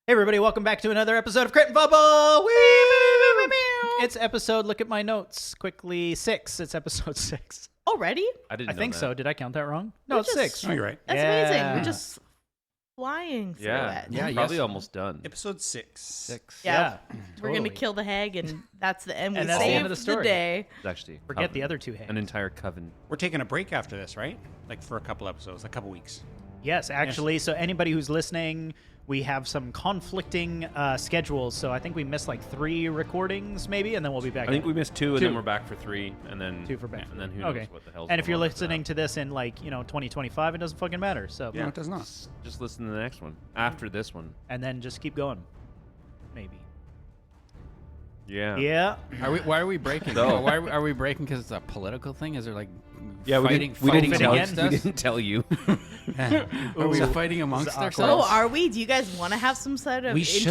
Hey everybody, welcome back to another episode of Crit and Fumble! Whee! It's episode, look at my notes, quickly, 6. It's episode 6. Already? I think so. Did I count that wrong? No, it's 6. Oh, you're right. That's Yeah. amazing. We're just flying through it. Yeah, probably almost done. Episode 6. Yeah. We're totally. going to kill the hag, and that's the end. We And that's the saved end of the story. day. It's actually Forget the other two hands. an entire coven. We're taking a break after this, right? Like for a couple episodes, a couple weeks. Yes, actually, so anybody who's listening, we have some conflicting schedules, so I think we missed like 3 recordings maybe, and then we'll be back. I think we missed 2, and 2. then we're back for 3, and then 2 for back. and then who Okay. knows what the hell's And if going you're on after listening that. to this in like, 2025, it doesn't fucking matter. So No, it does not. Just listen to the next one after this one. And then just keep going. Maybe. Yeah. Yeah. Why are we breaking? No. Why are we breaking? Because it's a political thing? Is there like Yeah, fighting, we didn't fighting tell amongst you. We us? didn't tell you. Are we Ooh. fighting amongst This is awkward. Oh, ourselves? are we? Do you guys want to have some sort of We should.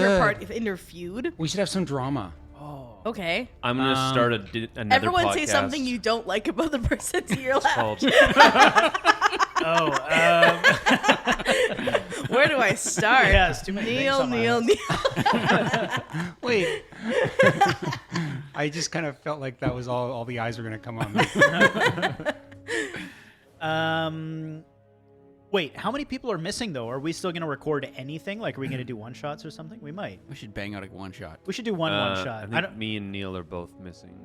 inter-feud? We should have some drama. Okay. I'm gonna start another Everyone podcast. say something you don't like about the person to your left. called. Where do I start? Yeah, it's too many things Neil, on my Neil, list. Neil. Wait. I just kind of felt like that was all the eyes were going to come on me. Wait, how many people are missing though? Are we still going to record anything? Like, are we going to do one shots or something? We might. We should bang out a one shot. We should do one shot. I think me and Neil are both missing.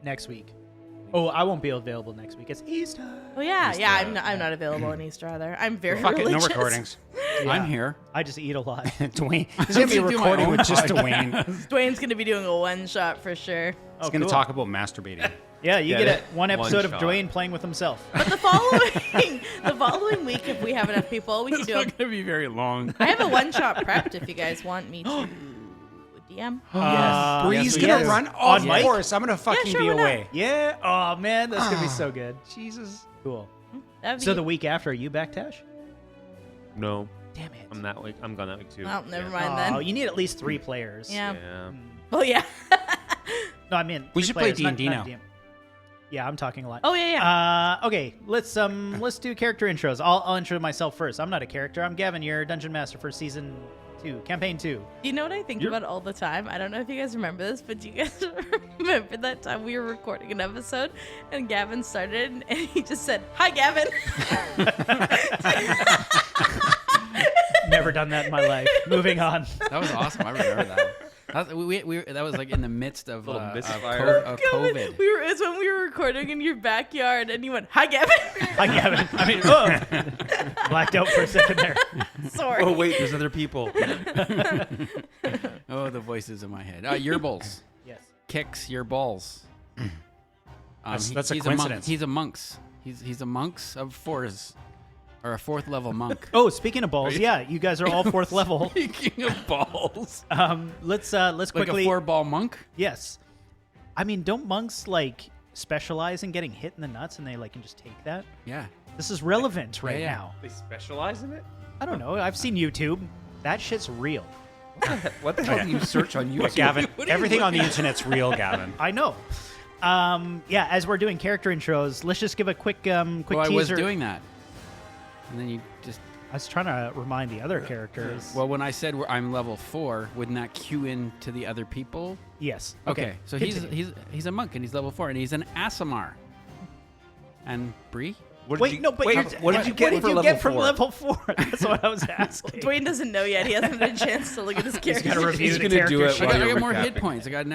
Next week. Oh, I won't be available next week. It's Easter. Oh, yeah. Easter, Yeah, I'm not available on Easter either. I'm very Fuck it, no religious. recordings. Yeah. I'm here. I just eat a lot. Dwayne. He's going to be gonna do my recording own with just podcast. Dwayne. Dwayne's going to be doing a one-shot for sure. He's going to cool. talk about masturbating. Yeah, you Get get it? one episode of shot. Dwayne playing with himself. But the following week, if we have enough people, we can do. going to be very long. I have a one-shot prepped if you guys want me to DM. Yes. Bree's Yes, going to yes. run? On Of mic? course. I'm going to fucking sure, be why not? away. Yeah. Oh man, that's gonna be so good. Jesus. Cool. That'd be, So the week after, are you back, Tash? No, Damn it. I'm that week. I'm gone that week too. well, never Yeah. mind Oh, then. you need at least 3 players. Yeah. Yeah. Oh yeah. No, I mean We 3 should play players, not- D&D not now. DM. Yeah, I'm talking a lot. Oh yeah. Okay, let's do character intros. I'll intro myself first. I'm not a character. I'm Gavin, your dungeon master for season 2, campaign 2. You know what I think about all the time? I don't know if you guys remember this, but do you guys remember that time we were recording an episode and Gavin started and he just said, "Hi, Gavin." Never done that in my life. Moving on. That was awesome. I remember that. That was like in the midst of Little misfire. of COVID. It's when we were recording in your backyard and you went, "Hi, Gavin." Hi, Gavin. I mean, blacked out for a second there. Sorry. Oh wait, there's other people. Oh, the voices in my head. Your balls. Yes. Kicks your balls. That's a he's coincidence. He's a monks. He's a monks of 4s. Or a 4th level monk. Oh, speaking of balls, yeah, you guys are all 4th level. Speaking of balls. Let's Like quickly. a 4-ball monk? Yes. I mean, don't monks like specialize in getting hit in the nuts and they like can just take that? Yeah. This is relevant right yeah. now. They specialize in it. I don't know. I've seen YouTube. That shit's real. What the hell do you search on YouTube? But Gavin, everything on the internet's real, Gavin. I know. Yeah, as we're doing character intros, let's just give a quick Well, I teaser. was doing that. And then you just... I was trying to remind the other characters. Well, when I said I'm level 4, wouldn't that cue in to the other people? yes. Okay. So continue. he's a monk and he's level 4 and he's an Asimar. And Bree? What Wait, no, but wait, you're- what did you get what for did you level get from 4? level 4? That's what I was asking. Dwayne doesn't know yet. He hasn't had a chance to look at his He's character. got to review He's the gonna do character it sheet. I while got you're more hit recapping. points. I got an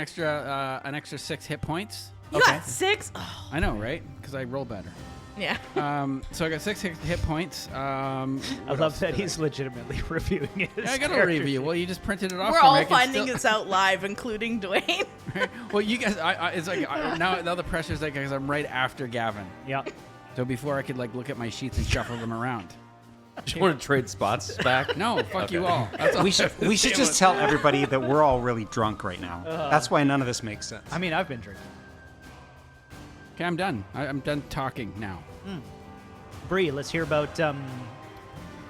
extra 6 hit points. You Okay. got 6? Oh, I know, right? Because I roll better. yeah. So I got 6 hit points. I love that he's legitimately reviewing it. Yeah, I got a review. Well, you just printed it off. We're for me. all I can finding still- this out live, including Dwayne. Well, you guys, it's like now the pressure's like because I'm right after Gavin. Yeah. So before I could like look at my sheets and shuffle them around. Do you want to trade spots back? No, fuck you all. That's all. We should just tell everybody that we're all really drunk right now. That's why none of this makes sense. I mean, I've been drinking. Okay, I'm done. I'm done talking now. Bree, let's hear about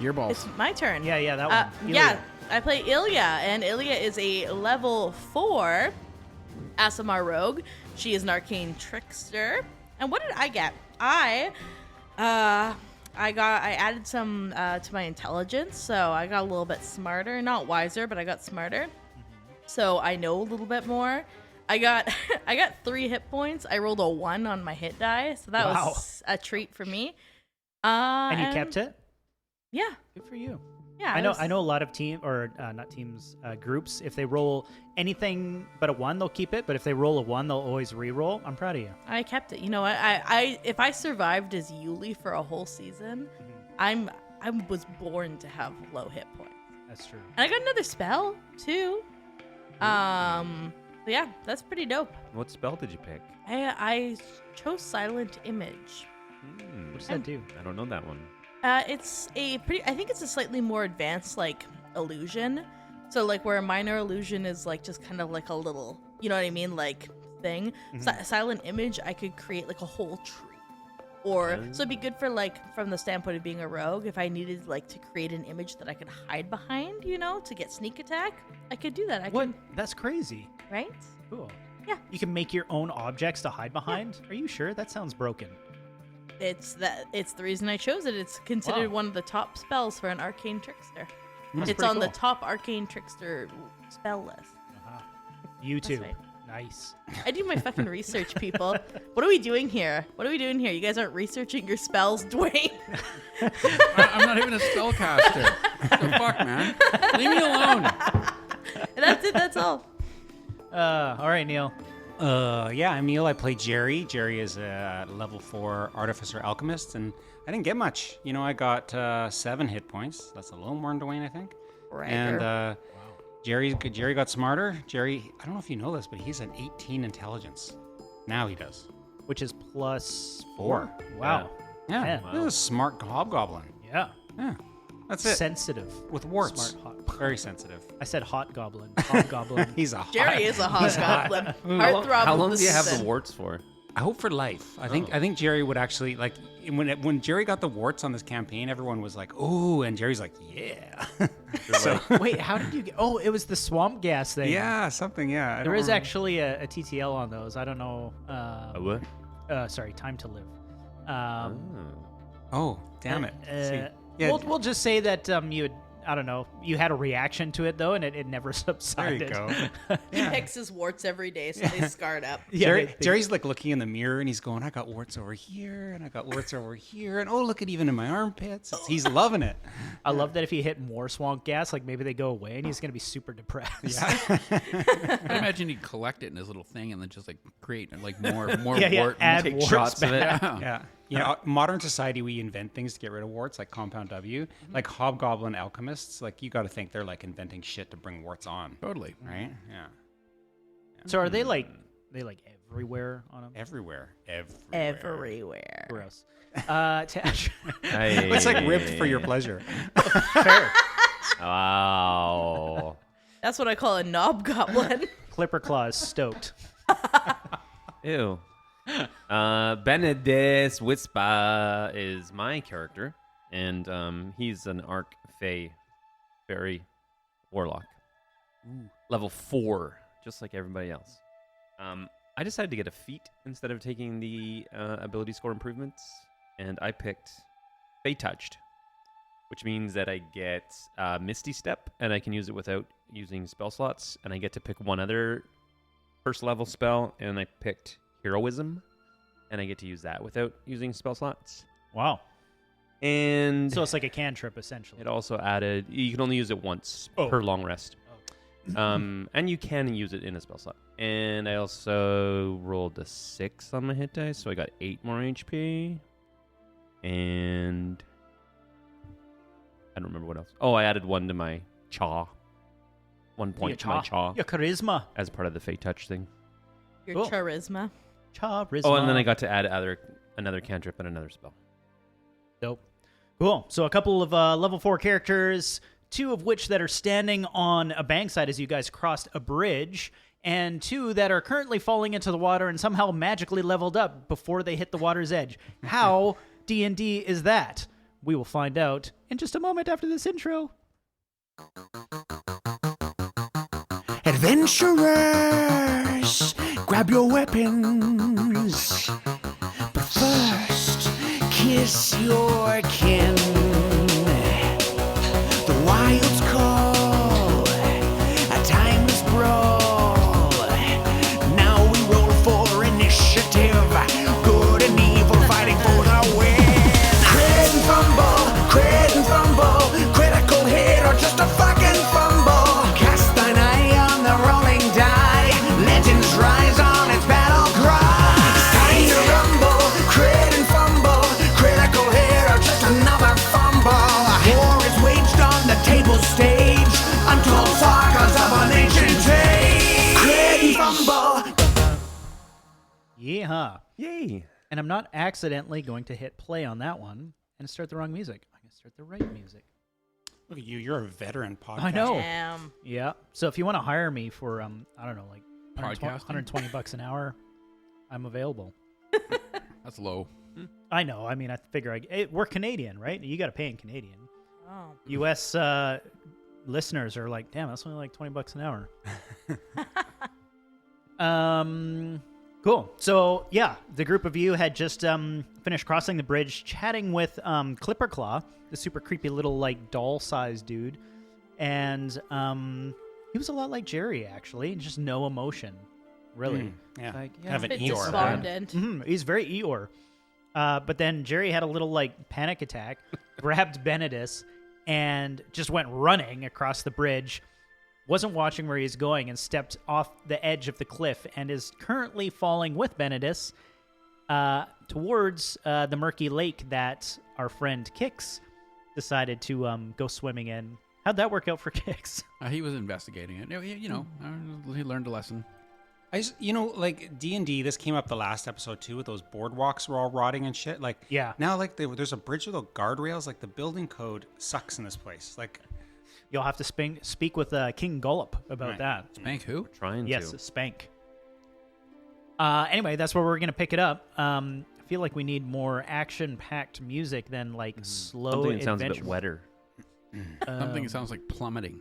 Your balls. It's my turn. yeah, that one. Ilya. Yeah, I play Ilya, and Ilya is a level 4 Asimar rogue. She is an arcane trickster. And what did I get? I I added some to my intelligence, so I got a little bit smarter. Not wiser, but I got smarter. So I know a little bit more. I got 3 hit points. I rolled a 1 on my hit die, so that was a treat for me. And you kept it? Yeah. Good for you. Yeah. I know a lot of groups, if they roll anything but a 1, they'll keep it, but if they roll a 1, they'll always re-roll. I'm proud of you. I kept it. You know what? I if I survived as Yuli for a whole season, I was born to have low hit points. That's true. And I got another spell too. But yeah, that's pretty dope. What spell did you pick? I chose Silent Image. What does that do? I don't know that one. It's a pretty. I think it's a slightly more advanced like illusion. So like where a minor illusion is like just kind of like a little, you know what I mean, like thing. Silent Image, I could create like a whole tree. Or so it'd be good for like from the standpoint of being a rogue. If I needed like to create an image that I could hide behind, you know, to get sneak attack, I could do that. That's crazy. Right? Cool. Yeah. You can make your own objects to hide behind? Yeah. Are you sure? That sounds broken. It's the reason I chose it. It's considered one of the top spells for an arcane trickster. It's on the top arcane trickster spell list. YouTube. Right. Nice. I do my fucking research, people. What are we doing here? You guys aren't researching your spells, Dwayne. I'm not even a spellcaster. What the fuck, man? Leave me alone. That's it. That's all. All right, Neil. Yeah, I'm Neil. I play Jerry. Jerry is a level 4 artificer alchemist, and I didn't get much. You know, I got 7 hit points. That's a little more than Dwayne, I think. Right. And Jerry got smarter. Jerry, I don't know if you know this, but he's an 18 intelligence. Now he does. Which is plus 4. Wow. Yeah. Man. This is a smart hobgoblin. Yeah. Yeah. That's it. Sensitive. With warts. Smart hot. Very sensitive. I said hot goblin. Hot goblin. He's a Jerry is a hot goblin. Heartthrob. How long of do you have the season. warts for? I hope for life. I think Jerry would actually like when Jerry got the warts on this campaign, everyone was like, "Oh," and Jerry's like, "Yeah." So Wait, how did you get... Oh, it was the swamp gas thing. yeah, something. Yeah, There is actually a TTL on those. I don't know. What? Sorry, Time to Live. Oh, damn it. See. Yeah, We'll just say that you had, I don't know, you had a reaction to it though, and it never there subsided. you go. He picks his warts every day, so they scarred up. Yeah, Jerry's like looking in the mirror and he's going, "I got warts over here, and I got warts over here, and oh, look at even in my armpits." He's loving it. I love that if he hit more swamp gas, like maybe they go away, and he's gonna be super depressed. Yeah. I imagine he'd collect it in his little thing and then just like create like more Yeah, wart. add Take warts shots of it. Yeah. You know, modern society, we invent things to get rid of warts, like Compound W. Like hobgoblin alchemists, like you got to think they're like inventing shit to bring warts on, Totally. right? Yeah. So are they like everywhere on them? Everywhere. Everywhere. Gross. It's like ribbed for your pleasure. Fair. Wow. That's what I call a knob goblin. Clipper claws stoked. Ew. Benedis Wispa is my character, and he's an Arc Fey Fairy Warlock. Level 4, just like everybody else. I decided to get a feat instead of taking the ability score improvements, and I picked Fey Touched, which means that I get Misty Step, and I can use it without using spell slots, and I get to pick one other first level spell, and I picked Heroism, and I get to use that without using spell slots. Wow. And So it's like a cantrip essentially. it also added, you can only use it once Oh. per long rest. And you can use it in a spell slot. And I also rolled a 6 on my hit dice, so I got 8 more HP. And I don't remember what else. Oh, I added 1 to my Chaw. 1 point to my Chaw Your charisma. as part of the Fate Touch thing. Your Cool. charisma. Charisma. Oh, and then I got to add another cantrip and another spell. Dope. Cool. So a couple of level 4 characters, 2 of which that are standing on a bankside as you guys crossed a bridge, and 2 that are currently falling into the water and somehow magically leveled up before they hit the water's edge. How D&D is that? We will find out in just a moment after this intro. Adventurers, grab your weapons. But first, miss your kin. The wild's call, a timeless brawl. Now we roll for initiative. Good and evil fighting for the win. Crit and fumble, critical hit or just a fucking fumble. Cast thine eye on the rolling die. Legends rise on its battle cry. Time to rumble, crit and fumble, critical hit or just another fumble. War is waged on the table stage. Untold sagas of an ancient age. Crit and fumble. Yeah. Yay. And I'm not accidentally going to hit play on that one and start the wrong music. I'm going to start the right music. Look at you. You're a veteran podcaster. I know. Damn. Yeah. So if you want to hire me for, I don't know, like Podcasting? $120 an hour, I'm available. That's low. I know. I mean, I figure we're Canadian, right? You got to pay in Canadian. Oh. U.S. Listeners are like, damn, that's only like $20 an hour. Cool. So yeah, the group of you had just finished crossing the bridge, chatting with Clipperclaw, the super creepy little like doll-sized dude, and he was a lot like Jerry actually, just no emotion, really. Yeah. Like, Kind of an Bit Eeyore. despondent. He's very Eeyore. But then Jerry had a little like panic attack, grabbed Benedis, and just went running across the bridge. Wasn't watching where he's going and stepped off the edge of the cliff and is currently falling with Benedis towards the murky lake that our friend Kix decided to go swimming in. How'd that work out for Kix? He was investigating it. You know, he learned a lesson. Like D&D, this came up the last episode too, with those boardwalks were all rotting and shit. Like, Yeah. now, like, there's a bridge without guardrails. Like, the building code sucks in this place. Like, You'll have to speak with King Gullop about Right. that. Spank who? Trying Yes, to. Spank. Anyway, that's where we're going to pick it up. I feel like we need more action-packed music than, like, slow Something that sounds a bit adventure. wetter. Something that sounds like plummeting.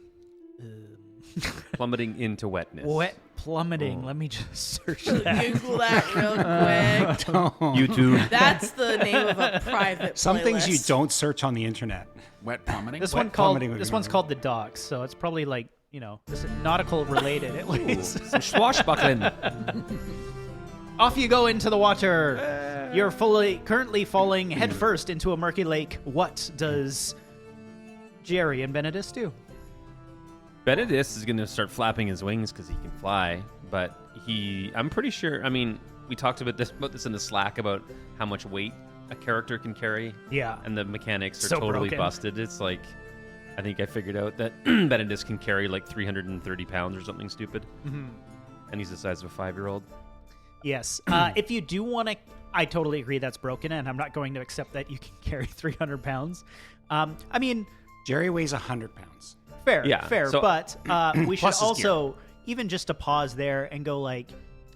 Plummeting into wetness. Wet plummeting. Let me just search that. Google that real quick. YouTube. That's the name of a private some things you playlist. don't search on the internet. Wet plummeting? This Wet one called plummeting would this be one's more- called the Docks, so it's probably like, you know, this is nautical related at least. Some swashbuckling. Off you go into the water. You're currently falling headfirst into a murky lake. What does Jerry and Benedis do? Benedis is going to start flapping his wings because he can fly, but I'm pretty sure, I mean, we talked about this in the Slack about how much weight a character can carry. Yeah. And the mechanics are So totally broken. busted. It's like, I think I figured out that Benedis can carry like 330 pounds or something stupid. Mm-hmm. And he's the size of a 5-year-old. Yes. If you do want to, I totally agree that's broken, and I'm not going to accept that you can carry 300 pounds. I mean, Jerry weighs 100 pounds. fair, Yeah, fair. so- But we should Plus his also, even just to pause there and go like,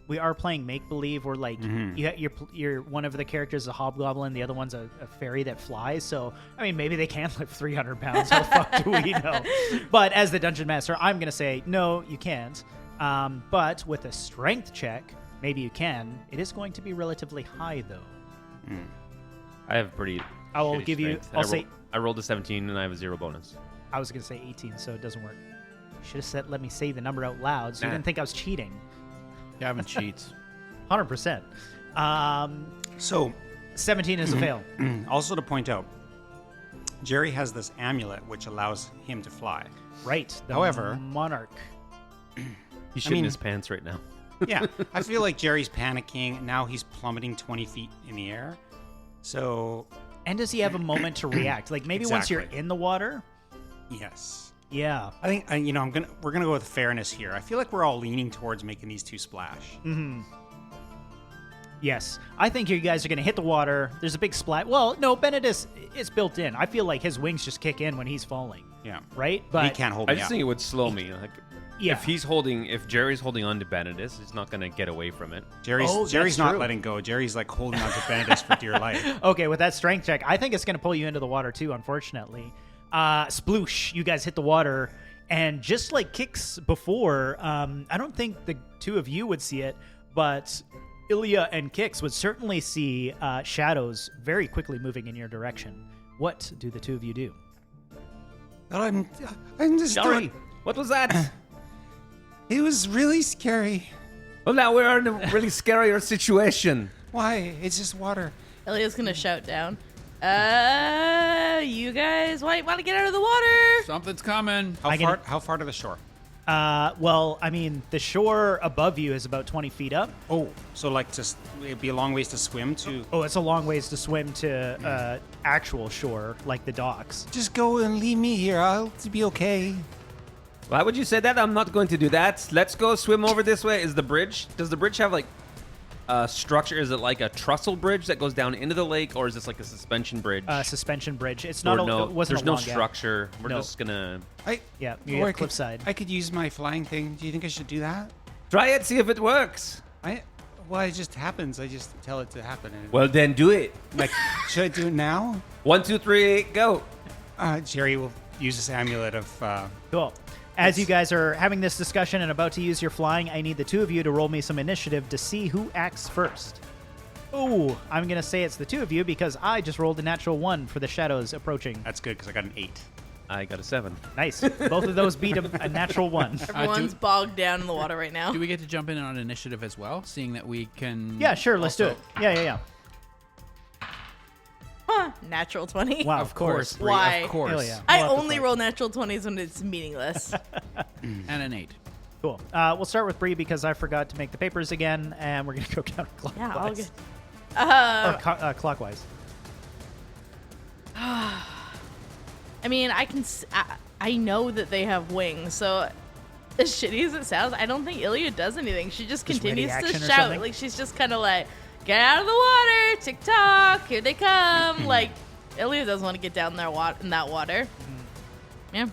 we are playing make believe. Where like you're one of the characters is a hobgoblin, the other one's a fairy that flies. So I mean, maybe they can lift 300 pounds. How the fuck do we know? But as the dungeon master, I'm gonna say no, you can't. But with a strength check, maybe you can. It is going to be relatively high though. I have pretty. I will shitty give you- strength. I'll I say- I rolled a 17 and I have a 0 bonus. I was gonna say 18, so it doesn't work. Should have said let me say the number out loud, so you Nah. didn't think I was cheating. Gavin cheats. 100%. So, 17 is a fail. also to point out, Jerry has this amulet which allows him to fly. Right. The However- monarch. He's shitting mean- his pants right now. Yeah, I feel like Jerry's panicking. Now he's plummeting 20 feet in the air. So, And does he have a moment to react? Like maybe once you're Exactly. in the water? yes. Yeah. I think we're gonna go with fairness here. I feel like we're all leaning towards making these two splash. Yes. I think you guys are going to hit the water. There's a big splat. Well, no, Benedis is built in. I feel like his wings just kick in when he's falling, Yeah, right? he But can't hold I me just up. think it would slow me. Like, Yeah. if Jerry's holding on to Benedis, he's not going to get away from it. Jerry's Oh, Jerry's that's not true. letting go. Jerry's like holding on to Benedis for dear life. Okay, with that strength check, I think it's going to pull you into the water too, unfortunately. Sploosh, you guys hit the water, and just like Kicks before, I don't think the two of you would see it, but Ilya and Kix would certainly see shadows very quickly moving in your direction. What do the two of you do? Well, I'm just Sorry. What was that? It was really scary. Well, now we're in a really scarier situation. Why? It's just water. Ilya's gonna shout down. You guys want to get out of the water? Something's coming. How far to the shore? Well, I mean, the shore above you is about 20 feet up. Oh, so like just it'd be a long ways to swim to. Oh, it's a long ways to swim to actual shore, like the docks. Just go and leave me here. I'll be okay. Why would you say that? I'm not going to do that. Let's go swim over this way. Does the bridge have like a structure? Is it like a trestle bridge that goes down into the lake, or is this like a suspension bridge? Suspension bridge. It's Or not. It wasn't there's a no long gap. structure. We're No. just gonna Yeah, Or you're I could- cliffside. I could use my flying thing. Do you think I should do that? try it. See if it works. Well, it just happens. I just tell it to happen. And Well, then do it. like, should I do it now? 1, 2, 3, go. Jerry will use this amulet of. Cool. As you guys are having this discussion and about to use your flying, I need the two of you to roll me some initiative to see who acts first. Oh, I'm going to say it's the two of you because I just rolled a natural 1 for the shadows approaching. That's good because I got an 8. I got a 7. Nice. Both of those beat a natural 1. Everyone's bogged down in the water right now. Do we get to jump in on initiative as well, seeing that we can? Yeah, sure. Let's do also- it. Yeah. Huh, natural 20. Wow, Of course. Bree, Why? Of course. Hell yeah. I We'll have to only play. roll natural 20s when it's meaningless. And an 8. Cool. We'll start with Bree because I forgot to make the papers again, and we're going to go counterclockwise. Yeah, all good. Or clockwise. I mean, I know that they have wings, so as shitty as it sounds, I don't think Ilya does anything. She just Just ready continues to action or shout. something? Like, she's just kind of like, get out of the water, tick-tock, here they come. Like, Ilya doesn't want to get down there in that water. Yeah.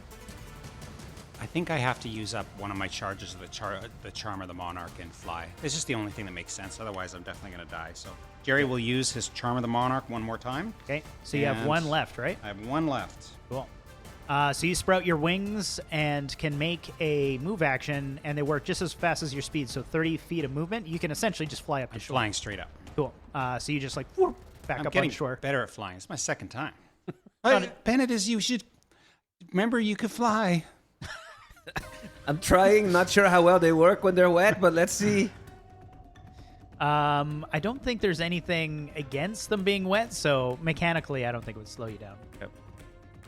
I think I have to use up one of my charges of the Charm of the Monarch and fly. It's just the only thing that makes sense. Otherwise, I'm definitely going to die. So Jerry will use his Charm of the Monarch one more time. Okay, so you have And 1 left, right? I have 1 left. Cool. So you sprout your wings and can make a move action, and they work just as fast as your speed. So 30 feet of movement, you can essentially just fly up to I'm shore. flying straight up. Cool. So you just like whoop, back I'm up getting on shore. better at flying. It's my second time. Bennett, is you should remember you could fly. I'm trying. Not sure how well they work when they're wet, but let's see. I don't think there's anything against them being wet, so mechanically, I don't think it would slow you down. Okay.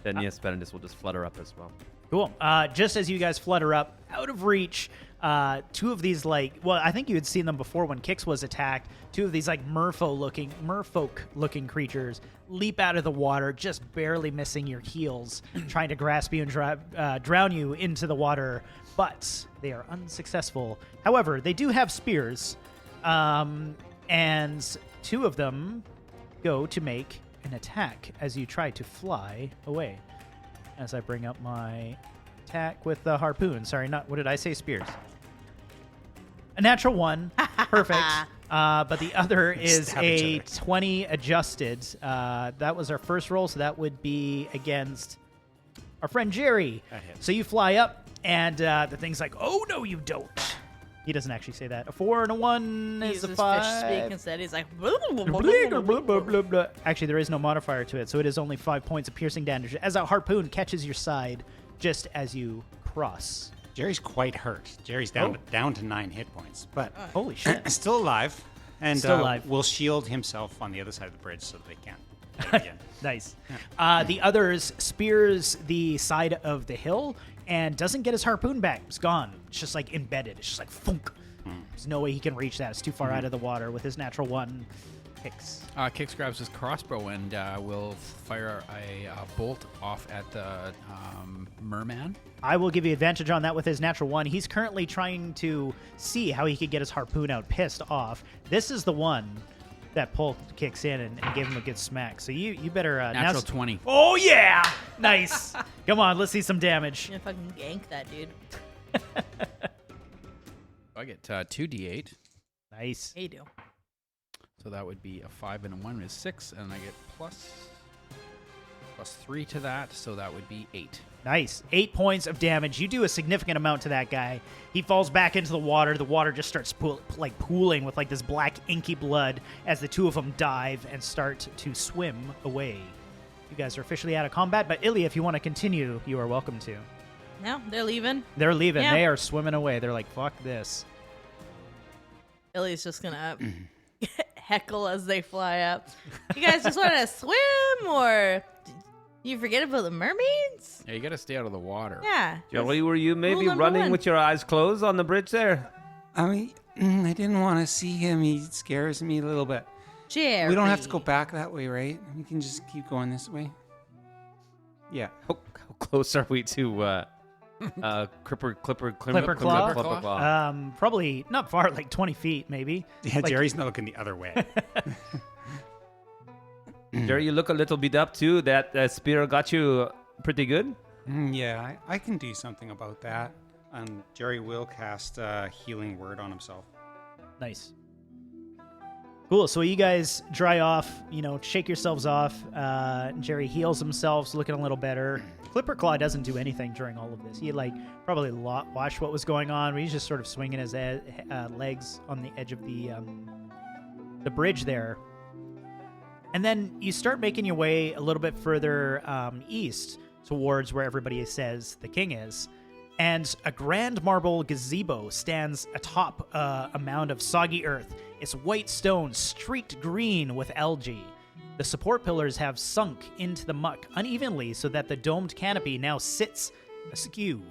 Then yes, Benedis will just flutter up as well. Cool. Just as you guys flutter up, out of reach, 2 of these I think you had seen them before when Kix was attacked. 2 of these merfolk-looking creatures leap out of the water, just barely missing your heels, trying to grasp you and drown you into the water, but they are unsuccessful. However, they do have spears, and 2 of them go to make an attack as you try to fly away. As I bring up my attack with the harpoon. Sorry, what did I say? Spears. A natural 1. Perfect. But the other is Stab a each other. 20 adjusted. That was our first roll, so that would be against our friend Jerry. That hits. So you fly up, and the thing's like, oh, no, you don't. He doesn't actually say that. A 4 and a 1 He is a uses 5. fish speak instead. He's like, Blah, blah, blah, blah, blah. Actually, there is no modifier to it, so it is only 5 points of piercing damage as a harpoon catches your side just as you cross. Jerry's quite hurt. Jerry's down to 9 hit points, but Holy shit. still alive. And Still alive. will shield himself on the other side of the bridge so that they can't hit him again. Nice. The others spears the side of the hill and doesn't get his harpoon back. It's gone. It's just like embedded. It's just like thunk. There's no way he can reach that. It's too far out of the water with his natural 1. Kicks. Kix grabs his crossbow and will fire a bolt off at the merman. I will give you advantage on that with his natural 1. He's currently trying to see how he could get his harpoon out pissed off. This is the one that Polk kicks in and gave him a good smack. So you better... Natural 20. Oh, yeah! Nice. Come on, let's see some damage. I'm gonna fucking gank that dude. I get 2d8. Nice. Yeah, you do. So that would be a 5 and a 1 is 6, and I get plus plus 3 to that, so that would be 8. Nice. 8 points of damage. You do a significant amount to that guy. He falls back into the water. The water just starts pooling with like this black inky blood as the two of them dive and start to swim away. You guys are officially out of combat, but Ilya, if you want to continue, you are welcome to. No, they're leaving. They're leaving. Yeah. They are swimming away. They're like, fuck this. Illy's just gonna heckle as they fly up. You guys just want to swim, or you forget about the mermaids? Yeah, you got to stay out of the water. Yeah. Joey, were you maybe number running one. with your eyes closed on the bridge there? I mean, I didn't want to see him. He scares me a little bit. Jerry. We don't have to go back that way, right? We can just keep going this way. Yeah. How close are we to Clipper Claw? Probably not far, like 20 feet, maybe. Yeah, Like- Jerry's not looking the other way. Jerry, you look a little beat up too. That spear got you pretty good. Yeah, I can do something about that. And Jerry will cast a healing word on himself. Nice. Cool. So you guys dry off, shake yourselves off. Jerry heals himself, looking a little better. Clipperclaw doesn't do anything during all of this. He probably watched what was going on. But he's just sort of swinging his legs on the edge of the bridge there. And then you start making your way a little bit further east towards where everybody says the king is. And a grand marble gazebo stands atop a mound of soggy earth. Its white stone streaked green with algae. The support pillars have sunk into the muck unevenly so that the domed canopy now sits askew.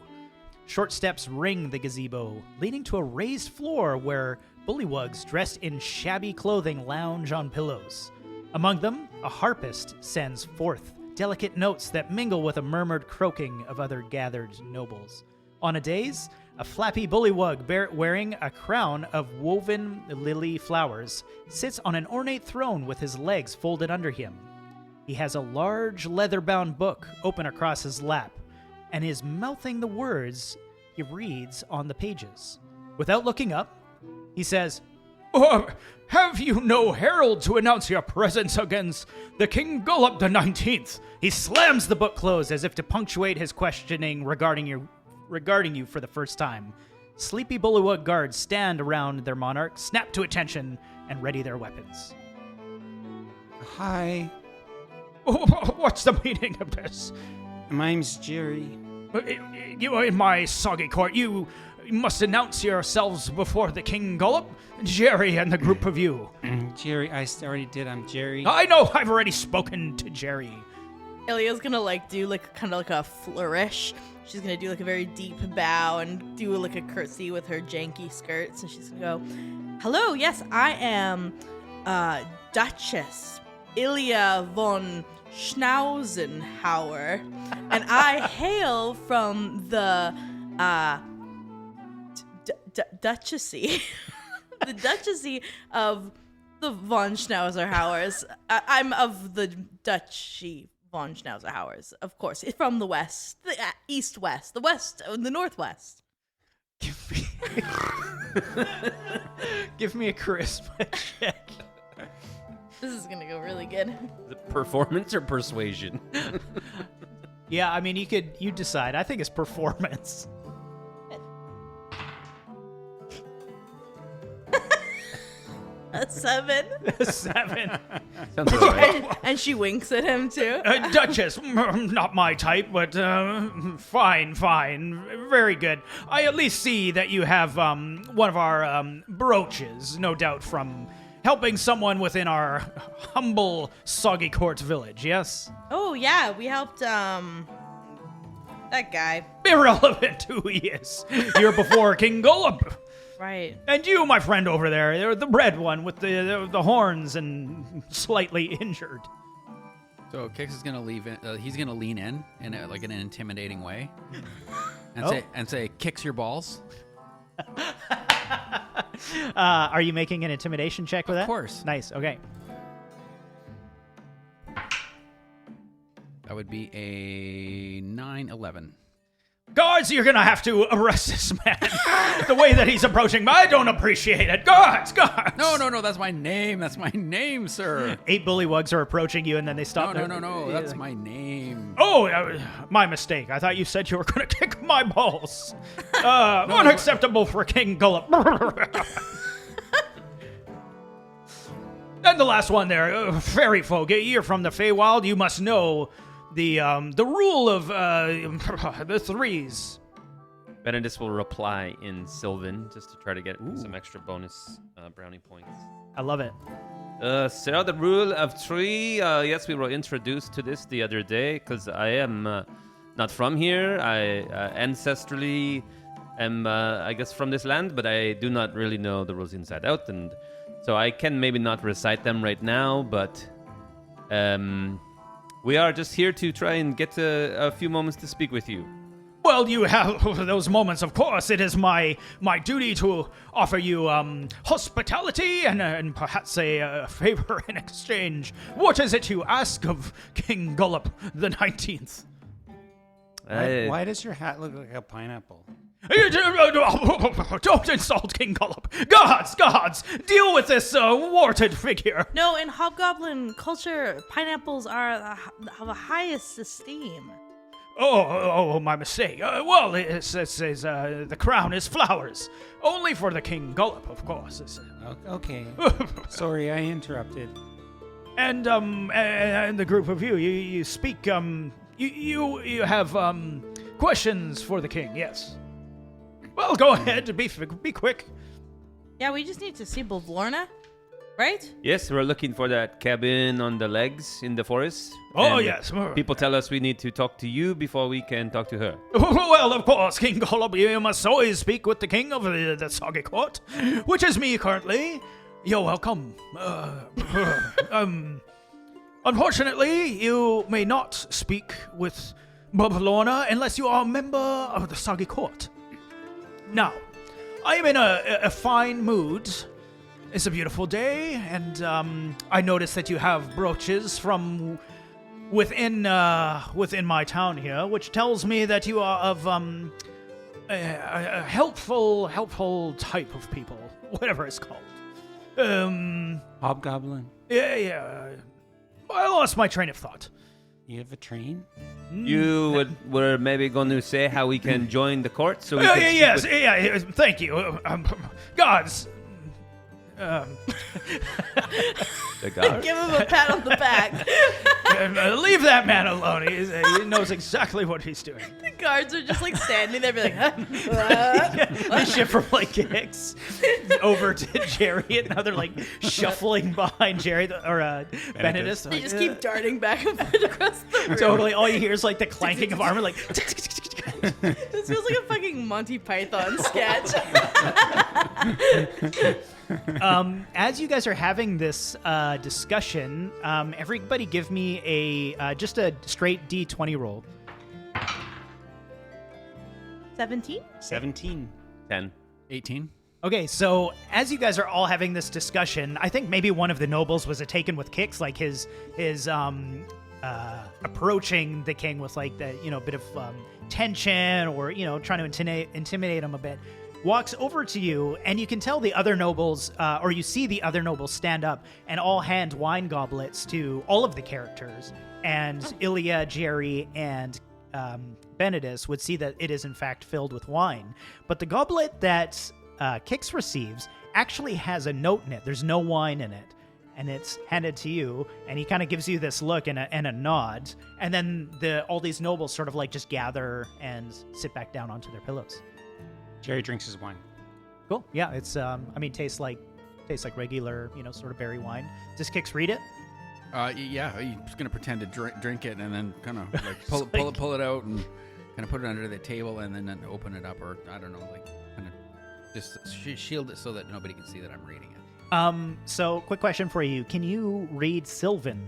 Short steps ring the gazebo, leading to a raised floor where bullywugs dressed in shabby clothing lounge on pillows. Among them, a harpist sends forth delicate notes that mingle with a murmured croaking of other gathered nobles. On a dais, a flappy bullywug wearing a crown of woven lily flowers sits on an ornate throne with his legs folded under him. He has a large leather-bound book open across his lap and is mouthing the words he reads on the pages. Without looking up, he says, "Have you no herald to announce your presence against the King Gullop the 19th? He slams the book closed as if to punctuate his questioning regarding you for the first time. Sleepy bullywug guards stand around their monarch, snap to attention, and ready their weapons. Hi, What's the meaning of this? my name's Jerry. You are in my soggy court. You must announce yourselves before the King Gullop, Jerry, and the group of you. Jerry, I already did. I'm Jerry. I know I've already spoken to Jerry. Ilya's gonna do kind of like a flourish. She's gonna do like a very deep bow and do like a curtsy with her janky skirts, and she's gonna go, "Hello, yes, I am Duchess Ilya von Schnauzenhauer, and I hail from the Duchessy, the Duchessy of the von Schnauzerhauers. I'm of the Duchy von Schnauzerhauers, of course. It's from the west, the east-west, the west, the northwest." Give me a charisma check. This is gonna go really good. Is it performance or persuasion? Yeah, I mean, you decide. I think it's performance. A 7. 7. Sounds right. And she winks at him too. Duchess, not my type, but fine. Very good. I at least see that you have one of our brooches, no doubt from helping someone within our humble Soggy Court village, yes? Oh yeah, we helped that guy. Irrelevant who he is. You're before King Gullop. Right. And you, my friend over there, the red one with the horns and slightly injured. So Kix is gonna he's gonna lean in like an intimidating way, and say, "Kicks your balls." Are you making an intimidation check with that? Of course. Nice. Okay. That would be a 9/11. Guards, you're gonna have to arrest this man. The way that he's approaching me, I don't appreciate it. Guards! No, that's my name. That's my name, sir. 8 bullywugs are approaching you, and then they stop. No, that's my name. Oh, my mistake. I thought you said you were gonna kick my balls. Unacceptable for King Gullop. And the last one there, fairy folk. You're from the Feywild. You must know the rule of the threes. Benedis will reply in Sylvan just to try to get some extra bonus brownie points. I love it. So the rule of three, yes, we were introduced to this the other day because I am not from here. I ancestrally am, I guess, from this land, but I do not really know the rules inside out, and so I can maybe not recite them right now, but we are just here to try and get a few moments to speak with you. Well, you have those moments, of course. It is my duty to offer you hospitality and perhaps a favor in exchange. What is it you ask of King Gullop the 19th? Why does your hat look like a pineapple? Don't insult King Gullop. Gods, deal with this warted figure. No, in Hobgoblin culture, pineapples are of the highest esteem. Oh, my mistake. Well, it says the crown is flowers. Only for the King Gullop, of course. Okay. Sorry, I interrupted. And the group of you speak. You have questions for the king? Yes. Well, go ahead. Be quick. Yeah, we just need to see Bavlorna, right? Yes, we're looking for that cabin on the legs in the forest. Oh, And yes. People tell us we need to talk to you before we can talk to her. Well, of course, King Gullop, you must always speak with the king of the Soggy Court, which is me currently. You're welcome. Unfortunately, you may not speak with Bavlorna unless you are a member of the Soggy Court. Now, I am in a fine mood. It's a beautiful day, and I notice that you have brooches from within my town here, which tells me that you are of a helpful type of people, whatever it's called. Hobgoblin. Yeah. I lost my train of thought. You have a train? You were maybe going to say how we can join the court, so we can speak Yes, with- yeah, thank you. Gods. the god. Give him a pat on the back. Leave that man alone. He knows exactly what he's doing. The guards are just like standing there, be like, huh? They shift from like kicks over to Jerry, and now they're like shuffling behind Jerry or Benedis. They just keep darting back and forth across the room. Totally. All you hear is like the clanking of armor, like. This feels like a fucking Monty Python sketch. As you guys are having this discussion, everybody give me a just a straight D20 roll. 17? 17. 10. 18. Okay, so as you guys are all having this discussion, I think maybe one of the nobles was taken with kicks, like his approaching the king with like the bit of tension, or trying to intimidate him a bit. Walks over to you, and you can tell the other nobles, or you see the other nobles stand up and all hand wine goblets to all of the characters. And Ilya, Jerry, and Benedis would see that it is in fact filled with wine. But the goblet that Kix receives actually has a note in it. There's no wine in it. And it's handed to you, and he kind of gives you this look and a nod. And then all these nobles sort of like just gather and sit back down onto their pillows. Jerry drinks his wine. Cool. Yeah, it's tastes like regular, sort of berry wine. Does Kix read it? Yeah, he's gonna pretend to drink it and then kind of like pull it out and kind of put it under the table and then open it up, or I don't know, like kind of just shield it so that nobody can see that I'm reading it. So quick question for you. Can you read Sylvan?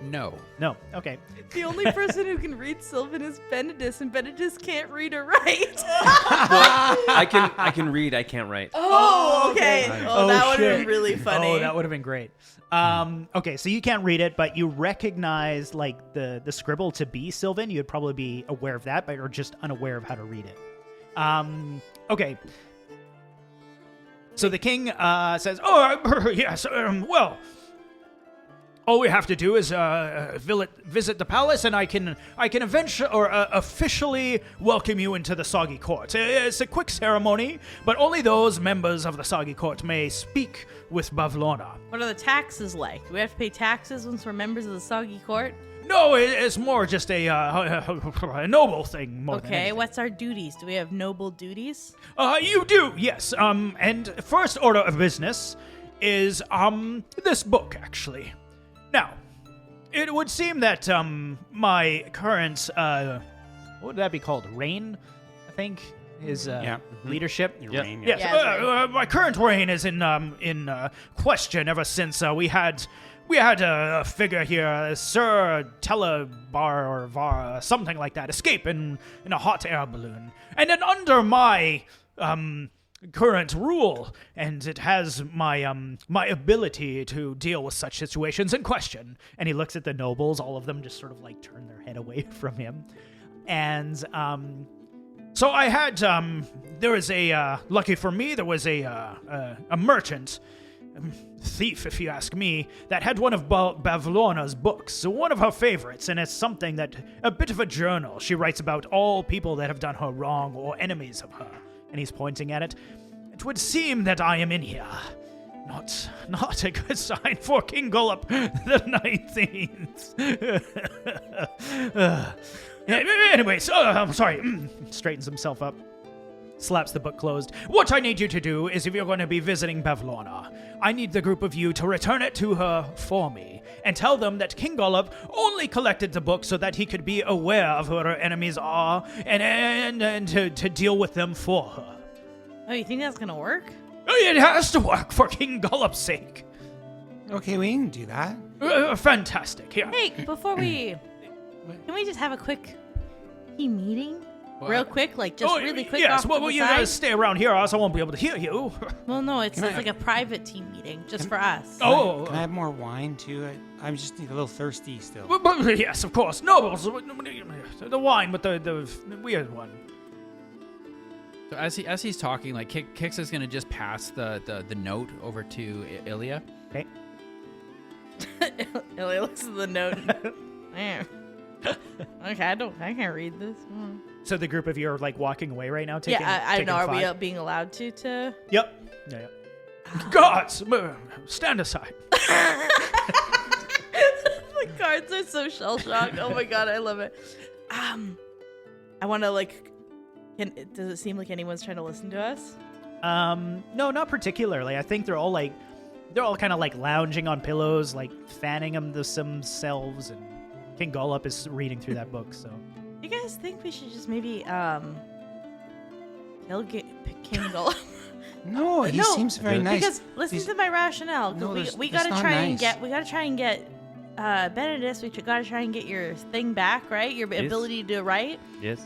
No. No. Okay. The only person who can read Sylvan is Benedis, and Benedis can't read or write. I can read. I can't write. Oh, okay. Oh, that would have shit. been really funny. Oh, that would have been great. Okay, so you can't read it, but you recognize like the scribble to be Sylvan. You'd probably be aware of that, but you're just unaware of how to read it. Okay. So the king says, "Oh, yes. Well, all we have to do is visit the palace, and I can eventually or officially welcome you into the Soggy Court. It's a quick ceremony, but only those members of the Soggy Court may speak with Bavlorna. What are the taxes like? Do we have to pay taxes once we're members of the Soggy Court? No, it's more just a noble thing. More than Okay, anything. what's our duties? Do we have noble duties? You do, yes. And first order of business is this book actually. Now, it would seem that my current what would that be called? Reign, I think, is leadership. Your Yeah. reign, Yes, Yeah, my current reign is in question ever since we had a figure here, Sir Telebar or Var, something like that, escape in a hot air balloon, and then under my current rule, and it has my my ability to deal with such situations in question. And he looks at the nobles; all of them just sort of like turn their head away from him, and so I had there was a lucky for me there was a merchant. Thief, if you ask me, that had one of Bavlorna's books, one of her favorites, and it's something that, a bit of a journal. She writes about all people that have done her wrong or enemies of her. And he's pointing at it. It would seem that I am in here. Not a good sign for King Gullop the 19th. Anyways, I'm sorry. Straightens himself up. Slaps the book closed. What I need you to do is, if you're going to be visiting Bavlorna, I need the group of you to return it to her for me, and tell them that King Gullop only collected the book so that he could be aware of who her enemies are, and to deal with them for her. Oh, you think that's gonna work? It has to work for King Gullop's sake. Okay, we can do that. Fantastic. Here. Hey, before we... Can we just have a quick team meeting? Real quick, like just really quick Yes, off well, to the you side? guys stay around here, or else I won't be able to hear you. Well, no, it's like a private team meeting just for us. Oh, Can I have more wine too? I'm just a little thirsty still. but yes, of course. Nobles, the wine with the weird one. So as he's talking, like Kix is gonna just pass the note over to Ilya. Okay. Ilya looks at the note. Man. Okay, I can't read this. So the group of you are like walking away right now, taking. Yeah, I don't know. Are we five? being allowed to? Yep. Yeah. Gods, stand aside. The cards are so shell shocked. Oh my god, I love it. I want to like. Does it seem like anyone's trying to listen to us? No, not particularly. I think they're all kind of like lounging on pillows, like fanning themselves, and King Gullop is reading through that book. So. You guys think we should just maybe kill King Gullop? No, he seems very nice. Because listen to my rationale. No, we that's gotta not try and nice. get Benedis. We gotta try and get your thing back, right? Your ability to write. Yes.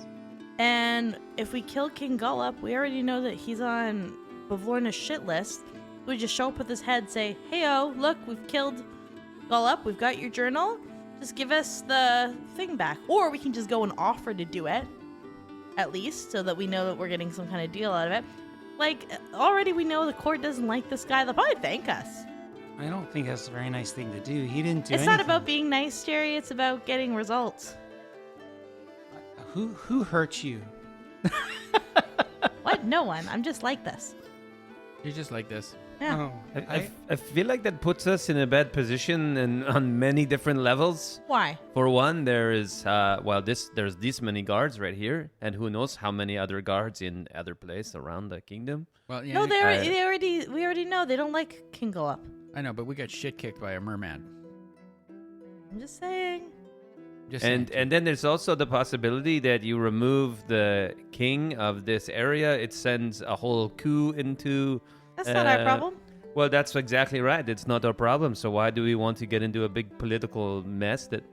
And if we kill King Gullop, we already know that he's on Bavlorna's shit list. We just show up with his head, say, "Hey-oh, look, we've killed Gullop. We've got your journal. Just give us the thing back." Or we can just go and offer to do it, at least, so that we know that we're getting some kind of deal out of it. Like, already we know the court doesn't like this guy. They'll probably thank us. I don't think that's a very nice thing to do. He didn't do It's anything. not about being nice, Jerry. It's about getting results. Who hurt you? What? No one. I'm just like this. You're just like this. Yeah. Oh, I feel like that puts us in a bad position and on many different levels. Why? For one, there is there's this many guards right here, and who knows how many other guards in other places around the kingdom. Well, yeah, No, we already know they don't like King Gullop. I know, but we got shit kicked by a merman. I'm just saying. Just And saying. and then there's also the possibility that you remove the king of this area, it sends a whole coup into. That's not our problem. Well, that's exactly right. It's not our problem. So why do we want to get into a big political mess that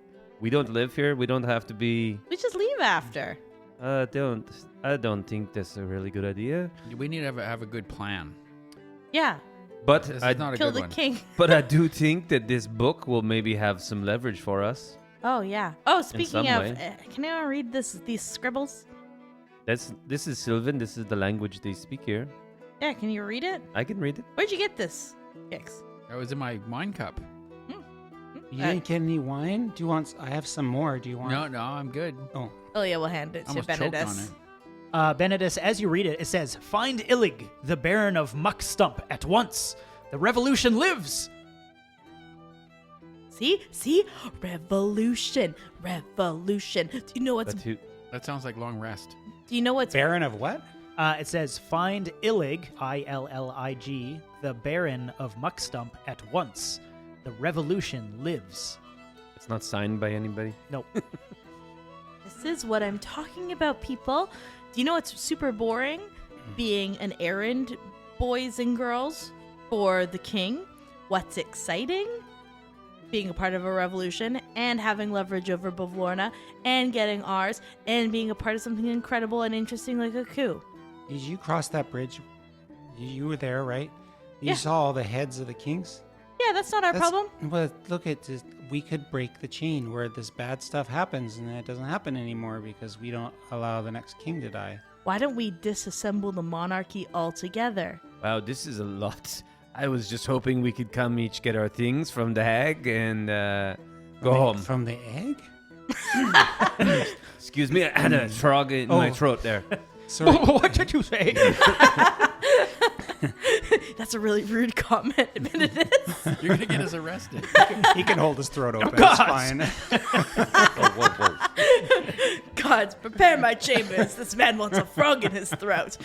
we don't live here? We don't have to be. We just leave after. I don't think that's a really good idea. We need to have a good plan. Yeah, But This I is not a kill good the one. king. but I do think that this book will maybe have some leverage for us. Oh yeah. Oh, speaking some of, way. can anyone read these scribbles? This is Sylvan. This is the language they speak here. Yeah, can you read it? I can read it. Where'd you get this, Kix? That was in my wine cup. You didn't get any wine? Do you want? I have some more. Do you want? No, I'm good. Oh, Oh yeah, we'll hand it to Almost choked on Benedis. it. Benedis, as you read it, it says, "Find Illig, the Baron of Muckstump, at once. The revolution lives." See, revolution. Do you know what's? But who, That sounds like long rest. Do you know what's? Baron of what? It says, "Find Illig, Illig, the Baron of Muckstump, at once. The revolution lives." it's not signed by anybody. Nope. This is what I'm talking about, people. Do you know what's super boring? Being an errand, boys and girls, for the king. What's exciting? Being a part of a revolution and having leverage over Bavlorna and getting ours and being a part of something incredible and interesting like a coup. Did you cross that bridge? You were there, right? You Yeah. saw all the heads of the kings. Yeah, that's not our problem. But look at this. We could break the chain where this bad stuff happens, and then it doesn't happen anymore because we don't allow the next king to die. Why don't we disassemble the monarchy altogether? Wow, this is a lot. I was just hoping we could come each get our things from the hag and go home. From the egg? Excuse me, I had a frog in my Oh. throat there. Sorry. What did you say? That's a really rude comment, Benedict. You're gonna get us arrested. He can hold his throat open. God. It's fine. Whoa, whoa, whoa. Gods, prepare my chambers. This man wants a frog in his throat.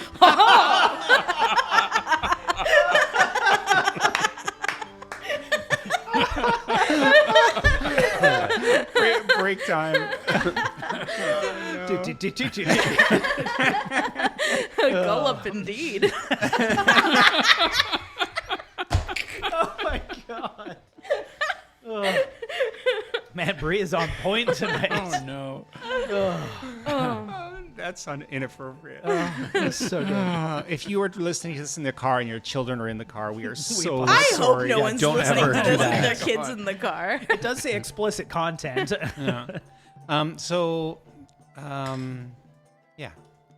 Break time. Gullop indeed. Oh my god. Oh. Man, Bree is on point tonight. Oh no. That's inappropriate. That's so good. If you were listening to this in the car and your children are in the car, we are so I hope sorry. no one's don't listening ever to do this with that. their kids in the car. It does say explicit content. Yeah.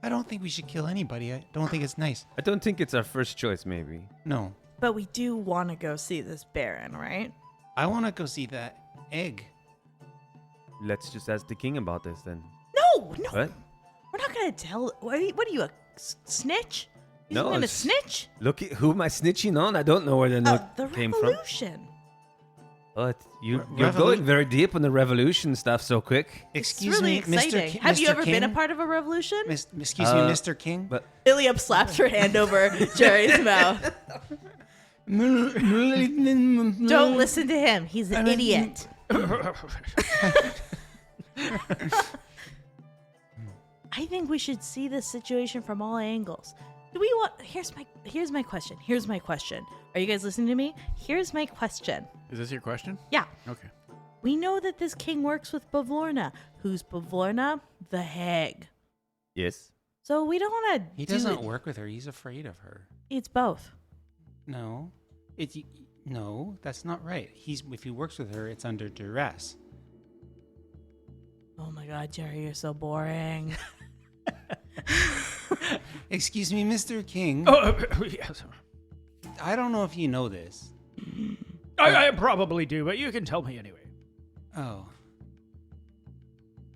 I don't think we should kill anybody. I don't think it's nice. I don't think it's our first choice, maybe. No. But we do want to go see this Baron, right? I want to go see that egg. Let's just ask the king about this then. No. What? We're not going to tell. What are you, a snitch? You're No, going to it's- snitch? Look, who am I snitching on? I don't know where the note The came from. revolution. But you're Revolu- going very deep on the revolution stuff so quick. Excuse It's really me, exciting. Mr. Ki- Have you Mr. ever been a King? part of a revolution? Excuse me, Mr. King. But Iliab slapped her hand over Jerry's mouth. Don't listen to him. He's an idiot. I think we should see this situation from all angles. Do we want? Here's my question. Are you guys listening to me? Here's my question. Is this your question? Yeah. Okay. We know that this king works with Bavlorna. Who's Bavlorna? The hag. yes. So we don't want to. He doesn't work with her. He's afraid of her. It's both. No. No, that's not right. If he works with her, it's under duress. Oh my God, Jerry, you're so boring. Excuse me, Mr. King. Oh, yes. I don't know if you know this. I probably do, but you can tell me anyway. Oh.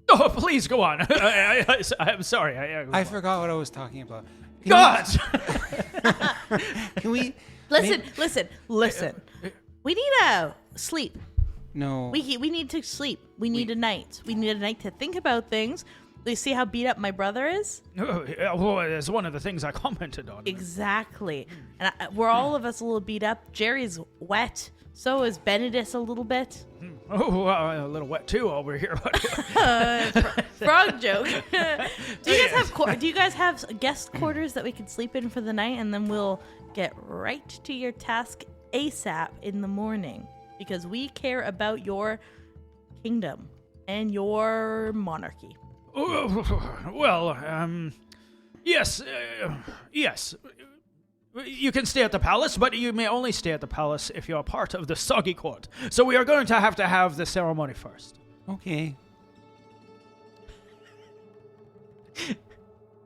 Oh, please go on. I'm sorry. I forgot what I was talking about. God! Can we... Listen. We need to sleep. No. We need to sleep. We need a night. We need a night to think about things. You see how beat up my brother is? Well, it's one of the things I commented on. Exactly. And we're all of us a little beat up. Jerry's wet. So is Benedict a little bit. Oh, a little wet too over here. Frog joke. Do you guys have guest quarters that we can sleep in for the night, and then we'll get right to your task ASAP in the morning, because we care about your kingdom and your monarchy. Well, yes, yes. You can stay at the palace, but you may only stay at the palace if you're part of the Soggy Court. So we are going to have the ceremony first. Okay.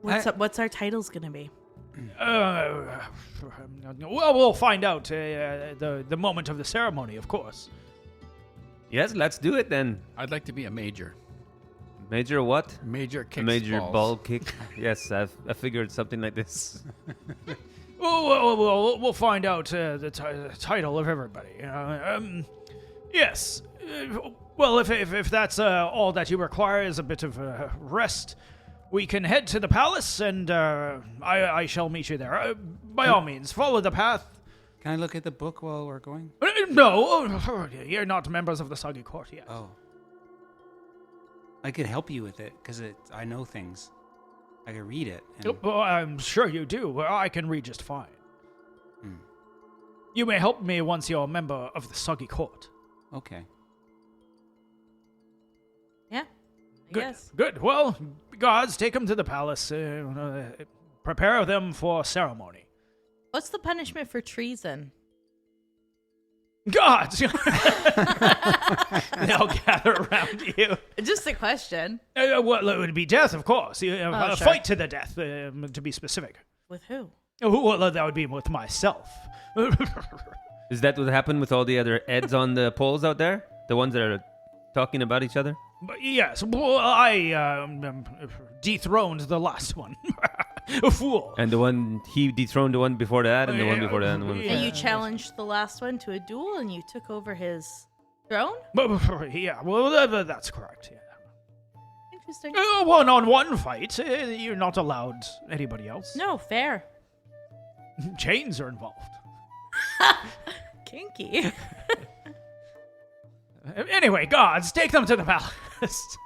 What's our titles gonna be? Well, we'll find out the moment of the ceremony, of course. Yes, let's do it then. I'd like to be a major. Major what? Major kicks A major balls. ball kick. Yes, I figured something like this. We'll find out the title of everybody. Yes. Well, if that's all that you require is a bit of rest, we can head to the palace, and I shall meet you there. By all means, follow the path. Can I look at the book while we're going? No, you're not members of the Soggy Court yet. Oh. I could help you with it, because I know things. I could read it. And... Well, I'm sure you do. I can read just fine. You may help me once you're a member of the Soggy Court. Okay. Yeah. I Good. guess. Good. Well, guards, take them to the palace. Prepare them for ceremony. What's the punishment for treason? Guards! They'll gather around you. Just a question. Well, it would be death, of course. Sure. Fight to the death, to be specific. With who? Well, that would be with myself. Is that what happened with all the other Eds on the polls out there? The ones that are talking about each other? But yes, well, I dethroned the last one. A fool. And he dethroned the one before that, and the one before that, and the one before And that. you challenged the last one to a duel, and you took over his throne? Yeah, well, that's correct. Yeah. Interesting. One-on-one fight. You're not allowed anybody else. No, fair. Chains are involved. Kinky. Anyway, guards, take them to the palace.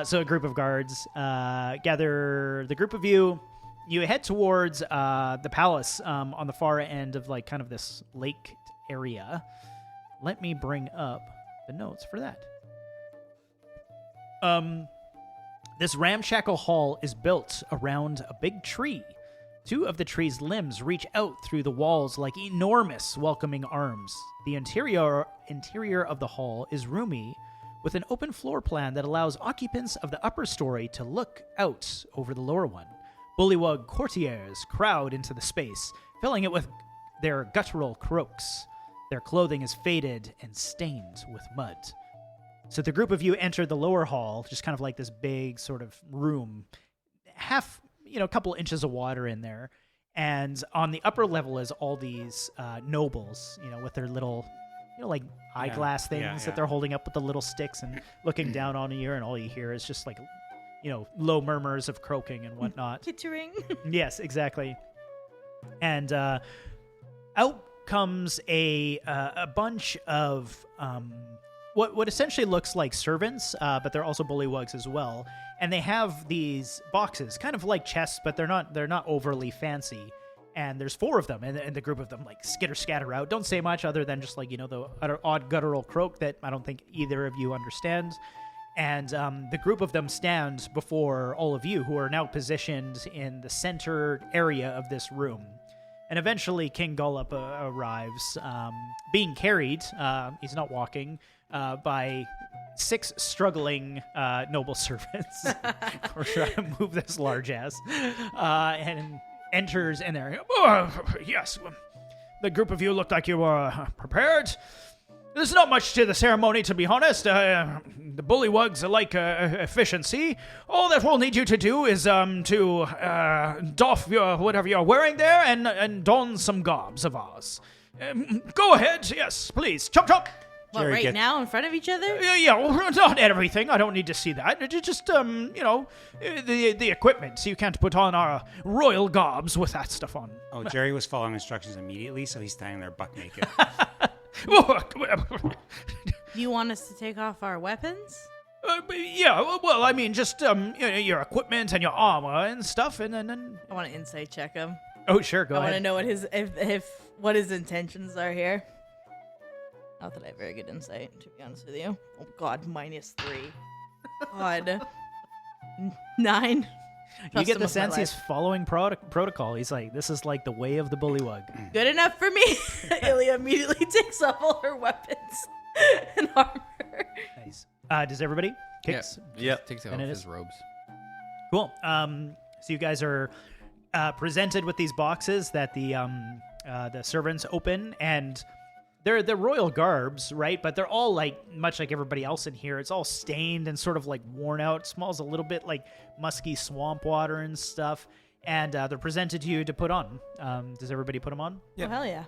So a group of guards gather the group of you. You head towards the palace on the far end of like kind of this lake area. Let me bring up the notes for that. This ramshackle hall is built around a big tree. Two of the tree's limbs reach out through the walls like enormous welcoming arms. The interior of the hall is roomy, with an open floor plan that allows occupants of the upper story to look out over the lower one. Bullywug courtiers crowd into the space, filling it with their guttural croaks. Their clothing is faded and stained with mud. So the group of you enter the lower hall, just kind of like this big sort of room, a couple inches of water in there. And on the upper level is all these nobles, with their little, like eyeglass things that they're holding up with the little sticks and looking down on you, and all you hear is just like, low murmurs of croaking and whatnot. Tittering. Yes, exactly. And out comes a bunch of what essentially looks like servants, but they're also bullywugs as well. And they have these boxes, kind of like chests, but they're not overly fancy. And there's 4 of them, and the group of them like scatter out. Don't say much other than just like the odd guttural croak that I don't think either of you understand. And the group of them stand before all of you, who are now positioned in the center area of this room. And eventually King Gullop arrives, being carried, he's not walking, by 6 struggling noble servants. We're trying to move this large ass. And enters in there. Yes, the group of you looked like you were prepared. There's not much to the ceremony, to be honest. The bullywugs like efficiency. All that we'll need you to do is to doff your whatever you're wearing there and don some garbs of ours. Go ahead, yes, please. Chomp chomp. What, Jerry right gets- now in front of each other? Yeah, well, not everything. I don't need to see that. Just the equipment. So you can't put on our royal garbs with that stuff on. Oh, Jerry was following instructions immediately, so he's standing there buck naked. You want us to take off our weapons? Yeah, well, I mean, just your equipment and your armor and stuff, and then. I want to insight check him. Oh, sure, go I want to ahead. know what what his intentions are here. Not that I have very good insight, to be honest with you. Oh God, -3. God. 9. You Trust get him the with my sense he's life. following protocol. He's like, this is like the way of the bullywug. Good enough for me. Ilya immediately takes off all her weapons and armor. Nice. Does everybody? Kicks? Yeah. Takes off And it his is- robes. Cool. So you guys are presented with these boxes that the servants open, and they're royal garbs, right? But they're all like much like everybody else in here. It's all stained and sort of like worn out. It smells a little bit like musky swamp water and stuff. And they're presented to you to put on. Does everybody put them on? Oh, hell yeah.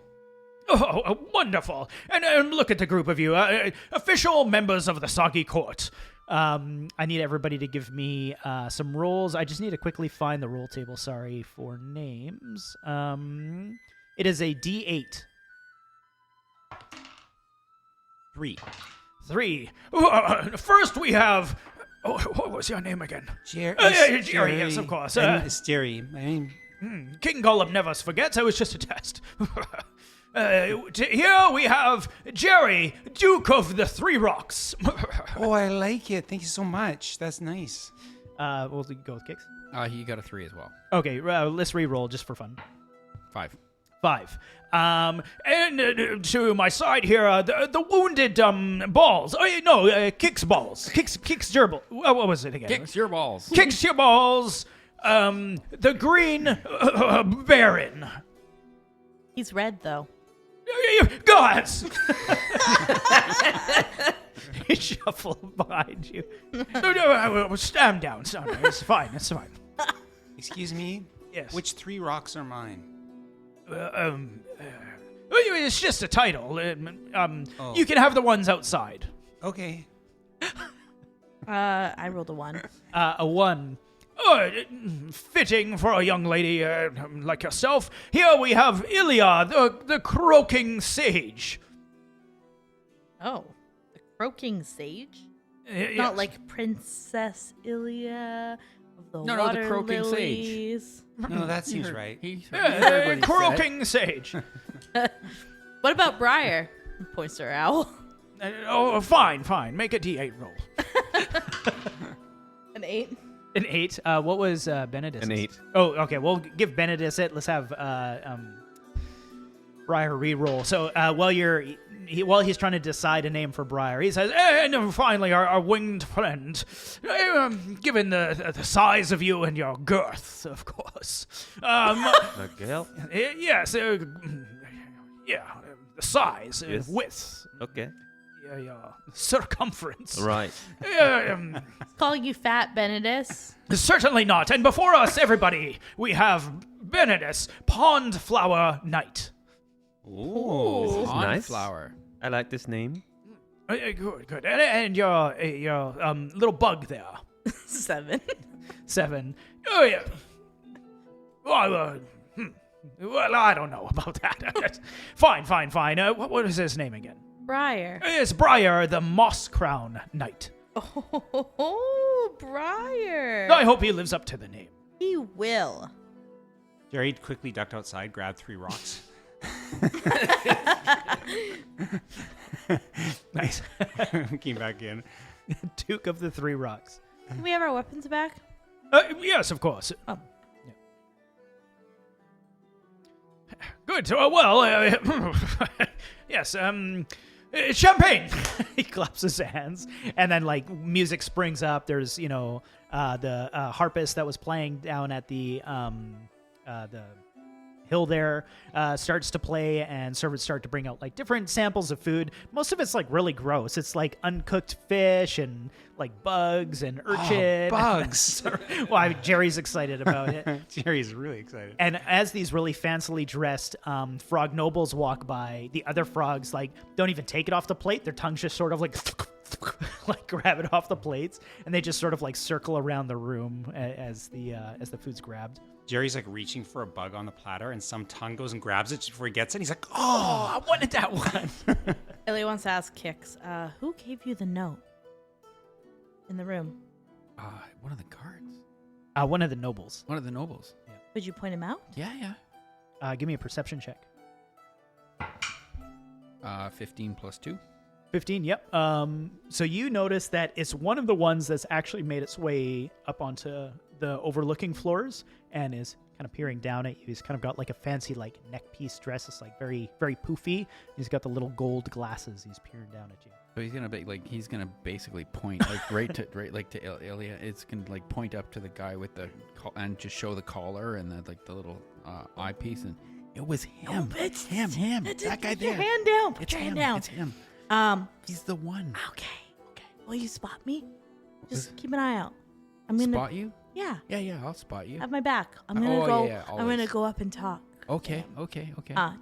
Oh, wonderful. And look at the group of you. Official members of the Soggy Court. I need everybody to give me some rolls. I just need to quickly find the roll table, sorry, for names. It is a D8. 3. First we have... Oh, what was your name again? Jerry. Jerry, yes, of course. It's Jerry. I mean, King Gollum never forgets. It was just a test. Here we have Jerry, Duke of the Three Rocks. oh, I like it. Thank you so much. That's nice. We'll go with kicks. He got a 3 as well. Okay, let's re-roll just for fun. 5. 5. And to my side here, the wounded balls. Oh, no, kicks balls. Kicks gerbil. What was it again? Kicks your balls. Kicks your balls. The green baron. He's red, though. Guys! He shuffled behind you. No, stand down. It's fine. It's fine. Excuse me? Yes. Which 3 rocks are mine? It's just a title. Oh. You can have the ones outside. Okay. I rolled a 1. A 1. Oh, fitting for a young lady like yourself. Here we have Ilya, the croaking sage. Oh. The croaking sage? Yes. Not like Princess Ilya of the No, water the croaking sage. lilies. No, that seems right. He heard what he said. croaking sage. What about Briar? Points to her owl. Fine. Make a D8 roll. An 8. An 8. What was Benedict's? An 8. Oh, okay. We'll give Benedict it. Let's have Briar re-roll. So while he's trying to decide a name for Briar, he says, "And finally, our winged friend. Given the size of you and your girth, of course. The girl? Yes. Yeah. The size, Yes. width, Okay. circumference. Right. Calling you fat, Benedict. Certainly not. And before us, everybody, we have Benedict, Pond Flower Knight. Ooh. This is Pond nice. flower. I like this name. Good. And your little bug there. 7. 7. Oh, yeah. Well, I don't know about that. Fine. What is his name again? Briar. It's Briar, the Moss Crown Knight. Oh, Briar. I hope he lives up to the name. He will. Jerry quickly ducked outside, grabbed 3 rocks. Nice. Came back in. Duke of the Three Rocks. Can we have our weapons back? Yes, of course. Oh. Good. Yes. Champagne. He claps his hands, and then like music springs up. There's the harpist that was playing down at the hill there starts to play, and servants start to bring out like different samples of food. Most of it's like really gross. It's like uncooked fish and like bugs and urchin. bugs. Well, Jerry's excited about it. Jerry's really excited. And as these really fancily dressed frog nobles walk by, the other frogs like don't even take it off the plate. Their tongues just sort of like grab it off the plates, and they just sort of like circle around the room as the food's grabbed. Jerry's like reaching for a bug on the platter, and some tongue goes and grabs it before he gets it. He's like, Oh, I wanted that one. Ilya wants to ask Kix, who gave you the note in the room? One of the cards. One of the nobles. One of the nobles. Would you point him out? Yeah. Give me a perception check. 15 plus 2. 15, yep. So you notice that it's one of the ones that's actually made its way up onto the overlooking floors and is kind of peering down at you. He's kind of got like a fancy like neck piece dress. It's like very, very poofy. He's got the little gold glasses. He's peering down at you. So he's gonna basically point like right to Ilya. It's gonna like point up to the guy with the and just show the collar and the little eyepiece, and it was him. No, it's him. That guy Put there. your hand down. Put It's your him. hand down. It's him. He's the one. Okay. Will you spot me? Just keep an eye out. I'm gonna Spot you? Yeah. Yeah. I'll spot you. Have my back. I'm Oh, gonna go. yeah, I'm gonna always. go up and talk. Okay.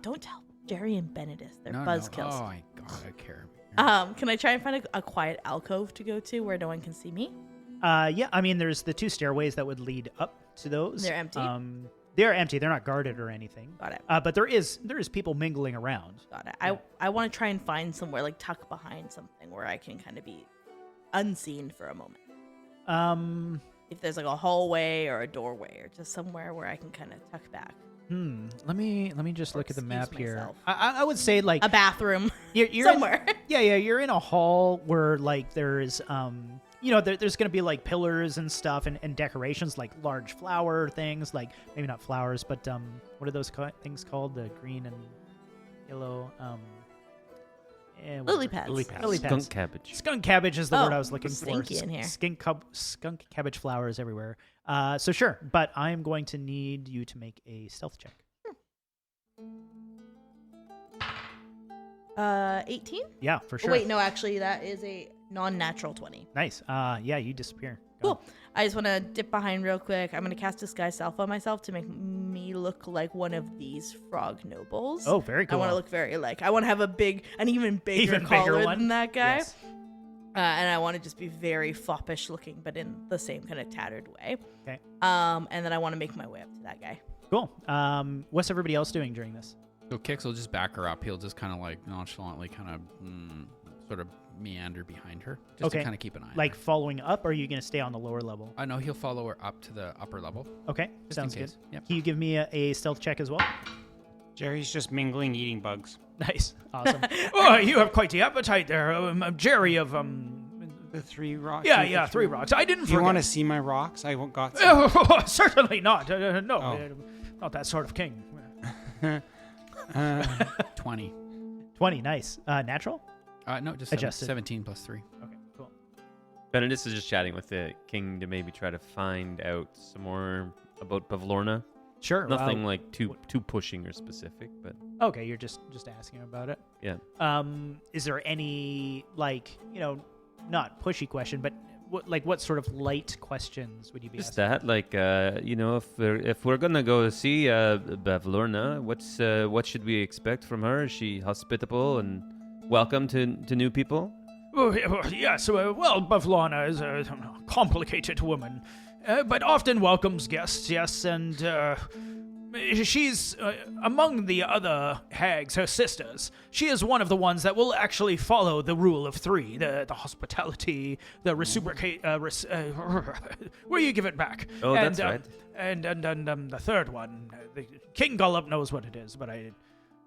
Don't tell Jerry and Benedict. They're No. buzzkills. Oh my god, I care. Can I try and find a quiet alcove to go to where no one can see me? Yeah, I mean, there's the 2 stairways that would lead up to those. They're empty? They're empty. They're not guarded or anything. Got it. But there is people mingling around. Got it. I want to try and find somewhere like tuck behind something where I can kind of be unseen for a moment. If there's like a hallway or a doorway or just somewhere where I can kind of tuck back. Let me just Or look at the map excuse here. myself. I would say like A bathroom you're somewhere. Yeah, you're in a hall where like there's there's gonna be like pillars and stuff and decorations like large flower things, like maybe not flowers, but what are those things called? The green and yellow Lily pads. Lily pads. Skunk cabbage. Skunk cabbage is the Oh, word I was looking for. stinky in here. Skunk cabbage flowers everywhere. So sure, but I'm going to need you to make a stealth check. 18? Yeah, for sure. Oh, wait, no, actually, that is a non-natural 20. Nice. Yeah, you disappear. Go. Cool. I just want to dip behind real quick. I'm going to cast Disguise Self on myself to make me look like one of these frog nobles. Oh, very cool. I want to look very like, I want to have an even bigger Even collar bigger one? than that guy. Yes. And I want to just be very foppish looking, but in the same kind of tattered way. Okay. And then I want to make my way up to that guy. Cool. What's everybody else doing during this? So Kix will just back her up. He'll just kind of like nonchalantly kind of sort of meander behind her, just to kind of keep an eye Like on her. following up, or are you going to stay on the lower level? I know he'll follow her up to the upper level. Okay, Just in sounds good. case. Yep. Can you give me a stealth check as well? Jerry's just mingling, eating bugs. Nice, awesome. Oh, you have quite the appetite there, Jerry of The 3 rocks. Yeah, 3 rocks. I didn't If you forget. want to see my rocks, I got some. Oh, certainly not. No, Oh. not that sort of king. 20. 20, nice. Natural? No, just Adjusted. 17 plus 3. Okay, cool. Benedict is just chatting with the king to maybe try to find out some more about Pavlorna. Sure. Nothing like too pushing or specific, but Okay, you're just asking about it. yeah. Is there any not pushy question, but what sort of light questions would you be Just asking? that, like, if we're gonna go see Pavlorna, what should we expect from her? Is she hospitable and welcome to new people? Oh, yes. Well, Bavlana is a complicated woman, but often welcomes guests, yes, and she's among the other hags, her sisters. She is one of the ones that will actually follow the rule of 3, the hospitality, the reciprocate, where you give it back. Oh, and, that's right. And the third one, the King Gullop knows what it is, but I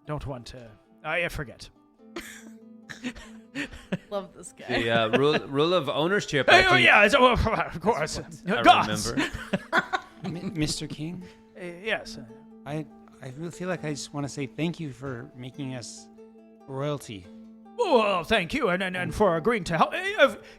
don't want to. I forget. Love this guy. The rule of ownership. I Oh think, yeah, of course. I Gods. remember. Mr. King, Yes. I really feel like I just want to say thank you for making us royalty. Oh, well, thank you, and for agreeing to help.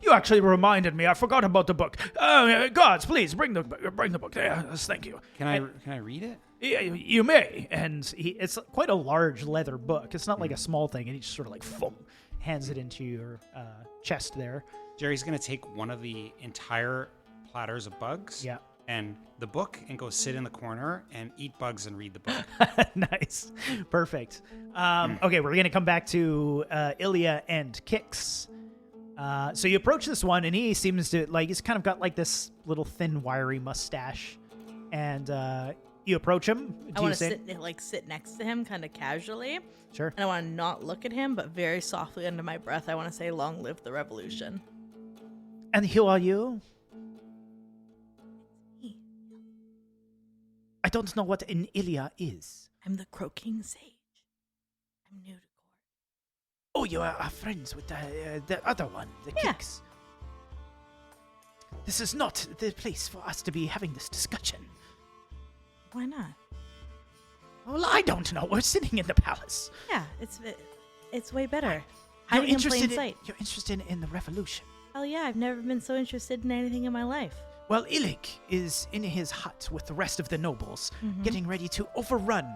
You actually reminded me. I forgot about the book. Gods, please bring the book. Yes, thank you. Can I read it? Yeah, you may. And it's quite a large leather book. It's not like a small thing, and he just sort of like hands it into your chest there. Jerry's gonna take one of the entire platters of bugs. Yeah. And the book, and go sit in the corner and eat bugs and read the book. Nice. Perfect. Okay, we're going to come back to Ilya and Kix. So you approach this one, and he seems to, he's kind of got, this little thin, wiry mustache. And you approach him. I want to sit next to him kind of casually. Sure. And I want to not look at him, but very softly under my breath, I want to say, "Long live the revolution." And who are you? I don't know what an Ilya is. I'm the croaking sage. I'm new to court. Oh, you are friends with the other one, the Yeah. Kicks. This is not the place for us to be having this discussion. Why not? Well, I don't know. We're sitting in the palace. Yeah, it's way better. Hiding in plain sight. You're interested in the revolution. Hell yeah, I've never been so interested in anything in my life. Well, Illig is in his hut with the rest of the nobles, getting ready to overrun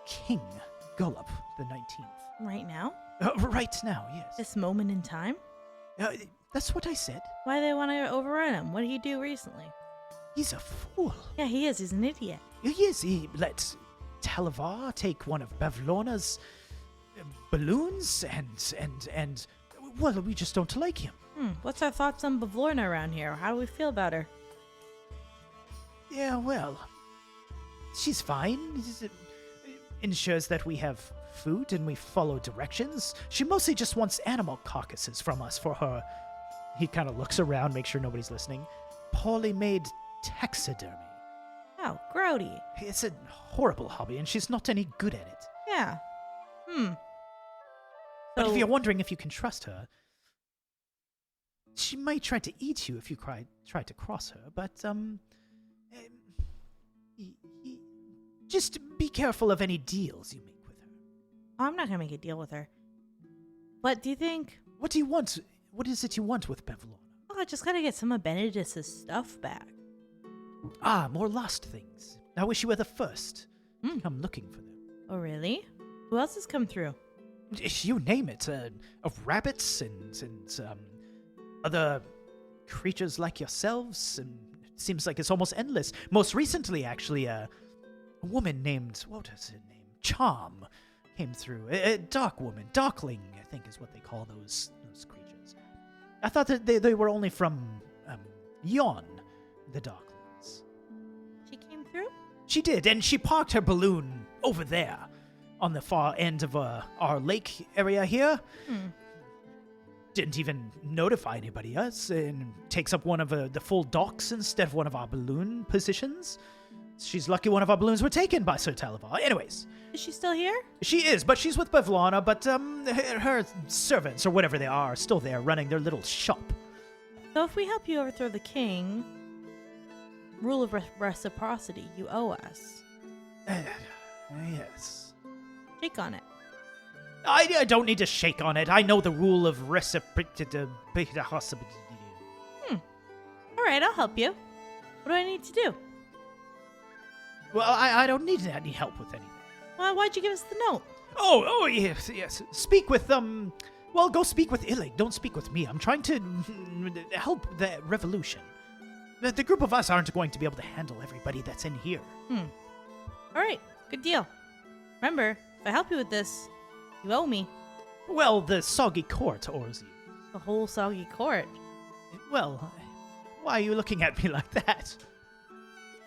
King Gullop the 19th. Right now? Right now, yes. This moment in time? That's what I said. Why do they want to overrun him? What did he do recently? He's a fool. Yeah, he is. He's an idiot. Yes, he let Talavar take one of Bavlona's balloons, and well, we just don't like him. What's our thoughts on Bavlorna around here? How do we feel about her? Yeah, well, she's fine. It ensures that we have food and we follow directions. She mostly just wants animal carcasses from us for her. He kind of looks around, make sure nobody's listening. Poorly made taxidermy. Oh, grody. It's a horrible hobby, and she's not any good at it. Yeah. But if So- you're wondering if you can trust her, she might try to eat you if you try to cross her, but, just be careful of any deals you make with her. I'm not gonna make a deal with her. But do you think? What do you want? What is it you want with Bevlorna? Oh, I just gotta get some of Benedict's stuff back. Ah, more lost things. I wish you were the first to come looking for them. Oh, really? Who else has come through? You name it. Of rabbits and other creatures like yourselves, and it seems like it's almost endless. Most recently, actually, a woman named, what is her name? Charm came through. A dark woman. Darkling, I think is what they call those creatures. I thought that they were only from Yon, the Darklings. She came through? She did, and she parked her balloon over there on the far end of our lake area here. Didn't even notify anybody else, and takes up one of the full docks instead of one of our balloon positions. She's lucky one of our balloons were taken by Sir Talavar. Anyways, Is she still here? she is, but she's with Bevlana, but her servants, or whatever they are still there running their little shop. So if we help you overthrow the king, rule of reciprocity, you owe us. Yes. Shake on it. I don't need to shake on it. I know the rule of reciprocity. All right, I'll help you. What do I need to do? Well, I don't need any help with anything. Well, why'd you give us the note? Oh, yes. Speak with, well, go speak with Illig. Don't speak with me. I'm trying to help the revolution. The group of us aren't going to be able to handle everybody that's in here. All right, good deal. Remember, if I help you with this, you owe me Well, the soggy court owes you. the whole soggy court. Well, why are you looking at me like that?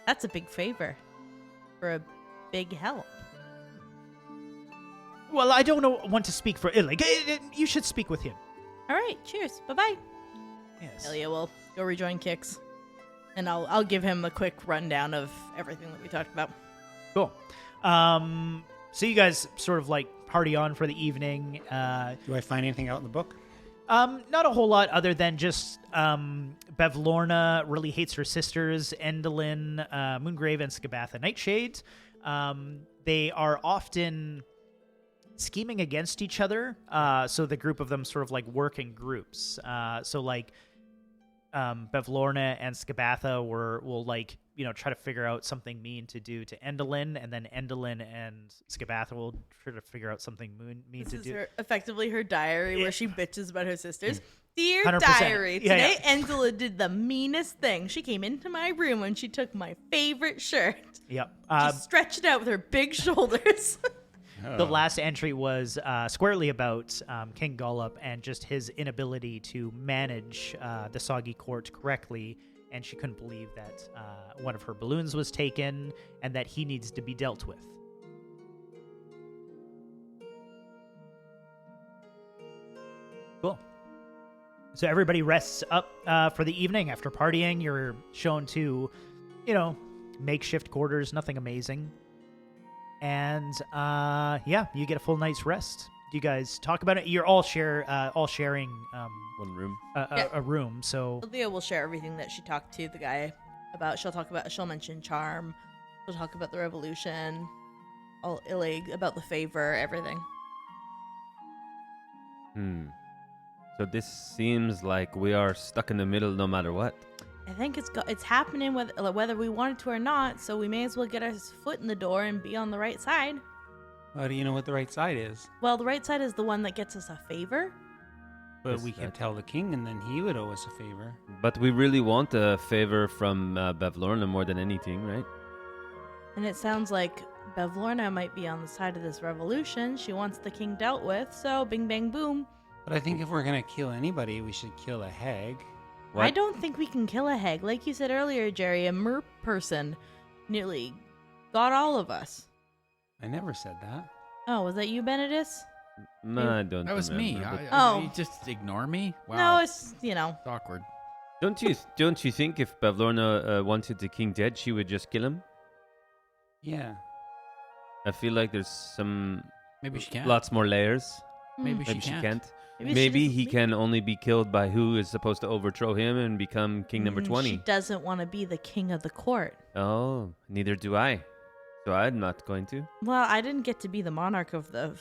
That's a big favor for a big help. Well, I don't want to speak for Illig. You should speak with him. All right, cheers. Bye-bye. Yes. Elia will go rejoin Kix, and I'll give him a quick rundown of everything that we talked about. Cool. So you guys sort of like party on for the evening. Do I find anything out in the book? Not a whole lot other than just Bevlorna really hates her sisters, Endolin, Moongrave, and Skabatha Nightshade. They are often scheming against each other, so the group of them sort of like work in groups. So like Bevlorna and Skabatha will like, try to figure out something mean to do to Endolin, and then Endolin and Skabatha will try to figure out something mean This to is do. effectively her diary where she bitches about her sisters. Dear 100%. diary, Yeah, today yeah. Angela did the meanest thing. She came into my room and she took my favorite shirt. Yep. She stretched it out with her big shoulders. The last entry was squarely about King Gullop and just his inability to manage the Soggy Court correctly, and she couldn't believe that one of her balloons was taken and that he needs to be dealt with. Cool. So everybody rests up for the evening after partying. You're shown to, makeshift quarters, nothing amazing. And, you get a full night's rest. you guys talk about it? You're all sharing One room. a room. So Leah will share everything that she talked to the guy about. She'll mention charm. She'll talk about the revolution, all Illig, about the favor, everything. So this seems like we are stuck in the middle no matter what. I think it's happening whether we want it to or not, so we may as well get our foot in the door and be on the right side. How do you know what the right side is? Well, the right side is the one that gets us a favor. But Yes, we could that- tell the king, and then he would owe us a favor. But we really want a favor from Bevlorna more than anything, right? And it sounds like Bevlorna might be on the side of this revolution. She wants the king dealt with, so bing bang boom. But I think if we're gonna kill anybody, we should kill a hag. What? I don't think we can kill a hag. Like you said earlier, Jerry, a merp person nearly got all of us. I never said that. Oh, was that you, Benedis? I don't. That was me. remember, but Oh. You just ignore me? Wow. No, it's, It's awkward. Don't you think if Bevlorna wanted the king dead, she would just kill him? Yeah. I feel like there's some Maybe she can't. lots more layers. Maybe Maybe she she can't. can't. Maybe she Maybe doesn't he leave. can only be killed by who is supposed to overthrow him and become king number 20. She doesn't want to be the king of the court. Oh, neither do I. So I'm not going to. Well, I didn't get to be the monarch of the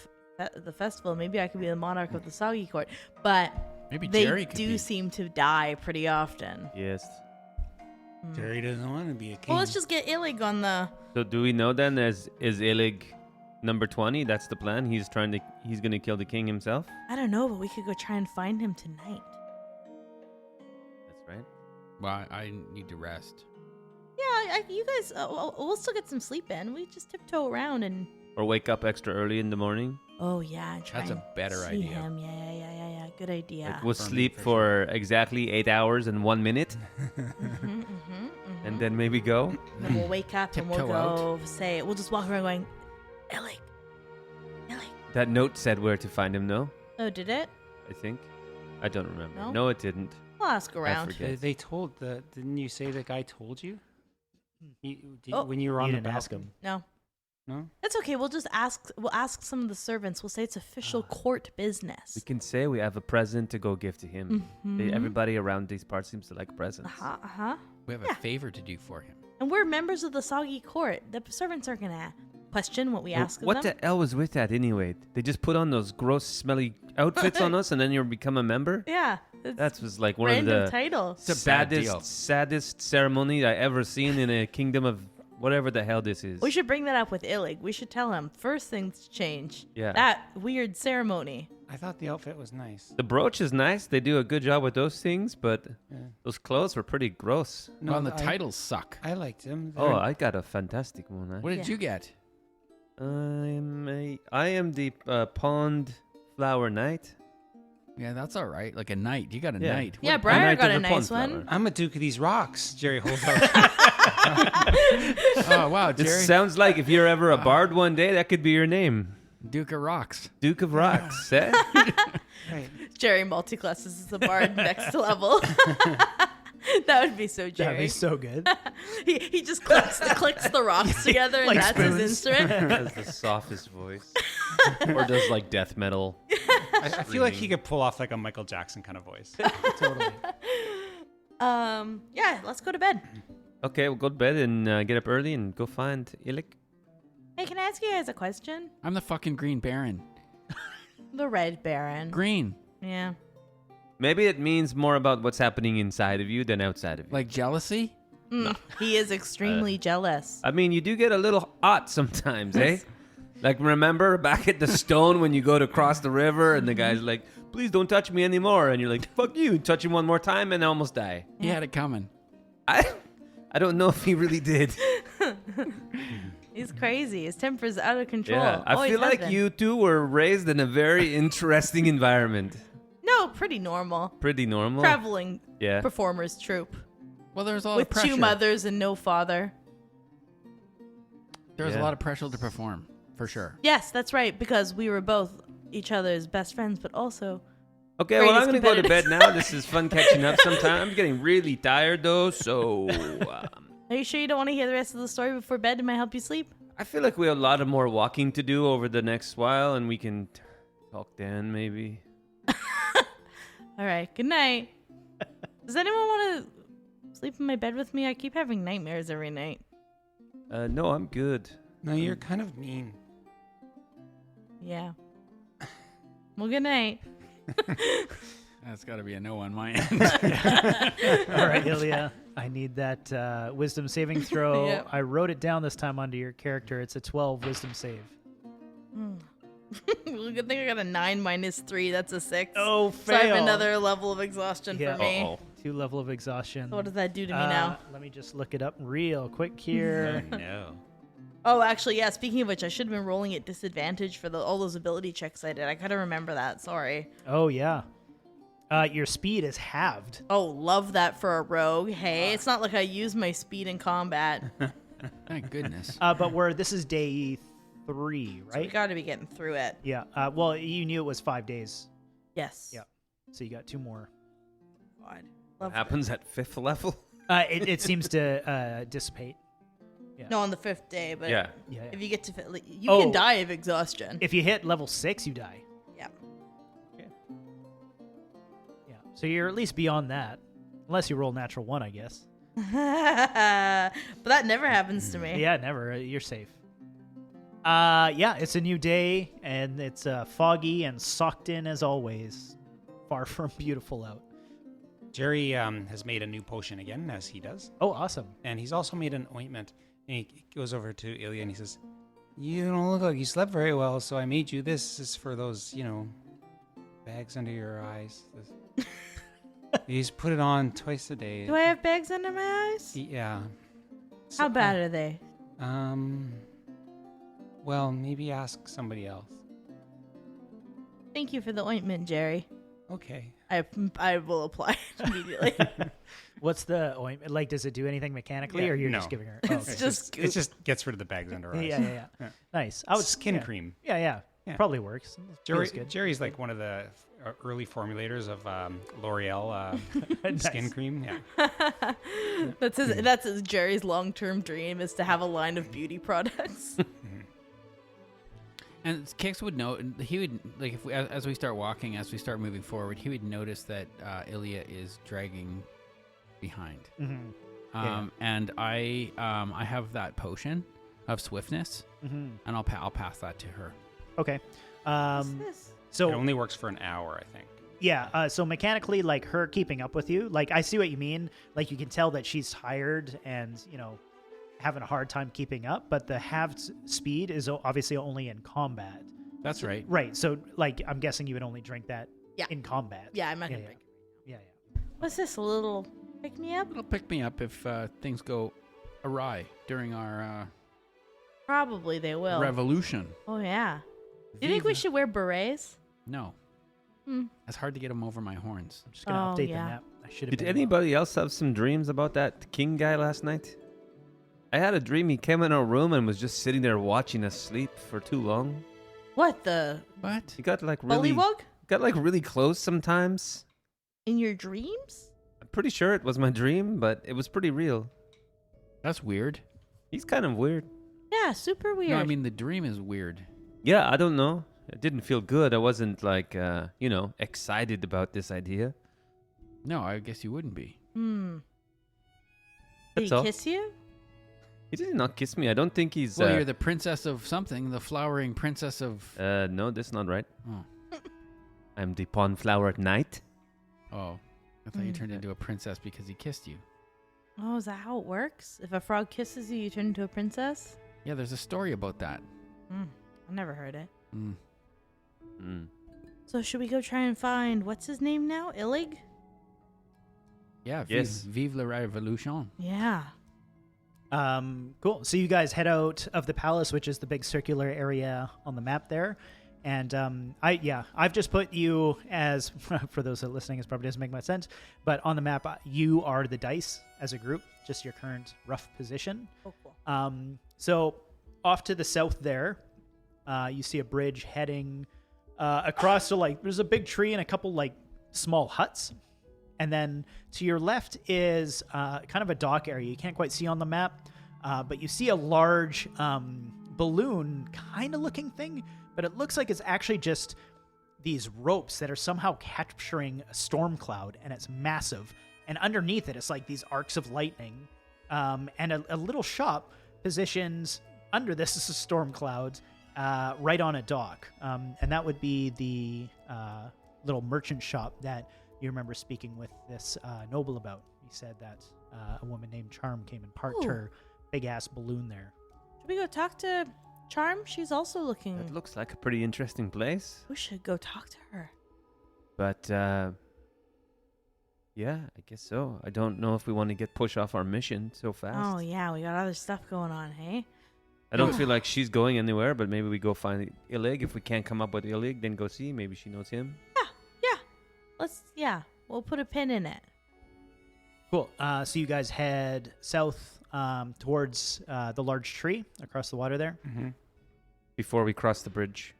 festival. Maybe I could be the monarch of the Soggy court. But Maybe they Jerry could do be. seem to die pretty often. Yes. Jerry doesn't want to be a king. Well, let's just get Illig on the... So do we know then is Illig number 20? That's the plan. He's gonna kill the king himself. I don't know, but we could go try and find him tonight. That's right. Well, I need to rest. Yeah, you guys, we'll still get some sleep in. We just tiptoe around and... Or wake up extra early in the morning. Oh, yeah, and try That's a and better see idea. him. Yeah. Good idea. Like we'll For me, sleep for for exactly 8 hours and 1 minute, and then maybe go. And then we'll wake up and we'll Tiptoe go say it. We'll just walk around going, Illig. That note said where to find him. No, Oh, did it? I think. I don't remember. No? No, it didn't. I'll ask around. forget. They told the. Didn't you say the guy told you? Oh. When you were you on the didn't ask balcony? him. No. No. That's okay. We'll just ask. We'll ask some of the servants. We'll say it's official court We business. can say we have a present to go give to him. Everybody around these parts seems to like presents. Uh-huh. We have Yeah. a favor to do for him. And we're members of the Soggy court. The servants aren't gonna question what we ask of What them. the hell was with that anyway? They just put on those gross, smelly outfits on us, and then you become a member. Yeah. It's That was like one random of the title. It's a bad deal. saddest ceremony I ever seen in a kingdom of whatever the hell this is. We should bring that up with Illig. We should tell him first things change. Yeah. That weird ceremony. I thought the outfit was nice. The brooch is nice. They do a good job with those things, but those clothes were pretty gross. Well, and the I- titles suck. I liked him. Oh, I got a fantastic one. What did Yeah. you get? I am the pond flower knight. Yeah, that's all right. Like a knight. You got a Yeah. knight. Yeah, What- Briar knight got of a the nice pond one. flower. I'm a Duke of these rocks. Jerry holds out. Oh, wow, This Jerry. sounds like if you're ever a bard one day, that could be your name. Duke of Rocks. Duke of Rocks, eh? Right. Jerry multiclasses is the bard next level. That would be so Jerry. That'd be so good. He just clicks the rocks together and Like that's his spoons. instrument. Has the softest voice. Or does like death metal. I feel like he could pull off like a Michael Jackson kind of voice. Totally. Yeah, let's go to bed. Okay, we'll go to bed and get up early and go find Illik. Hey, can I ask you guys a question? I'm the fucking Green Baron. The Red Baron. Green. Yeah. Maybe it means more about what's happening inside of you than outside of you. Like jealousy? He is extremely jealous. I mean, you do get a little hot sometimes, eh? Like, remember back at the stone when you go to cross the river and the guy's like, please don't touch me anymore. And you're like, fuck you. Touch him one more time and I almost die. He had it coming. I don't know if he really did. He's crazy. His temper's out of control. Yeah, I Always feel has like been. you two were raised in a very interesting environment. No, pretty normal. Pretty normal. Traveling Yeah. performers troupe Well, there was a lot with of pressure. two mothers and no father. There was Yeah. a lot of pressure to perform, for sure. Yes, that's right, because we were both each other's best friends, but also Okay, well, I'm Greatest going to go to bed competitors. now. This is fun catching up sometime. I'm getting really tired, though, so Are you sure you don't want to hear the rest of the story before bed? It might help you sleep. I feel like we have a lot of more walking to do over the next while, and we can Talk Dan, maybe. All right. Good night. Does anyone want to sleep in my bed with me? I keep having nightmares every night. No, I'm good. No, you're kind of mean. Yeah. Well, good night. That's got to be a no on my end. All right, Ilya, I need that wisdom saving throw. Yep. I wrote it down this time onto your character. It's a 12 wisdom save. Well, good thing I got a 9 minus 3. That's a 6. Oh, So I have fail. another level of exhaustion Yeah. for me. Uh-oh. 2 level of exhaustion. So what does that do to me now? Let me just look it up real quick here. No. Oh, actually, yeah. Speaking of which, I should have been rolling at disadvantage for all those ability checks I did. I gotta remember that. Sorry. Oh, yeah. Your speed is halved. Oh, love that for a rogue. Hey, it's not like I use my speed in combat. Thank goodness. But this is day 3, So we right? gotta be getting through it. Yeah. Well, you knew it was 5 days. Yes. Yeah. So you got 2 more. God. What Love happens at 5th level? It seems to dissipate. No, on the 5th day, but Yeah. Yeah. if you get to you Oh. can die of exhaustion. If you hit level 6, you die. Yeah. Yeah. So you're at least beyond that. Unless you roll natural 1, I guess. But that never happens to me. Yeah, never. You're safe. Yeah, it's a new day, and it's foggy and socked in as always. Far from beautiful out. Jerry has made a new potion again, as he does. Oh, awesome. And he's also made an ointment. And he goes over to Ilya and he says, "You don't look like you slept very well, so I made you this. This is for those, bags under your eyes." He's put it on twice a day. Do I have bags under my eyes? Yeah. How bad are they? Well, maybe ask somebody else. Thank you for the ointment, Jerry. Okay. I will apply it immediately. What's the ointment? Like, does it do anything mechanically, Yeah, or you're no. just giving her? It's okay. just It just gets rid of the bags under our eyes. Yeah. Nice. Skin yeah. cream. Yeah. Yeah. Probably works. Feels good. Jerry's like one of the early formulators of L'Oreal skin Nice. cream. Yeah. That's his Jerry's long-term dream is to have a line of beauty products. And Kix would know. He would like if we, as we start walking, as we start moving forward, he would notice that Ilya is dragging behind. Mhm. Um, And I have that potion of swiftness, Mhm. and I'll pass that to her. Okay. What's this? So It only works for an hour, I think. yeah. So mechanically, like her keeping up with you, like I see what you mean. Like you can tell that she's tired and having a hard time keeping up. But the halved speed is obviously only in combat. That's right. Right. So like I'm guessing you would only drink that Yeah. in combat. Yeah, I'm not Yeah, gonna yeah. break it. Yeah. What's this? A little pick me up? It'll pick me up if things go awry during our Probably they will. revolution. Oh yeah. Do you think we Viva. should wear berets? No. Hmm. It's hard to get them over my horns. I'm just gonna Oh, update yeah. the map. I should have. Did been anybody else have some dreams about that king guy last night? I had a dream he came in our room and was just sitting there watching us sleep for too long. What the What? He got like really bullywug? close sometimes. In your dreams? I'm pretty sure it was my dream, but it was pretty real. That's weird. He's kind of weird. Yeah, super weird. No, I mean the dream is weird. Yeah, I don't know. It didn't feel good. I wasn't like, excited about this idea. No, I guess you wouldn't be. Did That's he all. kiss you? He did not kiss me. I don't think he's. Well, you're the princess of something, the flowering princess of. No, that's not right. Oh, I'm the pawn flower at night. oh, I thought you Mm. turned into a princess because he kissed you. Oh, is that how it works? If a frog kisses you, you turn into a princess? Yeah, there's a story about that. I never heard it. Mm. Mm. So should we go try and find what's his name now? Illig? Yeah. Yes. Vive la revolution. Yeah. Cool. So you guys head out of the palace, which is the big circular area on the map there. And I've just put you as, for those that are listening, it probably doesn't make much sense, but on the map, you are the dice as a group, just your current rough position. Oh, cool. So off to the south there, you see a bridge heading across to there's a big tree and a couple small huts. And then to your left is kind of a dock area. You can't quite see on the map, but you see a large balloon kind of looking thing, but it looks like it's actually just these ropes that are somehow capturing a storm cloud, and it's massive. And underneath it, it's like these arcs of lightning. And a little shop positions under this storm cloud right on a dock. And that would be the little merchant shop that you remember speaking with this noble about. He said that a woman named Charm came and parked her big-ass balloon there. Should we go talk to Charm? She's also looking... It looks like a pretty interesting place. We should go talk to her. But, yeah, I guess so. I don't know if we want to push off our mission so fast. Oh, yeah, we got other stuff going on, hey? I don't feel like she's going anywhere, but maybe we go find Illig. If we can't come up with Illig, then go see. Maybe she knows him. Yeah. We'll put a pin in it. Cool. So you guys head south towards the large tree across the water there. Mm-hmm. Before we cross the bridge.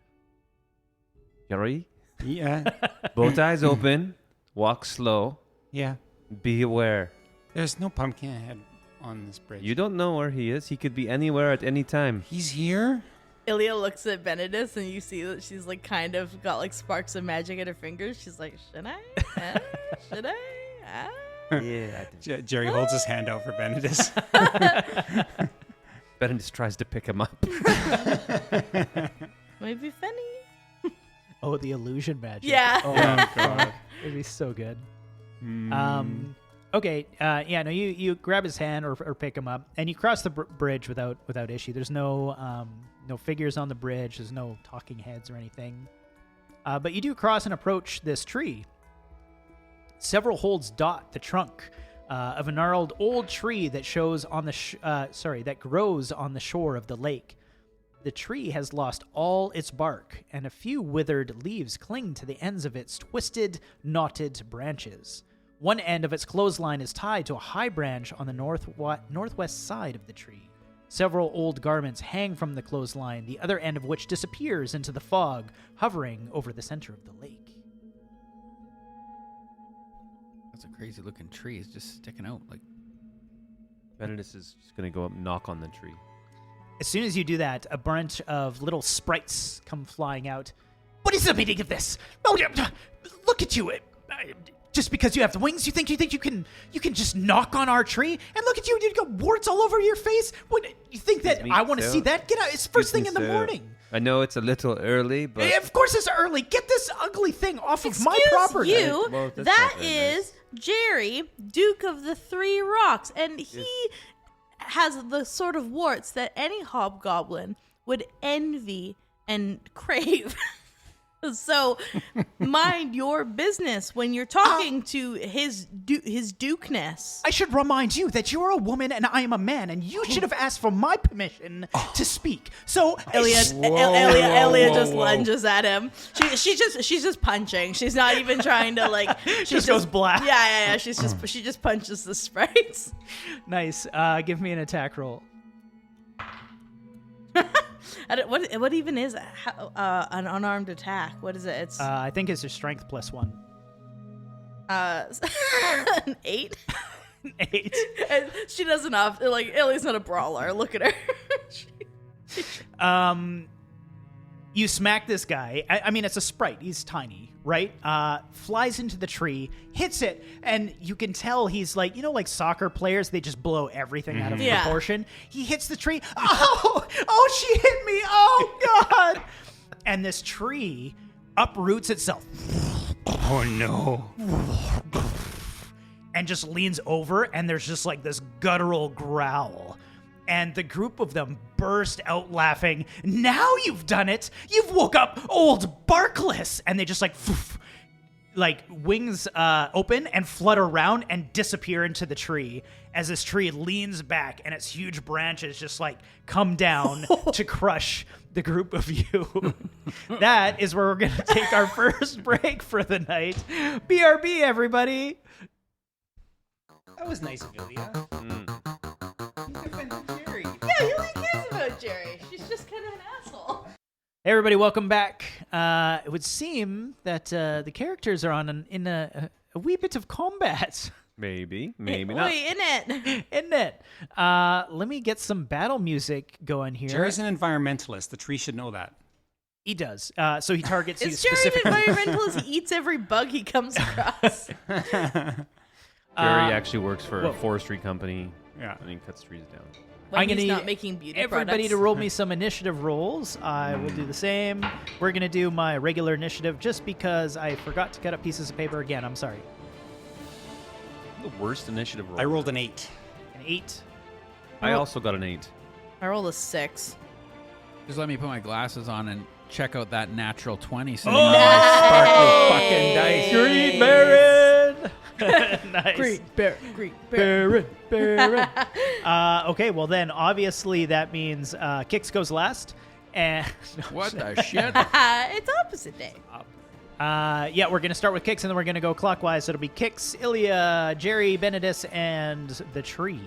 Jerry? Yeah. Both eyes open. Walk slow. Yeah. Be aware. There's no pumpkin head on this bridge. You don't know where he is. He could be anywhere at any time. He's here? Ilya looks at Benedis, and you see that she's like kind of got like sparks of magic in her fingers. She's like, should I? Should I? Yeah, I think Jerry holds his hand out for Benedis. Benedict tries to pick him up. Maybe funny. Oh, the illusion magic. Yeah. Oh, my God. It'd be so good. Okay. You grab his hand or pick him up, and you cross the bridge without issue. There's no figures on the bridge. There's no talking heads or anything. But you do cross and approach this tree. Several holes dot the trunk of a gnarled old tree that shows on the that grows on the shore of the lake. The tree has lost all its bark, and a few withered leaves cling to the ends of its twisted, knotted branches. One end of its clothesline is tied to a high branch on the northwest side of the tree. Several old garments hang from the clothesline, the other end of which disappears into the fog, hovering over the center of the lake. That's a crazy looking tree. It's just sticking out. Like Benedict is just going to go up and knock on the tree. As soon as you do that, a bunch of little sprites come flying out. What is the meaning of this? Oh, look at you! Just because you have the wings, you think you can just knock on our tree? And look at you! You got warts all over your face. What you think that I want to see that? Get out! It's first thing in the morning. I know it's a little early, but Of course it's early. Get this ugly thing off of my Excuse property. you, Well, that's that not very nice. is Jerry, Duke of the Three Rocks, and he has the sort of warts that any hobgoblin would envy and crave. So mind your business when you're talking to his dukeness. I should remind you that you're a woman and I am a man, and you should have asked for my permission to speak. So Elia just lunges at him. She's just punching. She's not even trying to like. She just goes black. Yeah. She just punches the sprites. Nice. Give me an attack roll. What even is an unarmed attack? What is it? It's I think it's your strength plus 1. an 8. 8. And she doesn't have like Ellie's not a brawler. Look at her. You smack this guy. I mean, it's a sprite. He's tiny, right? Flies into the tree, hits it, and you can tell he's like, like soccer players, they just blow everything out of Yeah. proportion. He hits the tree. Oh, she hit me. Oh, God. And this tree uproots itself Oh, no. and just leans over, and there's just like this guttural growl. And the group of them burst out laughing. Now you've done it. You've woke up old Barkless. And they just like wings open and flutter around and disappear into the tree as this tree leans back and its huge branches just like come down to crush the group of you. That is where we're going to take our first break for the night. BRB, everybody. That was nice of Ilya. Yeah, you like cares about Jerry. She's just kind of an asshole. Hey everybody, welcome back. It would seem that the characters are in a wee bit of combat. maybe not. Boy, in it. Isn't it? Let me get some battle music going here. Jerry's an environmentalist. The tree should know that. He does. So he targets you It's Jared specifically. environmentalist. He eats every bug he comes across. Jerry actually works for whoa. a forestry company. Yeah. And he cuts trees down. When I'm gonna he's need not making beauty Everybody products. to roll me some initiative rolls. I will do the same. We're going to do my regular initiative just because I forgot to cut up pieces of paper again. I'm sorry. The worst initiative roll. I rolled an 8. An 8. I also got an 8. I rolled a 6. Just let me put my glasses on and check out that natural 20 sitting on my sparkly fucking dice. Green Baron! Nice. Green bear. Baron. Okay, well then, obviously that means Kix goes last. And What the shit? It's opposite day. yeah, we're going to start with Kix, and then we're going to go clockwise. So it'll be Kix, Ilya, Jerry, Benedis, and the tree.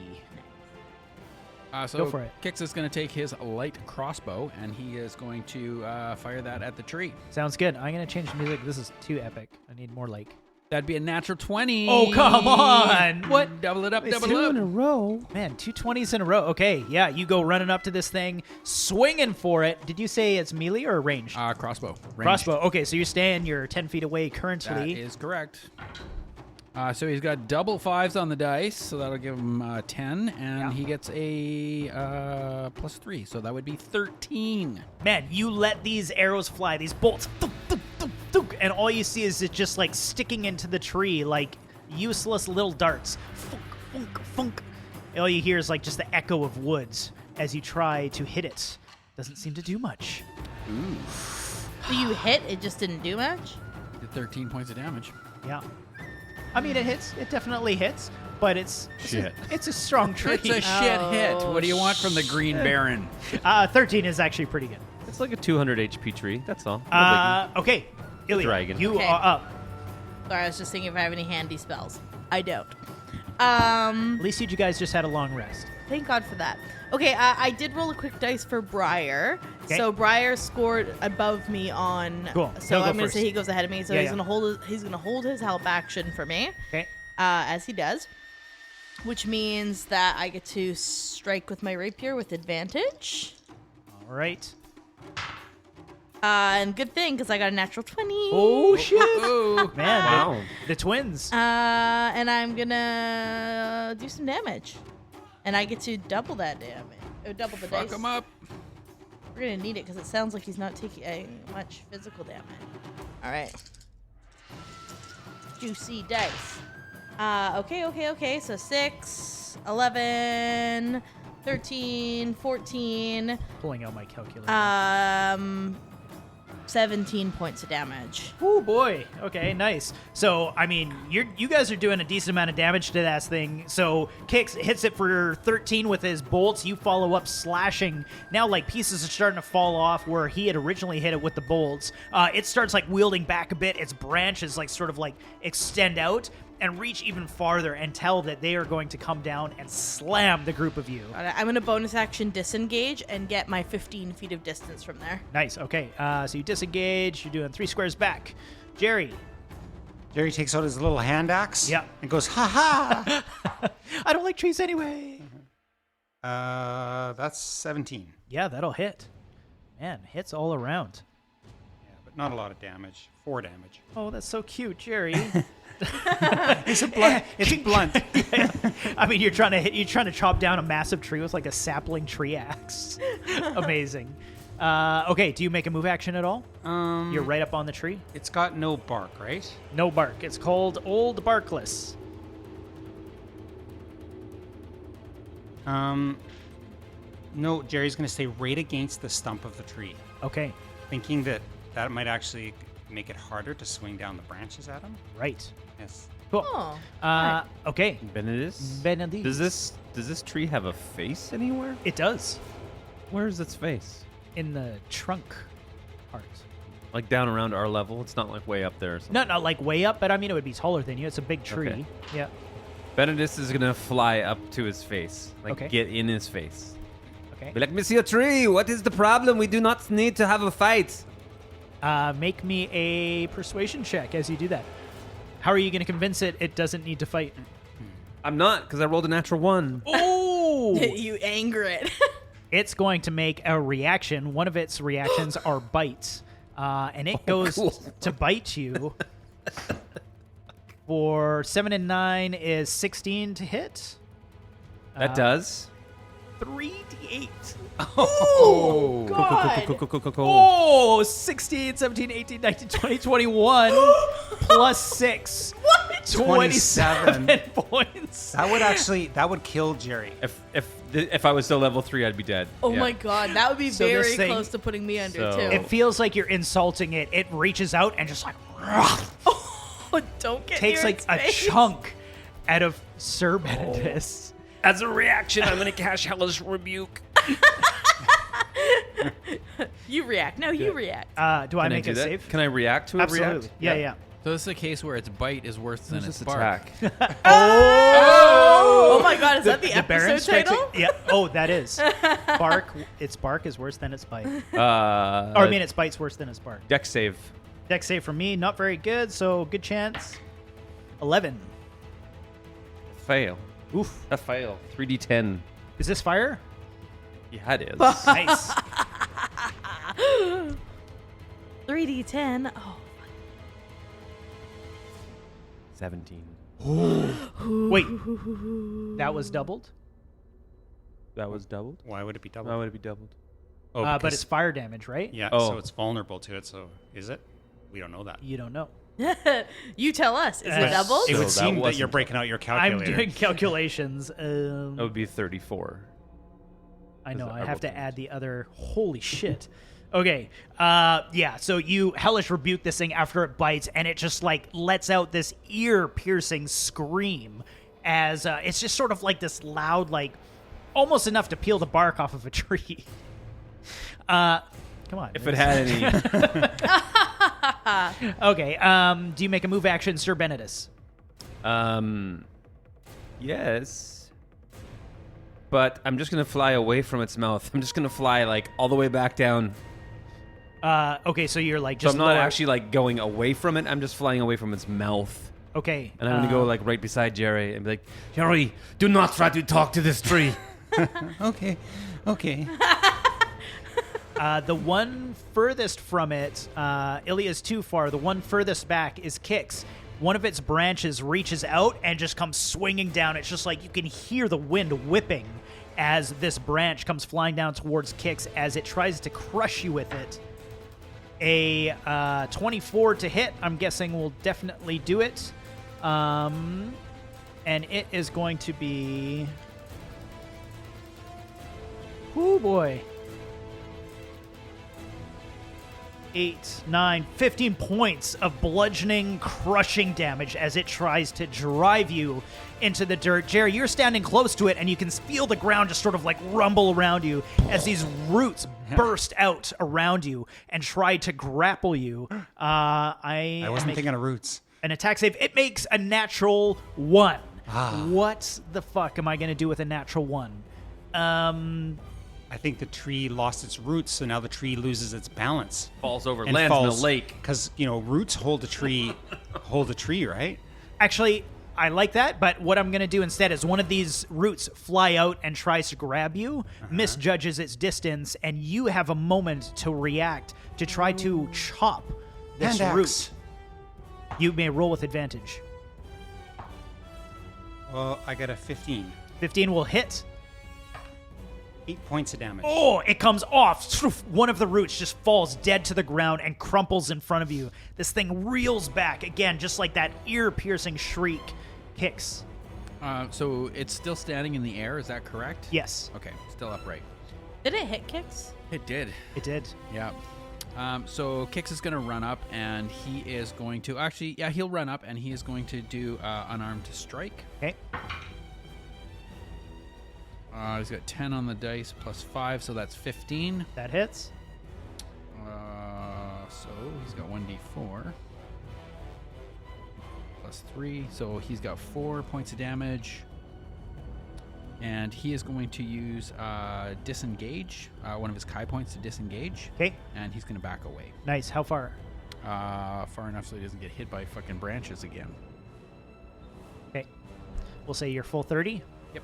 So Go for it. Kix is going to take his light crossbow, and he is going to fire that at the tree. Sounds good. I'm going to change the music. This is too epic. I need more like... That'd be a natural 20. Oh, come on. What? Double it up, It's double it up. row. Man, 2 20s in a row. Okay, yeah, you go running up to this thing, swinging for it. Did you say it's melee or ranged? Crossbow. Ranged. Crossbow. Okay, so you're staying, you're 10 feet away That currently. is correct. So he's got double 5s on the dice, so that'll give him 10, and he gets a +3, so that would be 13. Man, you let these arrows fly, these bolts, thunk, thunk, thunk, thunk, and all you see is it just like sticking into the tree like useless little darts. Funk, funk, funk. And all you hear is like just the echo of woods as you try to hit it. Doesn't seem to do much. So you hit, it just didn't do much? Did 13 points of damage. Yeah. I mean, it hits. It definitely hits, but it's Shit. it's a strong tree. It's a shit hit. What do you want from the Green Baron? 13 is actually pretty good. It's like a 200 HP tree. That's all. No biggie. Okay, Ilya, dragon. you Okay. are up. Sorry, I was just thinking if I have any handy spells. I don't. At least you guys just had a long rest. Thank God for that. Okay, I did roll a quick dice for Briar. Okay. So Briar scored above me on. Cool. So He'll go I'm gonna say first. he goes ahead of me. So Yeah, he's yeah. gonna hold his help action for me, Okay. as he does, which means that I get to strike with my rapier with advantage. All right. And good thing because I got a natural 20. Oh shit, Oh, man! Wow. The twins. And I'm gonna do some damage, and I get to double that damage. Double the fuck dice. him up. We're gonna need it because it sounds like he's not taking much physical damage. All right. Juicy dice. Okay. So 6, 11, 13, 14, Pulling out my calculator. 17 points of damage. Oh boy. Okay, nice. So I mean, you guys are doing a decent amount of damage to that thing. So Kix hits it for 13 with his bolts. You follow up slashing. Now like pieces are starting to fall off where he had originally hit it with the bolts. It starts like wielding back a bit. Its branches like sort of like extend out and reach even farther and tell that they are going to come down and slam the group of you. All right, I'm gonna bonus action disengage and get my 15 feet of distance from there. Nice. Okay. So you disengage. You're doing 3 squares back. Jerry. Jerry takes out his little hand axe. Yeah. And goes, ha ha. I don't like trees anyway. That's 17. Yeah, that'll hit. Man, hits all around. Yeah, but not a lot of damage. 4 damage. Oh, that's so cute, Jerry. It's blunt. It's blunt. I mean, you're trying to chop down a massive tree with like a sapling tree axe. Amazing. Okay, do you make a move action at all? You're right up on the tree. It's got no bark, right? No bark. It's called Old Barkless. No, Jerry's going to stay right against the stump of the tree, Okay, thinking that might actually make it harder to swing down the branches at him. right. Yes. Cool. Oh, Okay, Benedis? Benedis. Does this tree have a face anywhere? It does. Where's its face? In the trunk part. Like down around our level? It's not like way up there or something. Not like way up, but I mean, it would be taller than you. It's a big tree. Okay. Yeah. Benedis is gonna fly up to his face. Like Okay. get in his face. Okay. Be like, Monsieur Tree, what is the problem? We do not need to have a fight. Make me a persuasion check as you do that. How are you going to convince it doesn't need to fight? I'm not, because I rolled a natural 1. Oh! you anger it. It's going to make a reaction. One of its reactions are bites. And it goes to bite you. For 7 and 9 is 16 to hit. That does. 3d8. Oh, God. Oh, 16, 17, 18, 19, 20, 21 plus 6. What? 27 points. That would kill Jerry. If I was still level 3, I'd be dead. Oh Yeah. my God, that would be So this very thing- close to putting me under, So- too. It feels like you're insulting it. It reaches out and just like Oh, don't get takes near like its a face. chunk out of Sir Benedis. As a reaction, I'm going to cast Hellish Rebuke. You react. No, you react. Do I Can I make do a that? save? Can I react to a Absolutely. react? Yeah. So this is a case where its bite is worse than Who's its this bark. attack? Oh my God, is that the Baron episode strikes title? it. Yeah. Oh, that is. Its bark is worse than its bite. Or I I mean, its bite's worse than its bark. deck save. Dex save for me, not very good, so good chance. 11. Fail. Oof. A fail. 3d10. Is this fire? Yeah, it is. Nice. 3d10. Oh, 17. Wait. That was doubled? That was doubled? Why would it be double? Why would it be doubled? Oh, But because- it's fire damage, right? yeah. Oh. So it's vulnerable to it. So is it? We don't know that. You don't know. you tell us. Is it Yes. doubled? It So would that seem that wasn't you're breaking out your calculator. I'm doing calculations. That would be 34. I know. Because I I have rolled to two. add the other. Holy shit. Okay. Yeah. So you hellish rebuke this thing after it bites, and it just like lets out this ear-piercing scream as it's just sort of like this loud, like almost enough to peel the bark off of a tree. Come on. If it had any... Okay. Do you make a move action, Sir Benedis? Yes. But I'm just going to fly away from its mouth. I'm just going to fly, like, all the way back down. Okay. So you're like So just I'm not lower- actually, like, going away from it. I'm just flying away from its mouth. Okay. And I'm going to go, like, right beside Jerry and be like, Jerry, do not try to talk to this tree. Okay. The one furthest from it, Ilya's too far. The one furthest back is Kix. One of its branches reaches out and just comes swinging down. It's just like you can hear the wind whipping as this branch comes flying down towards Kix as it tries to crush you with it. A 24 to hit, I'm guessing, will definitely do it. And it is going to be... Oh boy. 8, 9, 15 points of bludgeoning, crushing damage as it tries to drive you into the dirt. Jerry, you're standing close to it, and you can feel the ground just sort of like rumble around you as these roots burst out around you and try to grapple you. I I wasn't make thinking of roots. an attack save. It makes a natural 1. What the fuck am I going to do with a natural 1? I think the tree lost its roots, so now the tree loses its balance. Falls over, And lands in falls, a lake. Because, roots hold a tree, right? Actually, I like that, but what I'm going to do instead is one of these roots fly out and tries to grab you, misjudges its distance, and you have a moment to react to try to chop this Hand root. axe. You may roll with advantage. Well, I got a 15. 15 will hit. 8 points of damage. Oh, it comes off. One of the roots just falls dead to the ground and crumples in front of you. This thing reels back again, just like that ear-piercing shriek. Kicks. So it's still standing in the air, is that correct? Yes, Okay, still upright. Did it hit Kix? It did. it did. Yeah. So Kix is going to run up, and he is going to... Actually, yeah, he'll run up, and he is going to do unarmed strike. Okay. He's got 10 on the dice plus 5, so that's 15. That hits. So he's got 1d4 plus 3, so he's got 4 points of damage. And he is going to use disengage, one of his Kai points to disengage, Okay. and he's going to back away. Nice. How far? Far enough so he doesn't get hit by fucking branches again. Okay. We'll say you're full 30. Yep.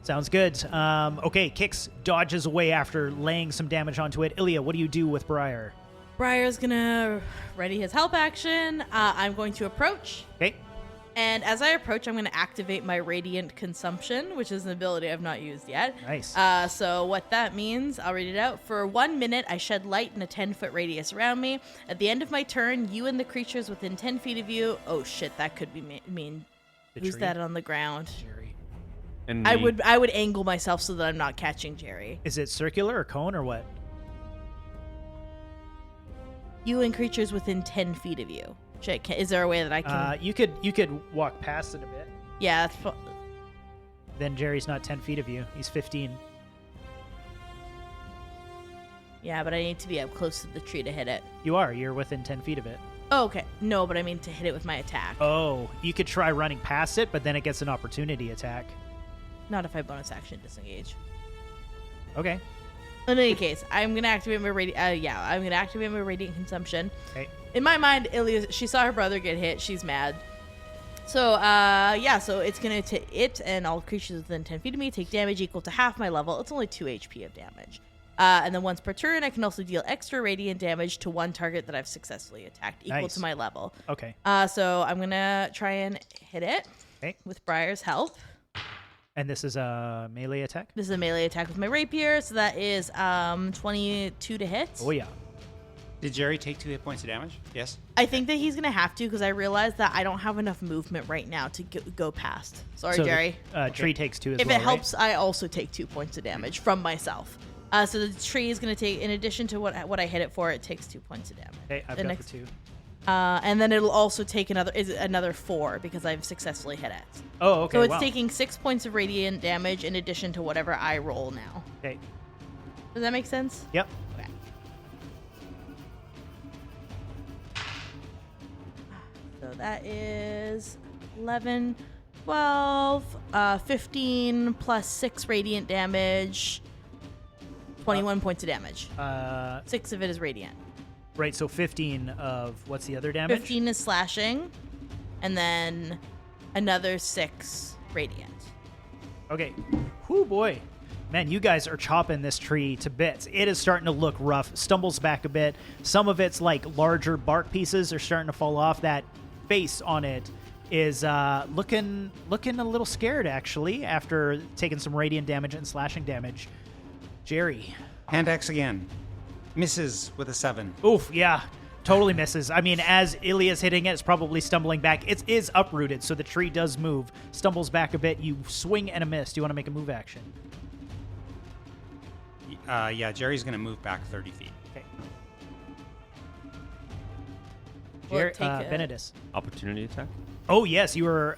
Sounds good. Okay, Kix dodges away after laying some damage onto it. Ilya, what do you do with Briar? Briar's gonna ready his help action. I'm going to approach. Okay. And as I approach, I'm going to activate my Radiant Consumption, which is an ability I've not used yet. Nice. So what that means, I'll read it out. For 1 minute, I shed light in a 10-foot radius around me. At the end of my turn, you and the creatures within 10 feet of you... Oh, shit, that could be mean. The Who's tree? that on the ground? Jerry. And I me. would angle myself so that I'm not catching Jerry. Is it circular or cone or what? You and creatures within 10 feet of you. Shit, is there a way that I can... You could walk past it a bit. yeah, that's... Then Jerry's not 10 feet of you. He's 15. Yeah, but I need to be up close to the tree to hit it. You are. You're within 10 feet of it. Oh, okay. No, but I mean to hit it with my attack. Oh, you could try running past it, but then it gets an opportunity attack. Not if I bonus action disengage. Okay. In any case, I'm gonna activate my I'm gonna activate my radiant consumption. Okay. In my mind, Ilya, she saw her brother get hit. She's mad. So, so it's gonna it and all creatures within 10 feet of me take damage equal to half my level. It's only 2 HP of damage. And then once per turn, I can also deal extra radiant damage to one target that I've successfully attacked, equal Nice. to my level. Okay. So I'm gonna try and hit it Okay. with Briar's help. And this is a melee attack? This is a melee attack with my rapier, so that is 22 to hit. Oh, yeah. Did Jerry take 2 hit points of damage? Yes. I think that he's gonna have to because I realized that I don't have enough movement right now to go past. Sorry, So Jerry. The, tree takes 2 as If well, it helps, I also take 2 points of damage from myself. So the tree is gonna take, in addition to what I hit it for, it takes 2 points of damage. Right? Okay, I've The got next- the 2. And then it'll also take another 4 because I've successfully hit it. Oh, okay. So it's wow. taking 6 points of radiant damage in addition to whatever I roll now. Okay. Does that make sense? Yep. Okay. So that is 11, 12, 15 plus 6 radiant damage, 21 points of damage. 6 of it is radiant. Right, so 15 of what's the other damage? 15 is slashing, and then another 6 radiant. Okay. Whoo, boy. Man, you guys are chopping this tree to bits. It is starting to look rough. Stumbles back a bit. Some of its like larger bark pieces are starting to fall off. That face on it is looking a little scared actually after taking some radiant damage and slashing damage. Jerry. Hand axe again. Misses with a 7. Oof, yeah. Totally misses. I mean, as Ilya's hitting it, it's probably stumbling back. It is uprooted, so the tree does move. Stumbles back a bit. You swing and a miss. Do you want to make a move action? Yeah, Jerry's going to move back 30 feet. Okay. Will it take Benedis. Opportunity attack. Oh, yes, you were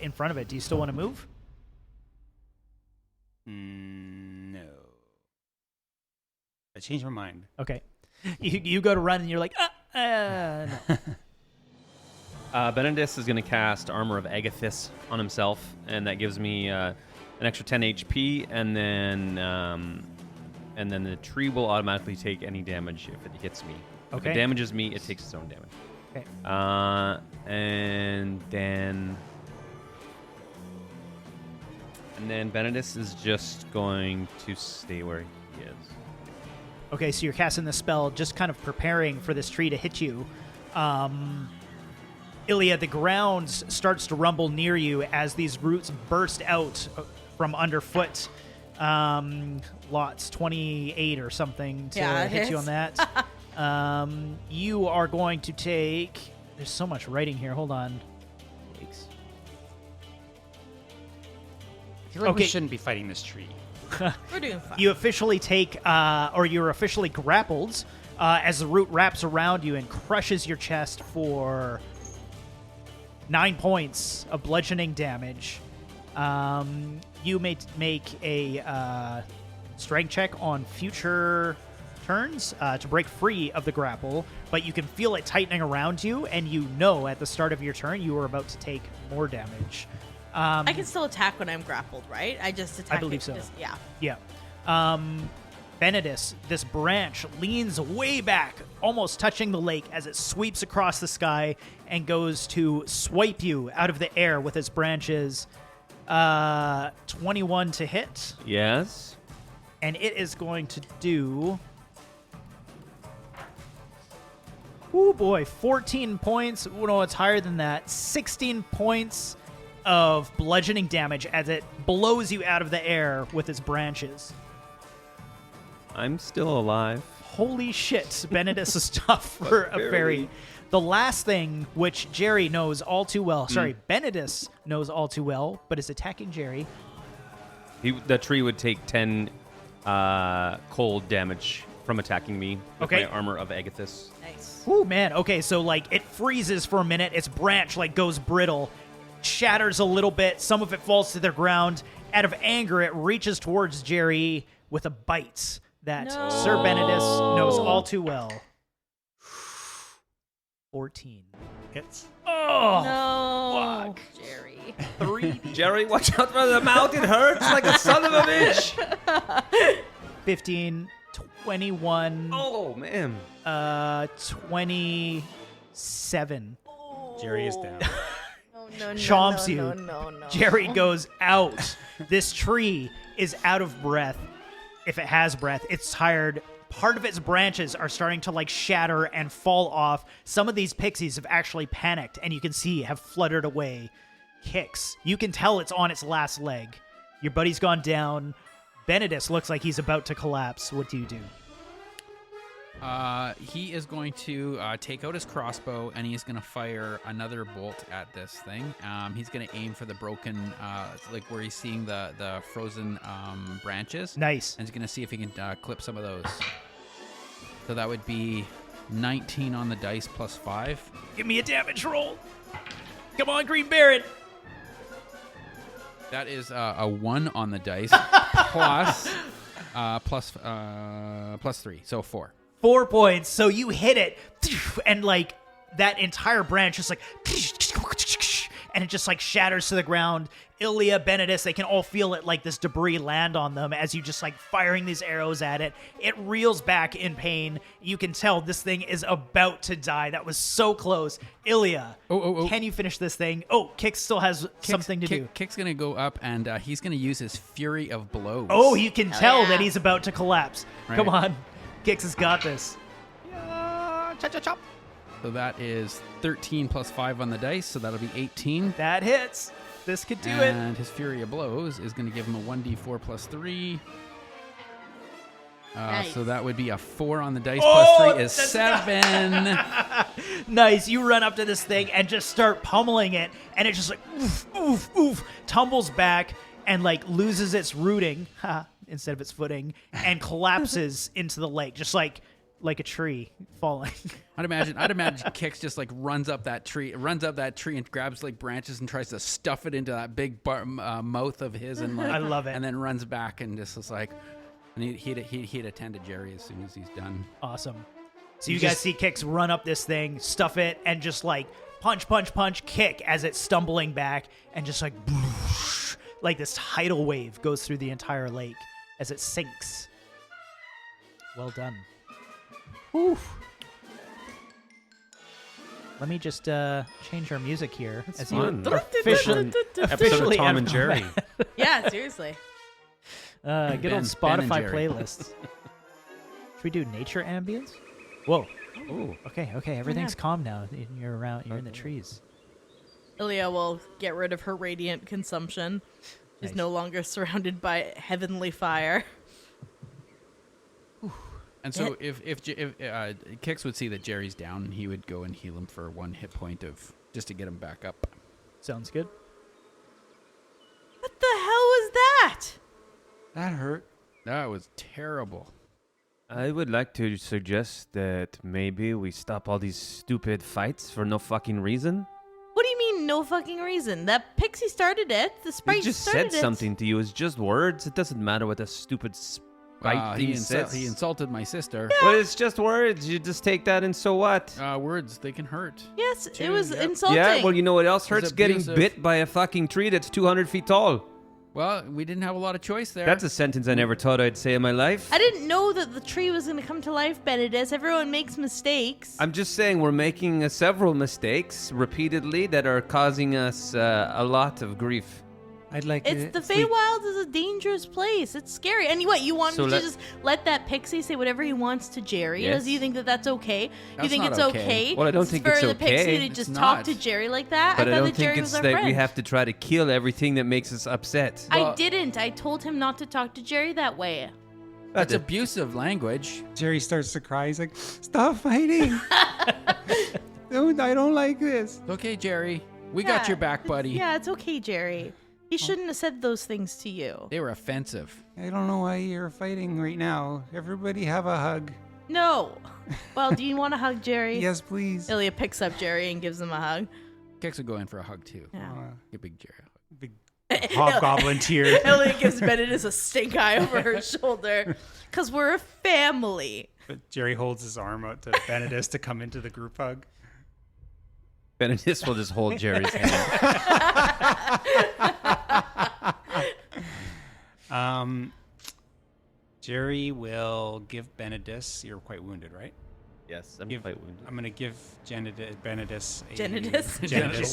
in front of it. Do you still want to move? No. I changed my mind. Okay. You go to run and you're like, no. Benedis is going to cast Armor of Agathis on himself, and that gives me an extra 10 HP, and then the tree will automatically take any damage if it hits me. If Okay. it damages me, it takes its own damage. Okay. And then Benedis is just going to stay where he is. Okay, so you're casting the spell, just kind of preparing for this tree to hit you. Ilya, the ground starts to rumble near you as these roots burst out from underfoot. Lots 28 or something to Yeah, it hit you on hits. that. You are going to take. There's so much writing here. Hold on. Takes. I feel like we Okay. shouldn't be fighting this tree. We're doing fine. You officially take, or you're officially grappled as the root wraps around you and crushes your chest for 9 points of bludgeoning damage. You may make a strength check on future turns to break free of the grapple, but you can feel it tightening around you, and you know at the start of your turn you are about to take more damage. I can still attack when I'm grappled, right? I just attack. believe it so. just- yeah. Yeah. Benedis, this branch leans way back, almost touching the lake as it sweeps across the sky and goes to swipe you out of the air with its branches. 21 to hit, Yes. and it is going to do Oh boy, 14 points. Oh, no, it's higher than that. 16 points of bludgeoning damage as it blows you out of the air with its branches. I'm still alive. Holy shit, Benedis is tough for a fairy. The last thing, which Jerry knows all too well, Benedis knows all too well, but is attacking Jerry. The tree would take 10 cold damage from attacking me with Okay. my armor of Agathis. Nice. Oh man, okay, so like it freezes for a minute, its branch like goes brittle, shatters a little bit, some of it falls to the ground. Out of anger, it reaches towards Jerry with a bite that No. Sir Benedis knows all too well. 14 hits. Oh, No, Jerry. 3, Jerry, watch out for the mouth. It hurts like a son of a bitch. 15, 21, Oh, man. 27. Jerry is down. No, Chomps you. No. Jerry goes out. This tree is out of breath. If it has breath, it's tired. Part of its branches are starting to like shatter and fall off. Some of these pixies have actually panicked and you can see have fluttered away. Kicks. You can tell it's on its last leg. Your buddy's gone down. Benedis looks like he's about to collapse. What do you do? He is going to take out his crossbow and he's going to fire another bolt at this thing. He's going to aim for the broken, like where he's seeing the frozen branches. Nice. And he's going to see if he can clip some of those. So that would be 19 on the dice plus 5. Give me a damage roll. Come on, Green Baron. That is a 1 on the dice plus 3, so 4. 4 points. So you hit it, and like that entire branch just like, and it just like shatters to the ground. Ilya, Benedis, they can all feel it like this debris land on them as you just like firing these arrows at it. It reels back in pain. You can tell this thing is about to die. That was so close. Ilya, can you finish this thing? Oh, Kix still has something to do. Kick's going to go up and he's going to use his Fury of Blows. Oh, you can tell yeah. that he's about to collapse. Right. Come on. Kix has got this. So that is 13 plus 5 on the dice, so that'll be 18. That hits. This could do it. And his Fury of Blows is going to give him a 1d4 plus 3. Nice. So that would be a 4 on the dice Oh, plus 3 is that's 7. Nice. You run up to this thing and just start pummeling it, and it just like oof, tumbles back and like loses its rooting instead of its footing and collapses into the lake, just like a tree falling. I'd imagine Kix just like runs up that tree and grabs like branches and tries to stuff it into that big mouth of his and like, I love it. and then runs back and just is like, and he'd attend to Jerry as soon as he's done. Awesome. So you guys see Kix run up this thing, stuff it, and just like punch, kick as it's stumbling back, and just like like this tidal wave goes through the entire lake as it sinks. Well done. Oof. Let me just change our music here. That's as fun. you are officially Episode of Tom out and of Jerry. Yeah, seriously. Good Ben- old Ben Spotify and Jerry. playlists. Should we do nature ambience? Whoa. Ooh. Okay. Everything's calm now. You're around. You're in the trees. Ilya will get rid of her radiant consumption. She's Nice. no longer surrounded by heavenly fire. And so if Kix would see that Jerry's down, he would go and heal him for 1 hit point of just to get him back up. Sounds good. What the hell was that? That hurt. That was terrible. I would like to suggest that maybe we stop all these stupid fights for no fucking reason. What do you mean, no fucking reason? That pixie started it. The sprite He just started said it. something to you. It's just words. It doesn't matter what the stupid sprite He thing says. insulted my sister. Well, it's just words. You just take that and so what? Words, they can hurt. Yes, it Two, was yep. insulting. Yeah, well, you know what else hurts? Getting abusive. bit by a fucking tree that's 200 feet tall. Well, we didn't have a lot of choice there. That's a sentence I never thought I'd say in my life. I didn't know that the tree was going to come to life, Benedis. Everyone makes mistakes. I'm just saying we're making several mistakes repeatedly that are causing us a lot of grief. I'd like It's to the sleep. Feywild is a dangerous place. It's scary. And what you want So me to let- just let that pixie say whatever he wants to Jerry? Yes. Does he think that that's okay? You That's think not it's okay? Well, I don't think for it's the pixie okay. to It's just talk not. to Jerry like that? But I thought don't that Jerry think was it's our that friend. we have to try to kill everything that makes us upset. I didn't. I told him not to talk to Jerry that way. That's abusive language. Jerry starts to cry. He's like, "Stop fighting! I don't like this." It's okay, Jerry. We got your back, buddy. Yeah, it's okay, Jerry. He shouldn't have said those things to you. They were offensive. I don't know why you're fighting right now. Everybody have a hug. No. Well, do you want to hug Jerry? Yes, please. Ilya picks up Jerry and gives him a hug. Kix will go in for a hug too. Yeah. Give big Jerry a hug. Big hobgoblin tears. Ilya gives Benedict a stink eye over her shoulder. Because we're a family. But Jerry holds his arm out to Benedict to come into the group hug. Benedict will just hold Jerry's hand. Jerry will give Benedict. You're quite wounded, right? Yes, I'm Give- quite wounded. I'm gonna give Benedict Genedis?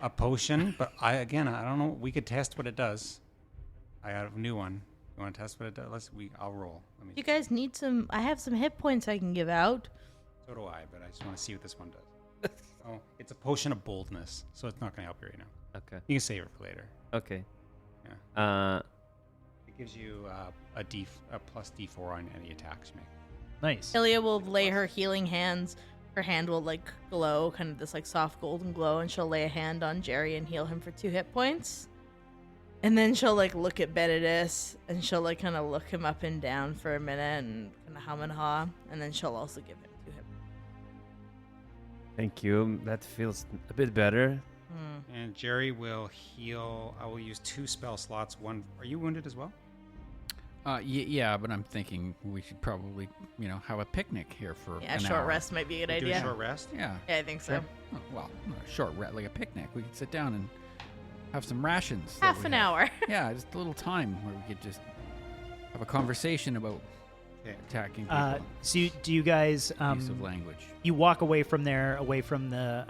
a potion, but I don't know. We could test what it does. I have a new one. You want to test what it does? I'll roll. Let me. You guys need some. I have some hit points I can give out. So do I, but I just want to see what this one does. Oh, it's a potion of boldness, so it's not gonna help you right now. Okay. You can save it for later. Okay. Yeah. It gives you a plus D4 on any attacks you make. Nice. Ilya will lay her healing hands. Her hand will like glow, kind of this like soft golden glow, and she'll lay a hand on Jerry and heal him for 2 hit points. And then she'll like look at Benedict and she'll like kind of look him up and down for a minute and kind of hum and haw, and then she'll also give him 2 hit points. Thank you. That feels a bit better. And Jerry will heal. I will use 2 spell slots. One. Are you wounded as well? Yeah, but I'm thinking we should probably, have a picnic here for Yeah, an short hour. rest might be a good Do idea. a short rest. Yeah. Yeah, I think so. Oh, well, not a short rest, like a picnic. We could sit down and have some rations. that Half we an have. hour. Yeah, just a little time where we could just have a conversation about Okay. attacking people. Do you guys Use of language. you walk away from there, away from the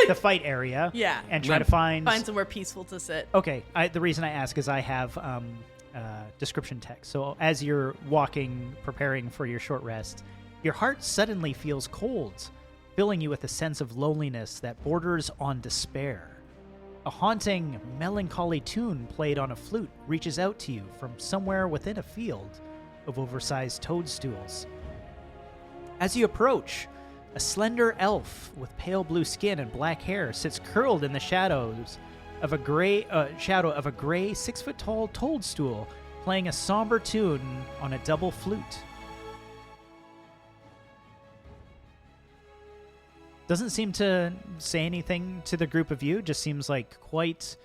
the fight area, Yeah. and try to find somewhere peaceful to sit. Okay, the reason I ask is I have description text. So as you're walking, preparing for your short rest, your heart suddenly feels cold, filling you with a sense of loneliness that borders on despair. A haunting, melancholy tune played on a flute reaches out to you from somewhere within a field of oversized toadstools. As you approach, a slender elf with pale blue skin and black hair sits curled in the shadows of a gray 6-foot-tall toadstool, playing a somber tune on a double flute. Doesn't seem to say anything to the group of you. Just seems like quite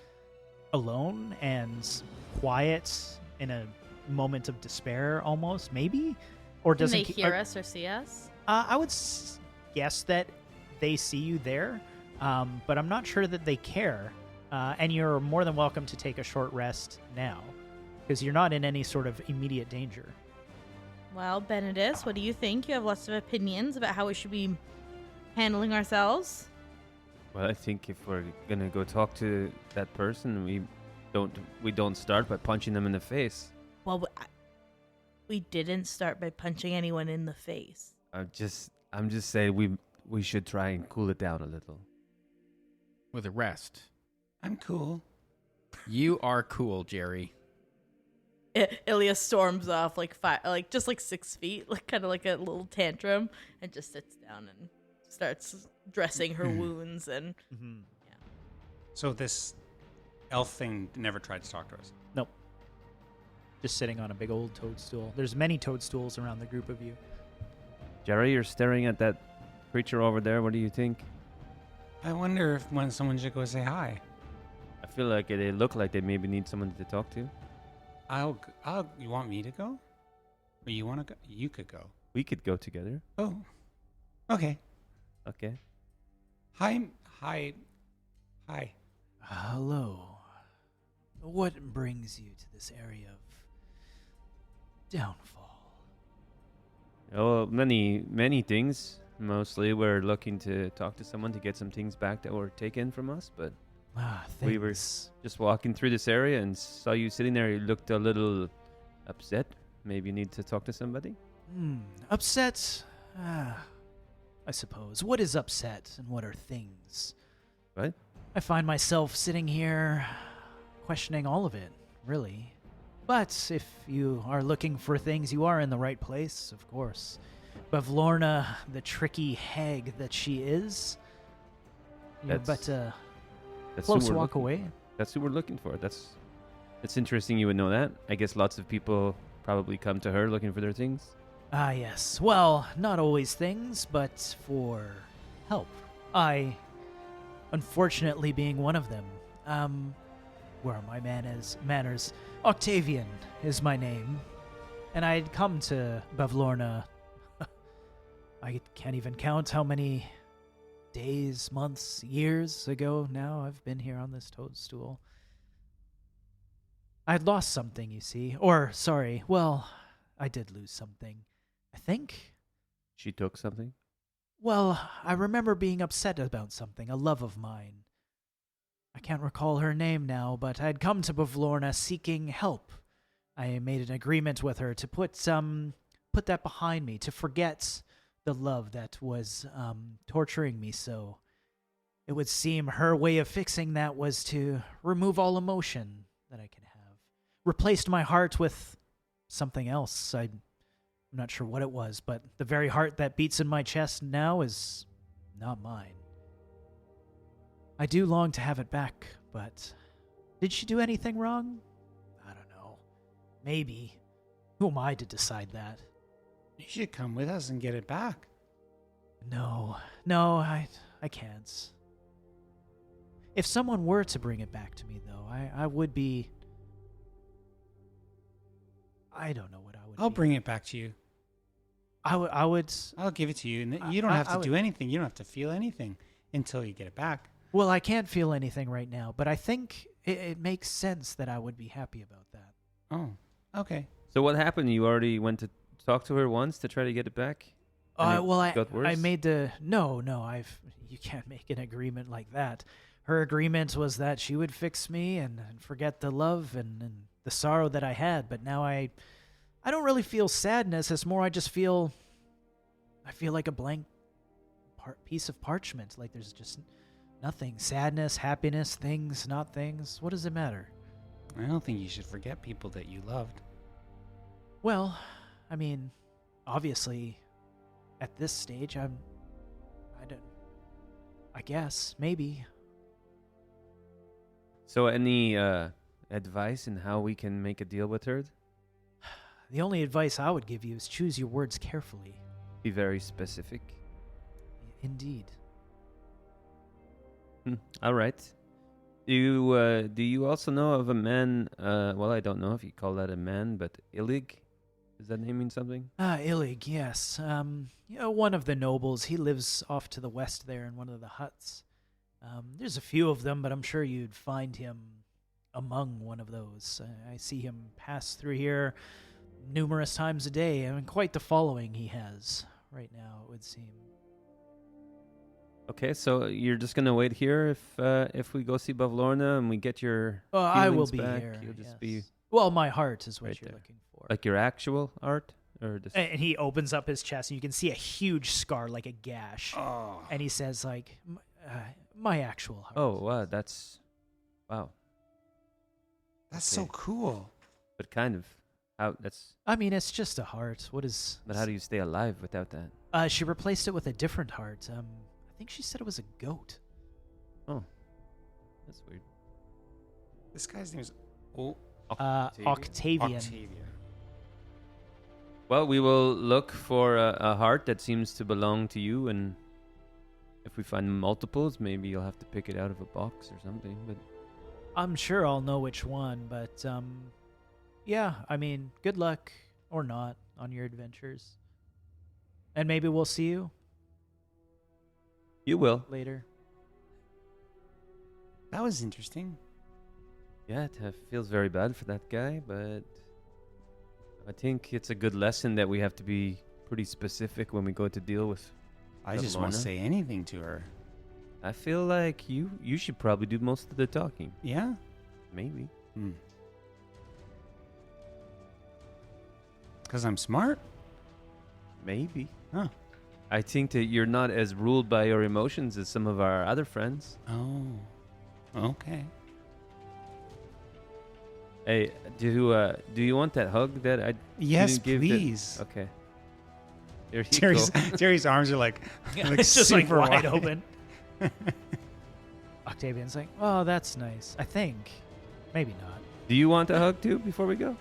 alone and quiet in a moment of despair, almost maybe, or Can doesn't they hear us or see us? I would guess that they see you there, but I'm not sure that they care. And you're more than welcome to take a short rest now, because you're not in any sort of immediate danger. Well, Benedict, what do you think? You have lots of opinions about how we should be handling ourselves. Well, I think if we're gonna go talk to that person, we don't start by punching them in the face. Well, we didn't start by punching anyone in the face. I'm just saying we should try and cool it down a little. With a rest. I'm cool. You are cool, Jerry. Ilya storms off just 6 feet, like kind of like a little tantrum, and just sits down and starts dressing her wounds. And So this elf thing never tried to talk to us. Nope. Just sitting on a big old toadstool. There's many toadstools around the group of you. Jerry, you're staring at that creature over there. What do you think? I wonder if when someone should go say hi. I feel like they look like they maybe need someone to talk to. You want me to go? Or you want to go? You could go. We could go together. Oh. Okay. Okay. Hi. Hello. What brings you to this area of downfall? Oh, many things. Mostly we're looking to talk to someone to get some things back that were taken from us, but Ah, We were things. just walking through this area and saw you sitting there. You looked a little upset. Maybe you need to talk to somebody. Upset? I suppose. What is upset and what are things? What? I find myself sitting here questioning all of it, really. But if you are looking for things, you are in the right place, of course. Bavlorna, the tricky hag that she is, you're That's- but a That's who close we're walk looking- away. That's who we're looking for. It's interesting you would know that. I guess lots of people probably come to her looking for their things. Ah, yes. Well, not always things, but for help. I, unfortunately, being one of them. Where are my manners? Octavian is my name. And I had come to Bavlorna. I can't even count how many days, months, years ago now I've been here on this toadstool. I'd lost something, you see. Or, sorry, well, I did lose something. I think. She took something. Well, I remember being upset about something, a love of mine. I can't recall her name now, but I'd come to Bavlorna seeking help. I made an agreement with her to put that behind me, to forget the love that was torturing me so. It would seem her way of fixing that was to remove all emotion that I could have. Replaced my heart with something else. I'm not sure what it was, but the very heart that beats in my chest now is not mine. I do long to have it back, but did she do anything wrong? I don't know. Maybe. Who am I to decide that? You should come with us and get it back. No, I can't. If someone were to bring it back to me, though, I would be... I don't know what I would I'll be. bring it back to you. I would... I'll give it to you. And you don't have to do anything. You don't have to feel anything until you get it back. Well, I can't feel anything right now, but I think it makes sense that I would be happy about that. Oh, okay. So what happened? You already went to talk to her once to try to get it back? And it Well, got I worse? made the... No, you can't make an agreement like that. Her agreement was that she would fix me and forget the love and the sorrow that I had, but now I don't really feel sadness. It's more I just feel... I feel like a blank piece of parchment. Like there's just nothing. Sadness, happiness, things, not things. What does it matter? I don't think you should forget people that you loved. Well, I mean, obviously, at this stage, I guess, maybe. So any advice in how we can make a deal with her? The only advice I would give you is choose your words carefully. Be very specific. Indeed. All right. Do you also know of a man? Well, I don't know if you call that a man, but Illig. Does that name mean something? Illig, yes. One of the nobles. He lives off to the west there in one of the huts. There's a few of them, but I'm sure you'd find him among one of those. I see him pass through here numerous times a day. I mean, quite the following he has right now, it would seem. Okay, so you're just gonna wait here if we go see Bavlorna and we get your I will feelings be back, here. You'll just Yes. be Well, my heart is what right you're there. looking for. like your actual art, or just And he opens up his chest, and you can see a huge scar, like a gash. Oh. And he says, like, my actual heart. oh wow, that's wow, That's so Okay. cool. but kind of how that's. I mean, it's just a heart. What is... But how do you stay alive without that? She replaced it with a different heart. I think she said it was a goat. Oh, that's weird. This guy's name is Octavian. Octavia. Well, we will look for a heart that seems to belong to you, and if we find multiples, maybe you'll have to pick it out of a box or something. But I'm sure I'll know which one, but, yeah, I mean, good luck, or not, on your adventures. And maybe we'll see you you will. later. That was interesting. Yeah, it feels very bad for that guy, but I think it's a good lesson that we have to be pretty specific when we go to deal with. I just won't Bavlorna? say anything to her. I feel like you should probably do most of the talking. Yeah. Maybe. Because I'm smart. Maybe. Huh. I think that you're not as ruled by your emotions as some of our other friends. Oh. Okay. Hey, do you want that hug that I Yes, didn't give? please. Okay. There you Jerry's, go. Jerry's arms are like it's just like super wide open. Octavian's like, oh, that's nice. I think. Maybe not. Do you want a hug too before we go?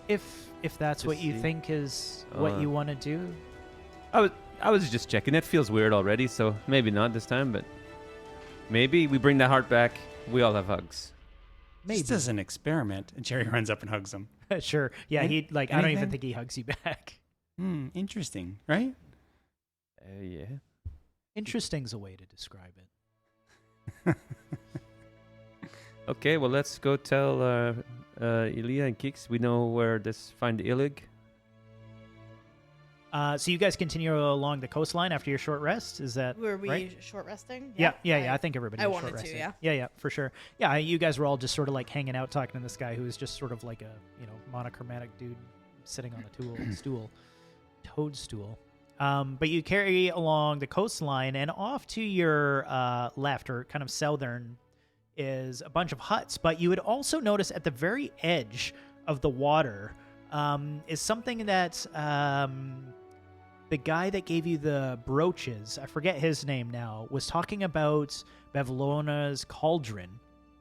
If that's what Just you see. think is what you want to do. I was just checking. It feels weird already, so maybe not this time, but maybe we bring the heart back. We all have hugs. Maybe. Just as an experiment. And Jerry runs up and hugs him. Sure. Yeah, Any- he like I don't even anything? think he hugs you back. Interesting, right? Yeah. Interesting's a way to describe it. Okay, well let's go tell Ilya and Kix we know where this find Illig. So you guys continue along the coastline after your short rest. Is that Were we right? short resting? Yeah. I think everybody. I was wanted short to, rested. yeah. Yeah, for sure. Yeah, you guys were all just sort of like hanging out, talking to this guy who was just sort of like a monochromatic dude sitting on a toadstool. But you carry along the coastline, and off to your left, or kind of southern, is a bunch of huts. But you would also notice at the very edge of the water is something that the guy that gave you the brooches, I forget his name now, was talking about Bevlona's cauldron.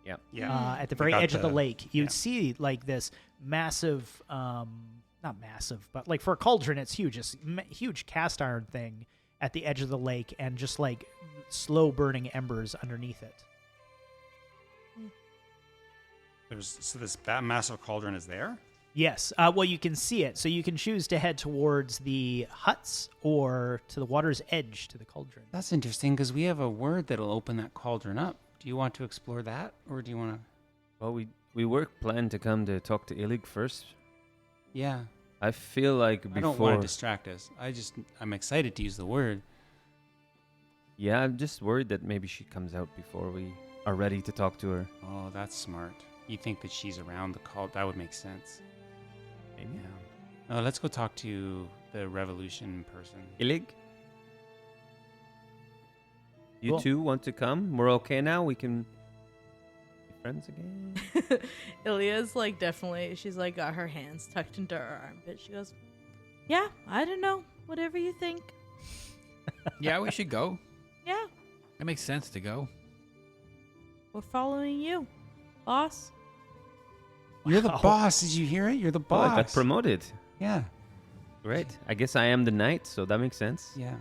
Yeah. At the very Got edge of the the- lake. You'd yeah. see like this massive, not massive, but like for a cauldron, it's huge. It's huge cast iron thing at the edge of the lake, and just like slow burning embers underneath it. So this massive cauldron is there? Yes. Well, you can see it, so you can choose to head towards the huts or to the water's edge to the cauldron. That's interesting because we have a word that'll open that cauldron up. Do you want to explore that, or do you want to? Well, we were planned to come to talk to Illig first. Yeah. I feel like before. I don't want to distract us. I'm excited to use the word. Yeah, I'm just worried that maybe she comes out before we are ready to talk to her. Oh, that's smart. You think that she's around the cult? That would make sense. Maybe. Yeah. Let's go talk to the revolution person. Illig? You Cool. two want to come? We're okay now? We can be friends again? Ilya's like definitely. She's like got her hands tucked into her armpit. She goes, "Yeah, I don't know. Whatever you think. Yeah, we should go. Yeah, It makes sense to go. we're following you, boss." You're the Wow. boss. Did you hear it? You're the Oh, I boss. got promoted. Yeah. Great. I guess I am the knight, so that makes sense. Yeah.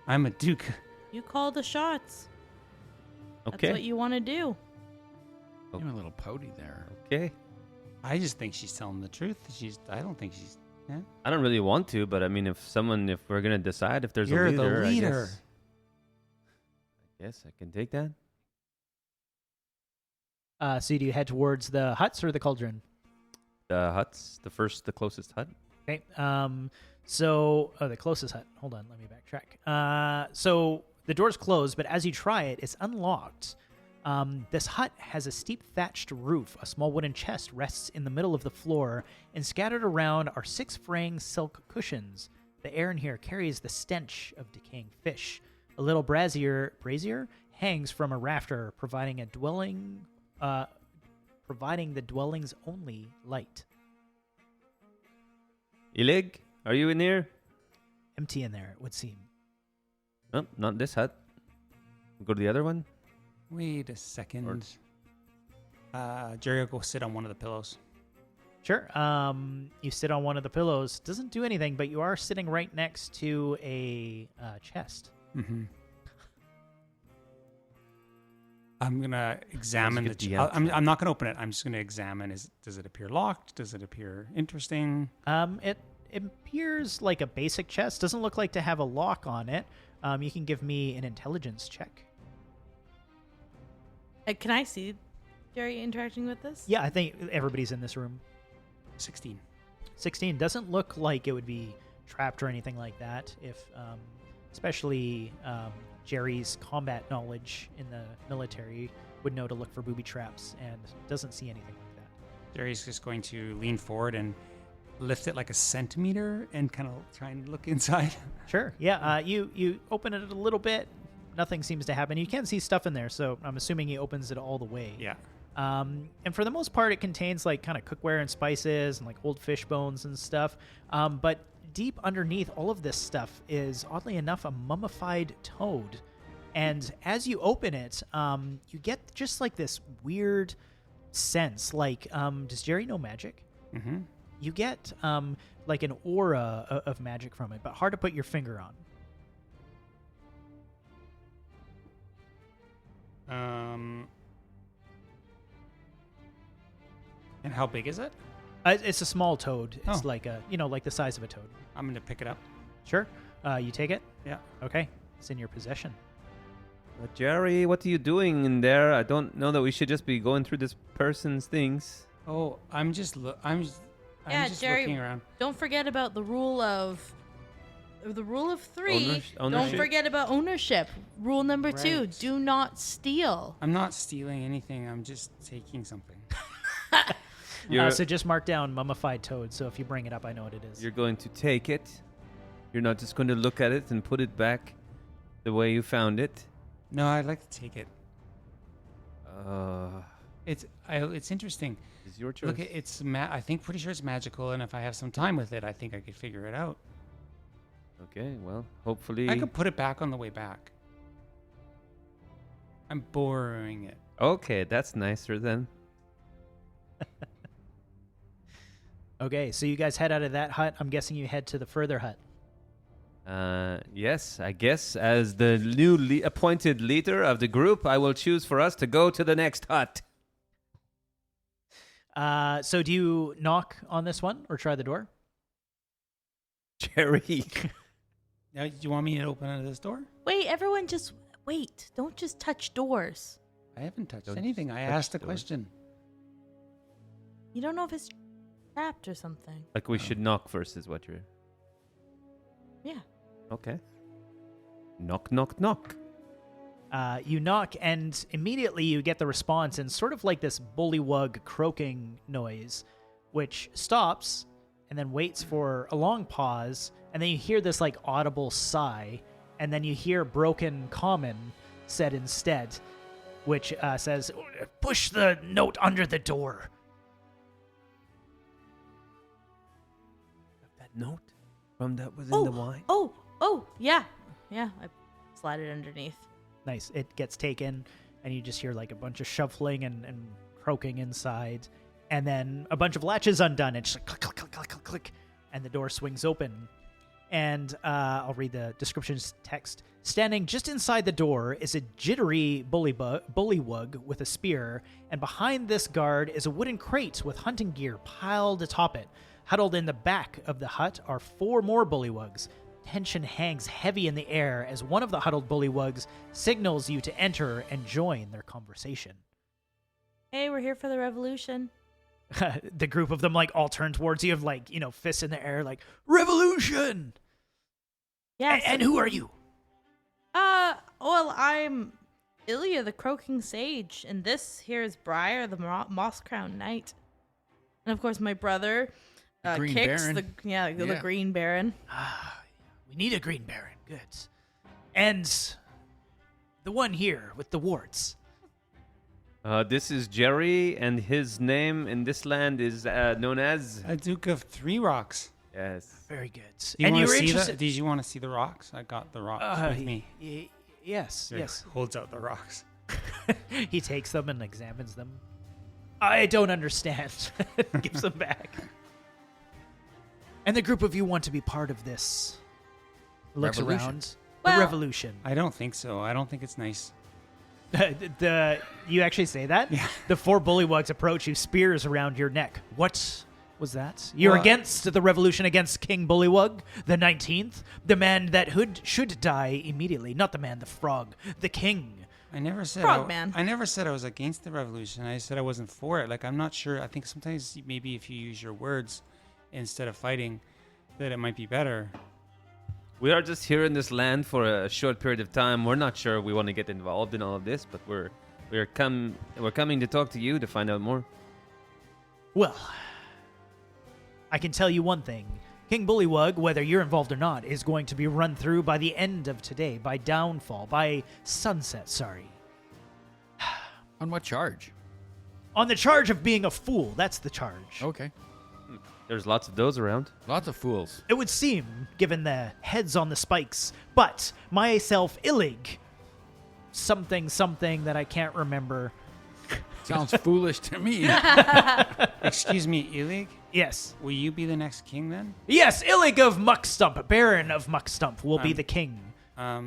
I'm a duke. You call the shots. That's Okay. what you want to do. Oh. You're a little pouty there. Okay. I just think she's telling the truth. I don't think she's. Yeah. I don't really want to, but I mean, if we're gonna decide if there's You're a the leader, leader. I guess I can take that. So do you head towards the huts or the cauldron? The huts, the closest hut. Okay. The closest hut. Hold on, let me backtrack. So the door's closed, but as you try it, it's unlocked. This hut has a steep thatched roof. A small wooden chest rests in the middle of the floor, and scattered around are 6 fraying silk cushions. The air in here carries the stench of decaying fish. A little brazier hangs from a rafter, providing the dwelling's only light. Illig, are you in here? Empty in there, it would seem. Oh, not this hut. Go to the other one. Wait a second. Jerry will go sit on one of the pillows. Sure. You sit on one of the pillows. Doesn't do anything, but you are sitting right next to a chest. Mm-hmm. I'm gonna examine the. good DM I'm not gonna open it. I'm just gonna examine. Does it appear locked? Does it appear interesting? It appears like a basic chest. Doesn't look like to have a lock on it. You can give me an intelligence check. Can I see Jerry interacting with this? Yeah, I think everybody's in this room. 16. 16 doesn't look like it would be trapped or anything like that. If especially Jerry's combat knowledge in the military, would know to look for booby traps and doesn't see anything like that. Jerry's just going to lean forward and lift it like a centimeter and kind of try and look inside. Sure. Yeah. You open it a little bit. Nothing seems to happen. You can see stuff in there, so I'm assuming he opens it all the way. Yeah. And for the most part, it contains like kind of cookware and spices and like old fish bones and stuff. But deep underneath all of this stuff is, oddly enough, a mummified toad. And as you open it, you get just like this weird sense. Like, does Jerry know magic? Mm-hmm. You get like an aura of magic from it, but hard to put your finger on. And how big is it? It's a small toad. It's Oh. like a, like the size of a toad. I'm going to pick it up. Sure. You take it? Yeah. Okay. It's in your possession. Jerry, what are you doing in there? I don't know that we should just be going through this person's things. Oh, I'm just Yeah, Jerry, looking around. don't forget about the rule of 3. Don't Ownership. forget about ownership. Rule number 2, Right. do not steal. I'm not stealing anything. I'm just taking something. So just mark down mummified toad. So if you bring it up, I know what it is. You're going to take it. You're not just going to look at it and put it back the way you found it. No, I'd like to take it. Uh, It's interesting. it's your choice. Look, I think pretty sure it's magical, and if I have some time with it, I think I could figure it out. Okay, well, hopefully. I could put it back on the way back. I'm borrowing it. Okay, that's nicer then. Okay, so you guys head out of that hut. I'm guessing you head to the further hut. Yes, I guess as the new appointed leader of the group, I will choose for us to go to the next hut. So do you knock on this one or try the door? Jerry. Now, do you want me to open this door? Wait, everyone just wait. Don't just touch doors. I haven't touched Don't anything. just I touch asked a the door. question. You don't know if it's trapped or something. Like we should knock first is what you're... Yeah. Okay. Knock, knock, knock. You knock, and immediately you get the response in sort of like this bullywug croaking noise, which stops and then waits for a long pause, and then you hear this like audible sigh, and then you hear broken common said instead, which says, "Push the note under the door." That note from that was in the wine. Oh, yeah. Yeah, I slide it underneath. Nice. It gets taken, and you just hear like a bunch of shuffling and croaking inside, and then a bunch of latches undone. It's like click, click, click, click, click, click, and the door swings open. And I'll read the description's text. Standing just inside the door is a jittery bullywug with a spear, and behind this guard is a wooden crate with hunting gear piled atop it. Huddled in the back of the hut are 4 more bullywugs. Tension hangs heavy in the air as one of the huddled bullywugs signals you to enter and join their conversation. Hey, we're here for the revolution. The group of them like all turn towards you, like, fists in the air, like, "Revolution!" Yeah. And who are you? Well, I'm Ilya, the Croaking Sage, and this here is Briar, the Moss Crown Knight. And of course, my brother, Green Kix, Baron. the Yeah. Green Baron. We need a Green Baron. Good. And the one here with the warts. This is Jerry, and his name in this land is known as... A Duke of 3 Rocks. Yes. Very good. Do you And want you're to see interested? Did you want to see the rocks? I got the rocks with me. Yes, There, yes. Holds out the rocks. He takes them and examines them. I don't understand. Gives them back. And the group of you want to be part of this. Looks Revolution. around. The Well- revolution. I don't think so. I don't think it's nice. You actually say that? Yeah. The 4 bullywugs approach you, spears around your neck. What was that? You're Well- against the revolution against King Bullywug, the 19th? The man that should die immediately. Not the man, the frog. The king. I never said Frogman. I never said I was against the revolution. I said I wasn't for it. Like, I'm not sure. I think sometimes maybe if you use your words instead of fighting, that it might be better. We are just here in this land for a short period of time. We're not sure we want to get involved in all of this, but we're coming to talk to you to find out more. Well, I can tell you one thing. King Bullywug, whether you're involved or not, is going to be run through by the end of today, by downfall, by sunset, sorry. On what charge? On the charge of being a fool. That's the charge. Okay. There's lots of those around. Lots of fools. It would seem, given the heads on the spikes. But myself, Illig, something that I can't remember. Sounds foolish to me. Excuse me, Illig? Yes. Will you be the next king then? Yes, Illig of Muckstump, Baron of Muckstump, will be the king. I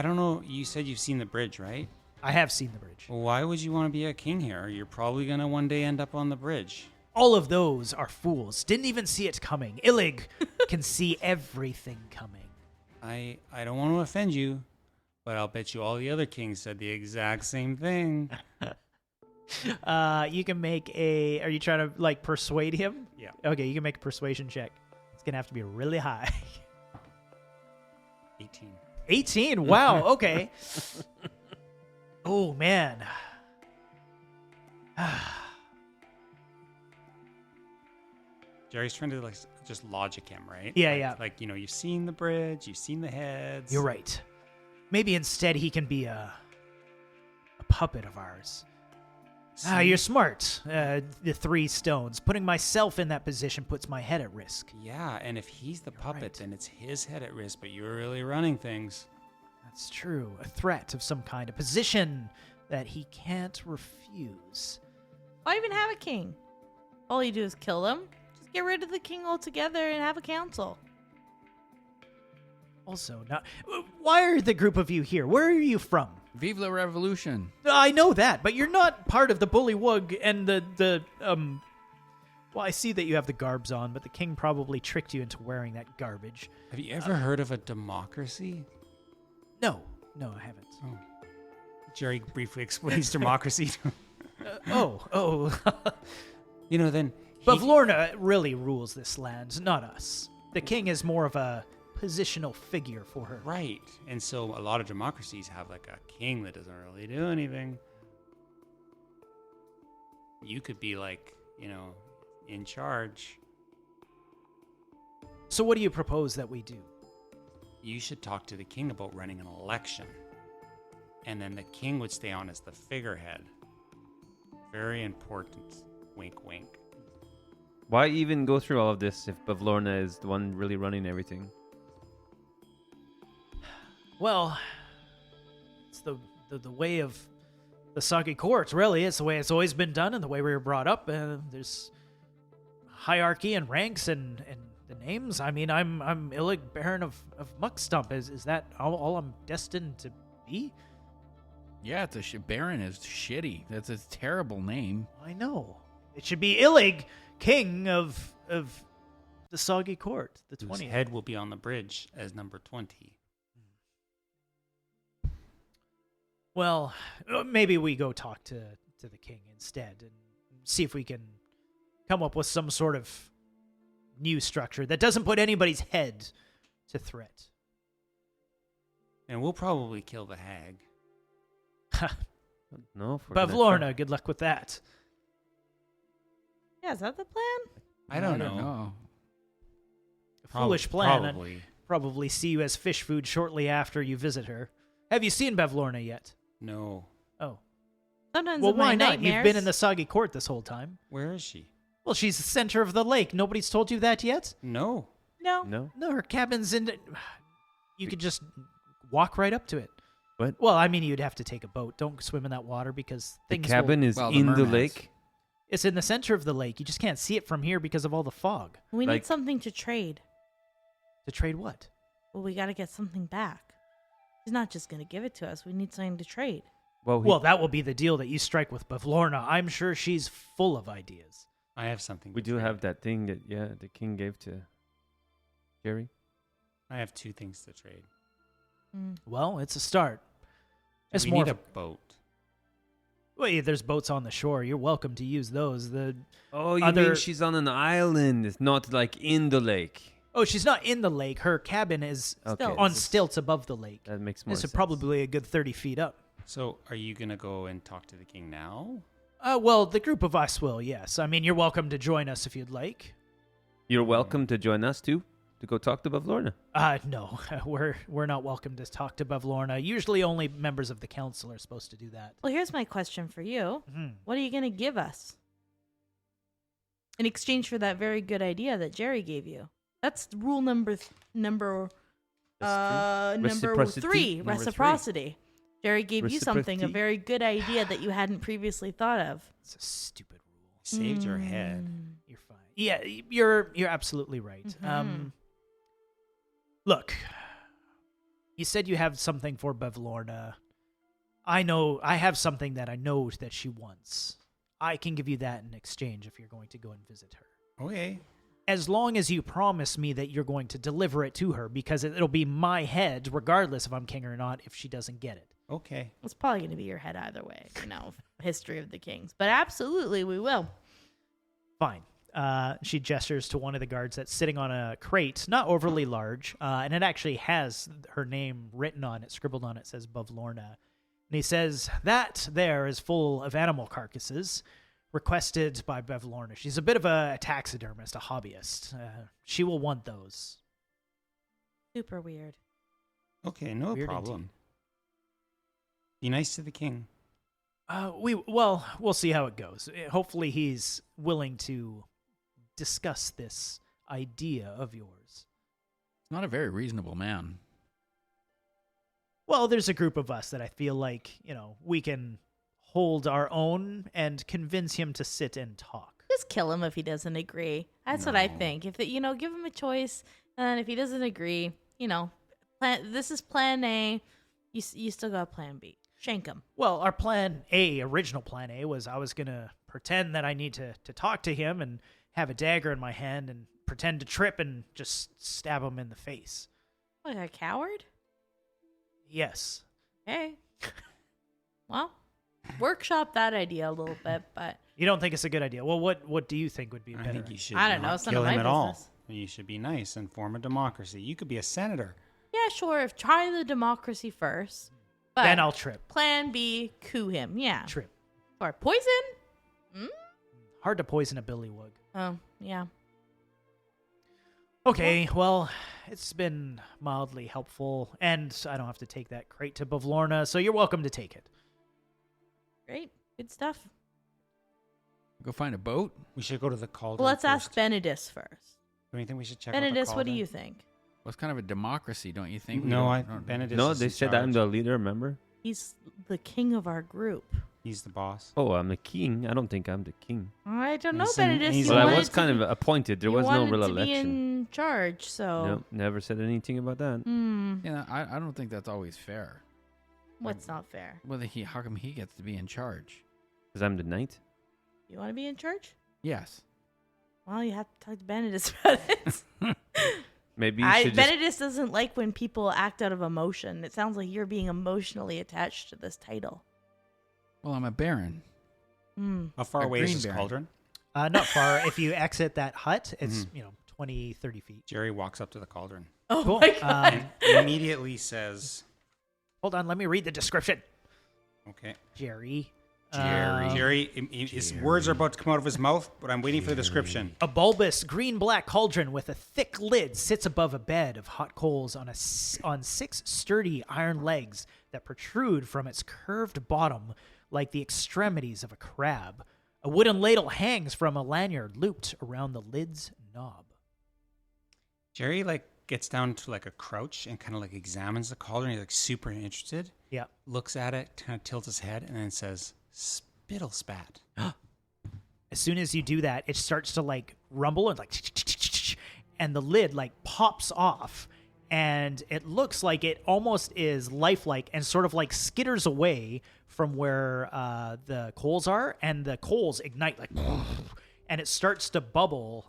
don't know. You said you've seen the bridge, right? I have seen the bridge. Well, why would you want to be a king here? You're probably going to one day end up on the bridge. All of those are fools. Didn't even see it coming. Illig can see everything coming. I don't want to offend you, but I'll bet you all the other kings said the exact same thing. You can make a... Are you trying to, persuade him? Yeah. Okay, you can make a persuasion check. It's going to have to be really high. 18. 18? Wow, okay. Oh, man. Jerry's trying to just logic him, right? Yeah. You've seen the bridge, you've seen the heads. You're right. Maybe instead he can be a puppet of ours. You're smart. The 3 stones. Putting myself in that position puts my head at risk. Yeah, and if he's the puppet, right. then it's his head at risk, but you're really running things. That's true. A threat of some kind. A position that he can't refuse. Why even have a king? All you do is kill them. Just get rid of the king altogether and have a council. Also, now, why are the group of you here? Where are you from? Vive la Revolution. I know that, but you're not part of the Bullywug and Well, I see that you have the garbs on, but the king probably tricked you into wearing that garbage. Have you ever heard of a democracy? No, I haven't. Oh. Jerry briefly explains democracy to him. Then... Bavlorna really rules this land, not us. The king is more of a positional figure for her. Right. And so a lot of democracies have a king that doesn't really do anything. You could be in charge. So what do you propose that we do? You should talk to the king about running an election. And then the king would stay on as the figurehead. Very important. Wink, wink. Why even go through all of this if Bavlorna is the one really running everything? Well, it's the way of the Sagi courts, really. It's the way it's always been done and the way we were brought up. There's hierarchy and ranks and the names. I mean, I'm Illig, Baron of Muckstump. Is that all I'm destined to be? Yeah, Baron is shitty. That's a terrible name. I know. It should be Illig, King of the Sagi Court, the 20th. Whose head will be on the bridge as number 20. Well, maybe we go talk to the king instead and see if we can come up with some sort of new structure that doesn't put anybody's head to threat. And we'll probably kill the hag. No, if we're gonna try. Bavlorna, good luck with that. Yeah, is that the plan? I don't know. A foolish plan. Probably. And probably see you as fish food shortly after you visit her. Have you seen Bavlorna yet? No. Oh. Sometimes Well, in my why not? nightmares. You've been in the Sagi Court this whole time. Where is she? Well, she's the center of the lake. Nobody's told you that yet? No. No. No, her cabin's in... You could just walk right up to it. What? Well, I mean, you'd have to take a boat. Don't swim in that water because The things cabin will... is Well, the in the mermaids. lake. It's in the center of the lake. You just can't see it from here because of all the fog. We Like- need something to trade. To trade what? Well, we got to get something back. He's not just going to give it to us. We need something to trade. Well, that will be the deal that you strike with Bavlorna. I'm sure she's full of ideas. I have something. we to do trade. have that thing that the king gave to Jerry. I have 2 things to trade. Well, it's a start. It's we more need of a boat. Well, yeah, there's boats on the shore. You're welcome to use those. Oh, you Other- mean she's on an island? It's not like in the lake. Oh, she's not in the lake. Her cabin is Okay. Stilts. on stilts above the lake. That makes more This is sense. probably a good 30 feet up. So, are you gonna go and talk to the king now? Well, the group of us will, yes. I mean, you're welcome to join us if you'd like. You're welcome to join us too, to go talk to Bavlorna. No, we're not welcome to talk to Bavlorna. Usually only members of the council are supposed to do that. Well, here's my question for you. Mhm. What are you going to give us in exchange for that very good idea that Jerry gave you? That's rule number Reciprocity? three, Number reciprocity. Jerry gave you something, a Reciprocity? very good idea that you hadn't previously thought of. It's a stupid rule. Saved your head. You're fine. Yeah, you're absolutely right. Mhm. Look, you said you have something for Bavlorna. I have something that I know that she wants. I can give you that in exchange if you're going to go and visit her. Okay. As long as you promise me that you're going to deliver it to her, because it'll be my head, regardless if I'm king or not, if she doesn't get it. Okay. It's probably going to be your head either way, history of the kings. But absolutely, we will. Fine. She gestures to one of the guards that's sitting on a crate, not overly large, and it actually has her name written on it, scribbled on it, says Bavlorna. And he says, that there is full of animal carcasses requested by Bavlorna. She's a bit of a taxidermist, a hobbyist. She will want those. Super weird. Okay, no Weird problem. indeed. Be nice to the king. We'll see how it goes. Hopefully he's willing to discuss this idea of yours. It's not a very reasonable man. Well, there's a group of us that I feel like, we can hold our own and convince him to sit and talk. Just kill him if he doesn't agree. That's what I think. If give him a choice, and if he doesn't agree, this is plan A. You still got plan B. Shank him. Well, our original plan A, was I was going to pretend that I need to talk to him and have a dagger in my hand and pretend to trip and just stab him in the face. Like a coward? Yes. Okay. Well, workshop that idea a little bit, but You don't think it's a good idea? Well, what do you think would be I better? think you should I don't know, not it's none kill of my him at all. business. You should be nice and form a democracy. You could be a senator. yeah, sure. If try the democracy first, but Then I'll trip. plan B, coup him. Yeah. Trip. Or poison? Hard to poison a billywug. Oh, yeah. Okay, well, it's been mildly helpful, and I don't have to take that crate to Bavlorna, so you're welcome to take it. Great. Good stuff. Go find a boat. We should go to the cauldron. Well, let's ask first. Benedis first. Do you think we should check out the Benedis, what do cauldron? you think? Well, it's kind of a democracy, don't you think? No, Benedict. Benedict. No, is they in said I'm charge. the leader, remember? He's the king of our group. He's the boss. Oh, I'm the king. I don't think I'm the king. I don't know, He's in- Benedis. he's You in- Well, I wanted was to kind be- of appointed. There you was no wanted real to be election. in charge, so No, never said anything about that. Yeah, I don't think that's always fair. what's not fair? How come he gets to be in charge? Because I'm the knight. You want to be in charge? Yes. Well, you have to talk to Benedis about it. Maybe you should just... Benedis doesn't like when people act out of emotion. It sounds like you're being emotionally attached to this title. Well, I'm a baron. How far A away is green this baron. cauldron? Not far. If you exit that hut, it's, 20, 30 feet. Jerry walks up to the cauldron Oh Cool. my god. and immediately says, Hold on, let me read the description. "Okay, Jerry. Jerry, his words are about to come out of his mouth, but I'm waiting for the description." A bulbous green-black cauldron with a thick lid sits above a bed of hot coals on 6 sturdy iron legs that protrude from its curved bottom like the extremities of a crab. A wooden ladle hangs from a lanyard looped around the lid's knob. Jerry gets down to a crouch and kind of examines the cauldron. He's super interested. Yeah. Looks at it, kind of tilts his head, and then says, "Spittle spat." As soon as you do that, it starts to rumble and and the lid pops off, and it looks like it almost is lifelike and sort of skitters away from where the coals are, and the coals ignite and it starts to bubble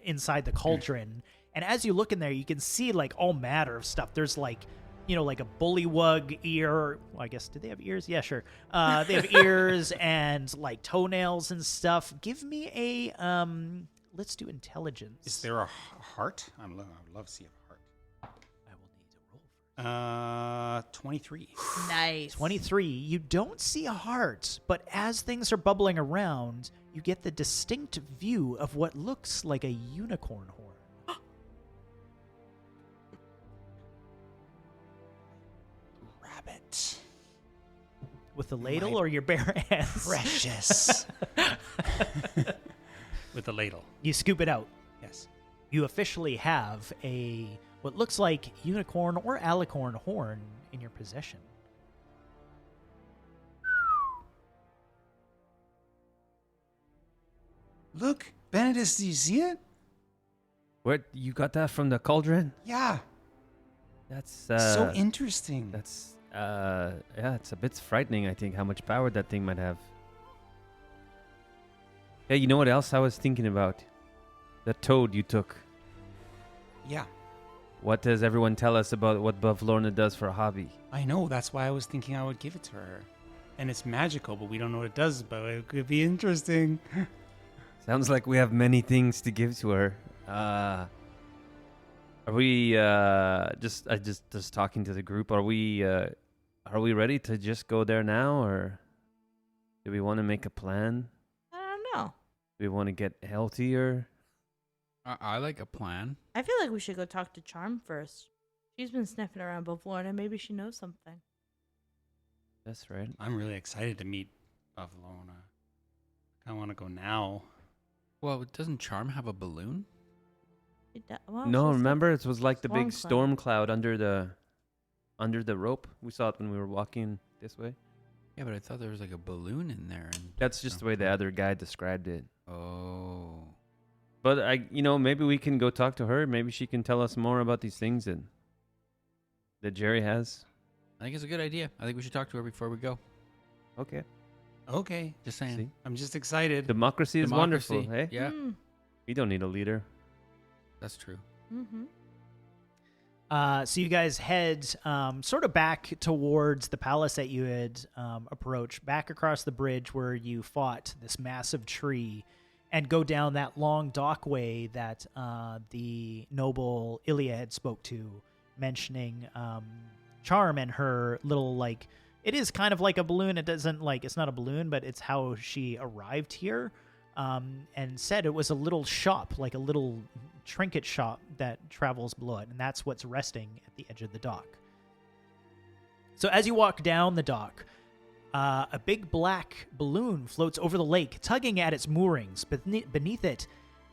inside the cauldron. And as you look in there, you can see all matter of stuff. There's a bullywug ear. Well, I guess, do they have ears? Yeah, sure. They have ears and toenails and stuff. Give me a let's do intelligence. Is there a heart? I would love to see a heart. I will need to roll for 23. Nice. 23. You don't see a heart, but as things are bubbling around, you get the distinct view of what looks like a unicorn horn. Rabbit. With the ladle or your bare hands? Precious. With the ladle. You scoop it out. Yes. You officially have what looks like unicorn or alicorn horn in your possession. Look, Benedict, do you see it? What, you got that from the cauldron? Yeah. That's So interesting. That's yeah, it's a bit frightening, I think, how much power that thing might have. Yeah, you know what else I was thinking about? The toad you took. Yeah. What does everyone tell us about what Bavlorna does for a hobby? I know. That's why I was thinking I would give it to her. And it's magical, but we don't know what it does, but it could be interesting. Sounds like we have many things to give to her. Are we just talking to the group? Are we ready to just go there now, or do we want to make a plan? I don't know. Do we want to get healthier? I like a plan. I feel like we should go talk to Charm first. She's been sniffing around before, and maybe she knows something. That's right. I'm really excited to meet Bavlorna. I want to go now. Well, doesn't Charm have a balloon? Well, No, she's remember it was like the storm big cloud. storm cloud under the rope. We saw it when we were walking this way. Yeah, but I thought there was like a balloon in there. And That's just the way the other guy described it. Oh. But maybe we can go talk to her. Maybe she can tell us more about these things that Jerry has. I think it's a good idea. I think we should talk to her before we go. Okay. Okay. Just saying. See? I'm just excited. Democracy is Democracy. wonderful, hey? Yeah, We don't need a leader. that's true. Mm-hmm. So you guys head sort of back towards the palace that you had approached, back across the bridge where you fought this massive tree, and go down that long dockway that the noble Ilya had spoke to, mentioning Charm and her little, it is kind of like a balloon. It doesn't, it's not a balloon, but it's how she arrived here, and said it was a little shop, like a little trinket shop that travels below it, and that's what's resting at the edge of the dock. So as you walk down the dock, a big black balloon floats over the lake, tugging at its moorings. Beneath it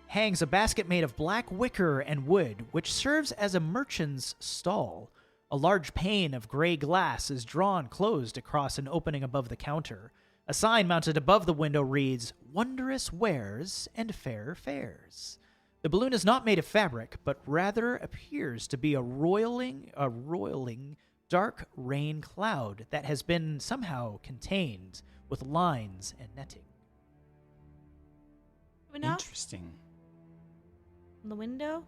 hangs a basket made of black wicker and wood, which serves as a merchant's stall. A large pane of gray glass is drawn closed across an opening above the counter. A sign mounted above the window reads, "Wondrous wares and fair fares." The balloon is not made of fabric, but rather appears to be a roiling dark rain cloud that has been somehow contained with lines and netting. We knock Interesting. on the window.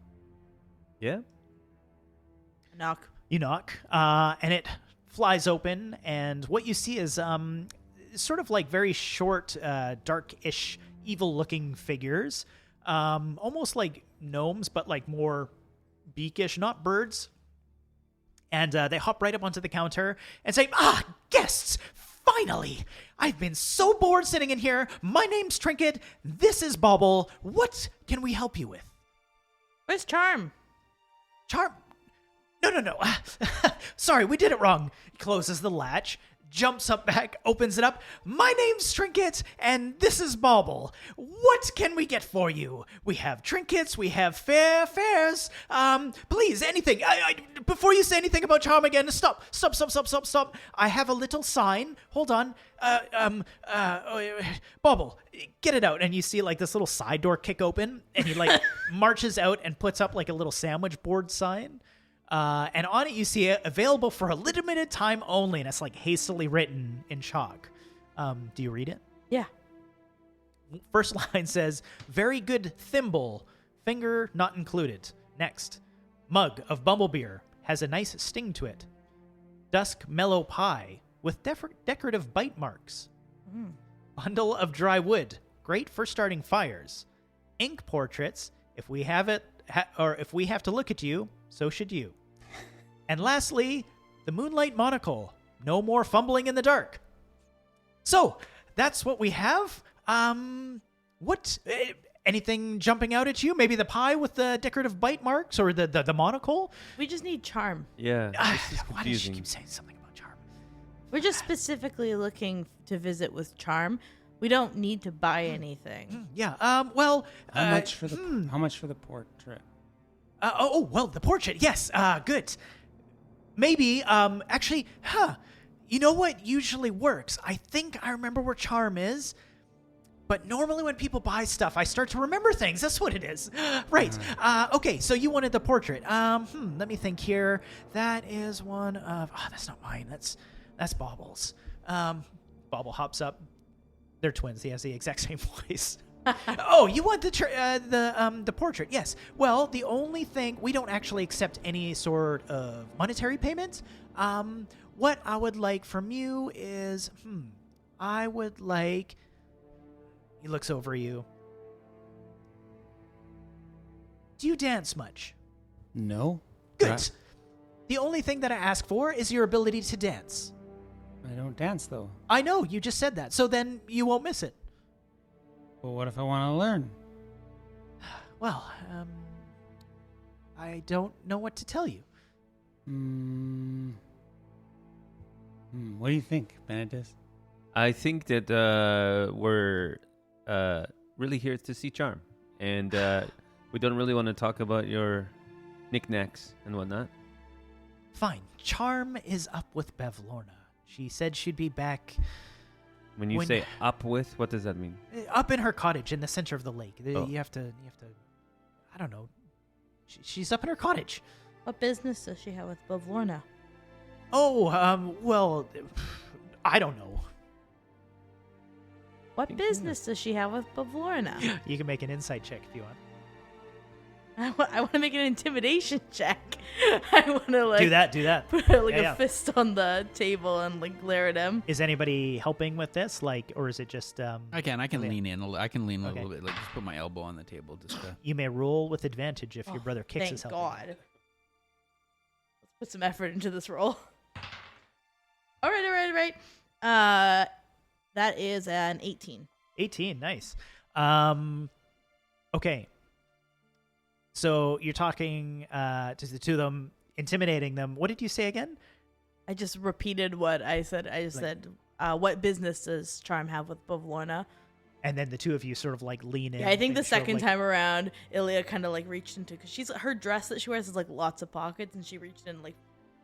Yeah? Knock. You knock, and it flies open, and what you see is sort of like very short, dark-ish, evil-looking figures, almost like gnomes, but like more beakish, not birds. And they hop right up onto the counter and say, guests! Finally! I've been so bored sitting in here. My name's Trinket. This is Bobble. What can we help you with? Where's Charm? Charm? No. Sorry, we did it wrong. He closes the latch, jumps up back, opens it up. My name's Trinket, and this is Bobble. What can we get for you? We have trinkets, we have fares. Please, anything. Before you say anything about Charm again, stop. I have a little sign. Hold on. Bobble, get it out. And you see this little side door kick open, and he marches out and puts up a little sandwich board sign. And on it you see it available for a limited time only, and it's hastily written in chalk. Do you read it? Yeah. First line says, "Very good thimble, finger not included." Next, "Mug of bumblebeer, has a nice sting to it. Dusk mellow pie with decorative bite marks. Bundle of dry wood, great for starting fires. ink portraits. If we have it, or if we have to look at you, so should you. And lastly, the moonlight monocle. No more fumbling in the dark. So that's what we have. Anything jumping out at you? Maybe the pie with the decorative bite marks, or the monocle? We just need charm. Yeah, this is Why does she confusing. keep saying something about charm? We're just specifically looking to visit with charm. We don't need to buy anything. Yeah. How much for the portrait? Well, the portrait. Yes. Good. Maybe. Actually, you know what usually works? I think I remember where charm is. But normally when people buy stuff, I start to remember things. That's what it is. Right. Okay, so you wanted the portrait. Let me think here. That is one of... Oh, that's not mine. That's Bobble's. Bobble hops up. They're twins. He has the exact same voice. Oh, you want the portrait? Yes. Well, the only thing... We don't actually accept any sort of monetary payment. What I would like from you is... I would like... He looks over you. Do you dance much? No. Good. The only thing that I ask for is your ability to dance. I don't dance though. I know, you just said that, so then you won't miss it. Well, what if I want to learn? Well, I don't know what to tell you. What do you think, Benedict? I think that we're really here to see charm, and we don't really want to talk about your knickknacks and whatnot. Fine. Charm is up with Bevlorna. She said she'd be back When you say up with, what does that mean? up in her cottage in the center of the lake. Oh. You have to. I don't know. She's up in her cottage. What business does she have with Bavlorna? Oh, well, I don't know. What business does she have with Bavlorna? You can make an insight check if you want. I want to make an intimidation check. I want to Do that. put Yeah. a fist on the table and glare at him. Is anybody helping with this? Or is it just I can lean in. I can lean a Okay. little bit. Like just put my elbow on the table. Just to... you may roll with advantage if your Oh, brother kicks thank his helping. God. Let's put some effort into this roll. All right. That is an 18. 18, nice. Okay. So you're talking to the two of them, intimidating them. What did you say again? I just repeated what I said. I just said, what business does Charm have with Bavlorna? And then the two of you sort of lean in. Yeah, I think the and show, second time around, Ilya kind of reached into, because her dress that she wears has lots of pockets, and she reached in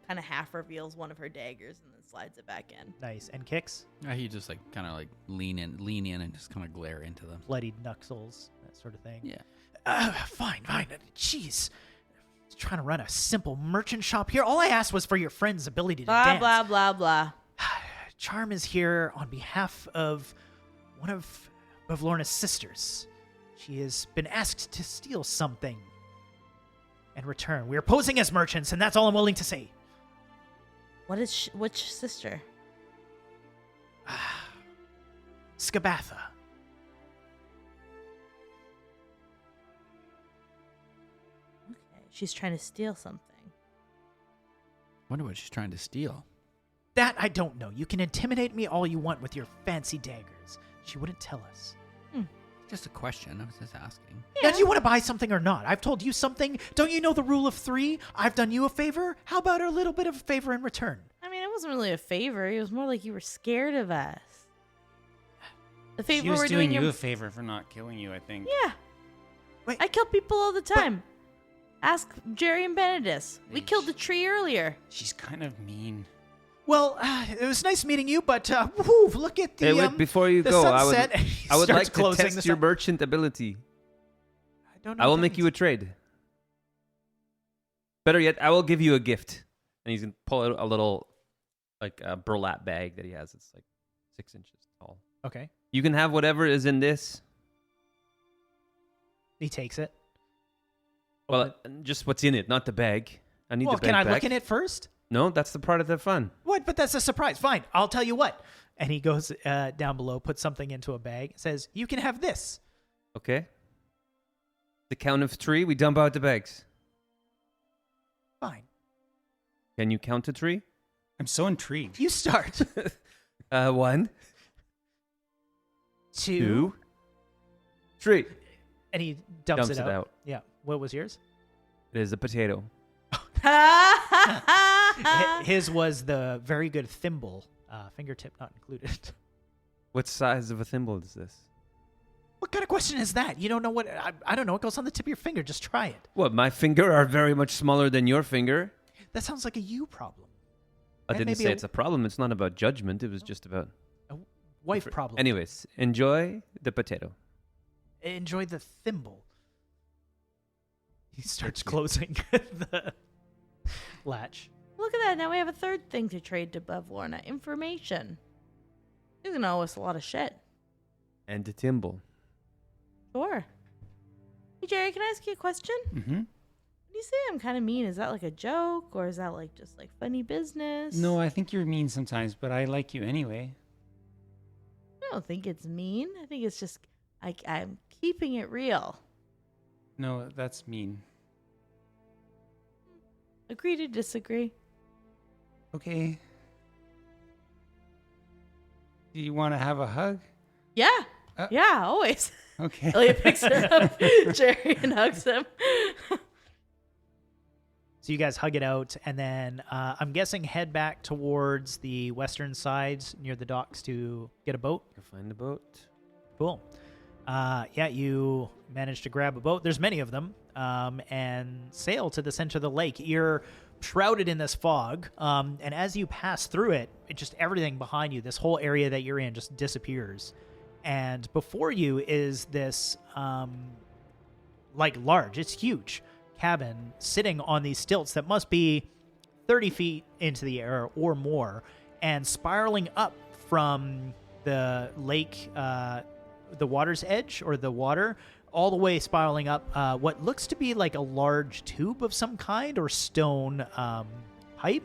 kind of half reveals one of her daggers and then slides it back in. Nice. And kicks? He just kind of lean in and just kind of glare into them. Bloodied knuckles, that sort of thing. Yeah. Fine. Jeez. Trying to run a simple merchant shop here. All I asked was for your friend's ability to Blah, dance. blah, blah, blah. Charm is here on behalf of one of Bavlorna's sisters. She has been asked to steal something in return. We are posing as merchants, and that's all I'm willing to say. Which sister? Skabatha. Okay, she's trying to steal something. Wonder what she's trying to steal. That I don't know. You can intimidate me all you want with your fancy daggers. She wouldn't tell us. Just a question. I was just asking. Now, do you want to buy something or not? I've told you something. Don't you know the rule of 3? I've done you a favor. How about a little bit of a favor in return? I mean, it wasn't really a favor. It was more like you were scared of us. The favor She was we're doing doing you a favor for not killing you, I think. Yeah. Wait. I kill people all the time. Ask Jerry and Benedis. We killed a tree earlier. She's kind of mean. Well, it was nice meeting you, but whew, look at the Hey, wait, before you the go, sunset. I would Starts like to closing test the your sun- merchant ability. I don't know. I will what that make you a means. trade. Better yet, I will give you a gift. And he's going to pull out a little, a burlap bag that he has. It's 6 inches tall. Okay. You can have whatever is in this. He takes it. Well, just what's in it, not the bag. I need Well, the bag can I back. look in it first? No, that's the part of the fun. What? But that's a surprise. Fine. I'll tell you what. And he goes down below, puts something into a bag, says, "You can have this." Okay? The count of 3, we dump out the bags. Fine. Can you count to 3? I'm so intrigued. You start. 1, 2, 3. And he dumps Dumps it it out. out. Yeah. What was yours? It is a potato. His was the very good thimble. Fingertip not included. What size of a thimble is this? What kind of question is that? You don't know what... I don't know. It goes on the tip of your finger. Just try it. What, my finger are very much smaller than your finger? That sounds like a you problem. I And didn't maybe say a- it's a problem. It's not about judgment. It was just about... Wife problem. Anyways, enjoy the potato. Enjoy the thimble. He starts Thank you. closing the latch. Look at that. Now we have a third thing to trade to Bevlorna. Information. He's gonna owe us a lot of shit. And the thimble. Sure. Hey, Jerry, can I ask you a question? Mm-hmm. When you say I'm kind of mean, is that like a joke or is that like just like funny business? No, I think you're mean sometimes, but I like you anyway. I don't think it's mean. I think it's just I'm keeping it real. No, that's mean. Agree to disagree. Okay. Do you want to have a hug? Yeah. Uh. Yeah, always. Okay. Elliot picks her up, Jerry, and hugs him. So you guys hug it out, and then I'm guessing head back towards the western sides near the docks to get a boat. Go find the boat. Cool. Yeah, you manage to grab a boat. There's many of them, and sail to the center of the lake. You're shrouded in this fog, and as you pass through it, everything behind you, this whole area that you're in, just disappears. And before you is this, large, it's huge, cabin sitting on these stilts that must be 30 feet into the air or more, and spiraling up from the lake, the water's edge, or the water, all the way spiraling up what looks to be like a large tube of some kind or stone pipe.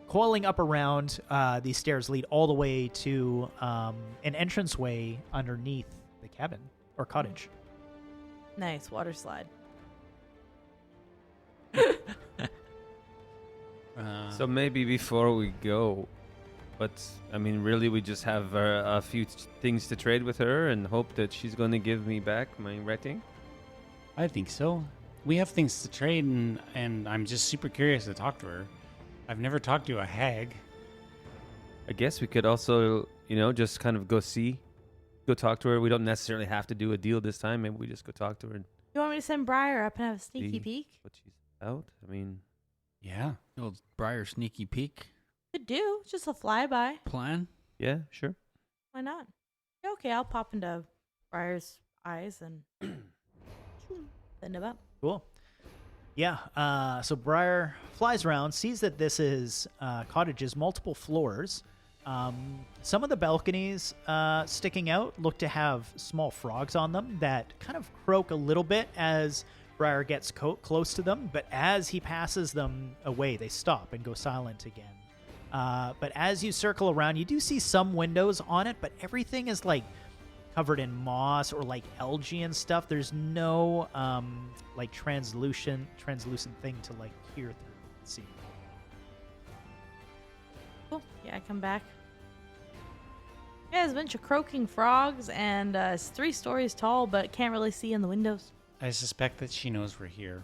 Coiling up around these stairs lead all the way to an entranceway underneath the cabin or cottage. Nice water slide. So maybe before we go, but I mean, really, we just have a few things to trade with her and hope that she's going to give me back my rating. I think so. We have things to trade, and I'm just super curious to talk to her. I've never talked to a hag. I guess we could also, just kind of go talk to her. We don't necessarily have to do a deal this time. Maybe we just go talk to her and You want me to send Briar up and have a sneaky See. peek? what she's about. I mean, Yeah. Old Briar sneaky peek Could do. Just a flyby. plan. yeah, sure. Why not? Yeah, okay, I'll pop into Briar's eyes and send him up. Cool. Yeah, so Briar flies around, sees that this is cottages, multiple floors. Some of the balconies sticking out look to have small frogs on them that kind of croak a little bit as Briar gets close to them, but as he passes them away, they stop and go silent again. But as you circle around, you do see some windows on it, but everything is like covered in moss or like algae and stuff. There's no like translucent thing to like peer through and see. Cool. Yeah, I come back. Yeah, there's a bunch of croaking frogs, and it's 3 stories tall, but can't really see in the windows. I suspect that she knows we're here.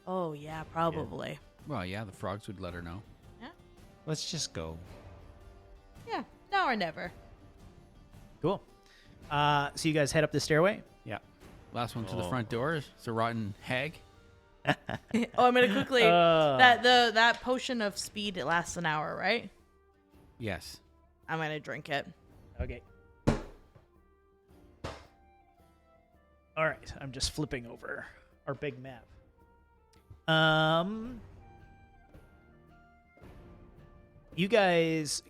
Oh, yeah, probably. Well, yeah, the frogs would let her know. Let's just go. Yeah, now or never. Cool. So you guys head up the stairway. Yeah. Last one to the front door is a rotten hag. Oh, I'm gonna quickly that potion of speed, it lasts an hour, right? Yes. I'm gonna drink it. Okay. All right, I'm just flipping over our big map. You guys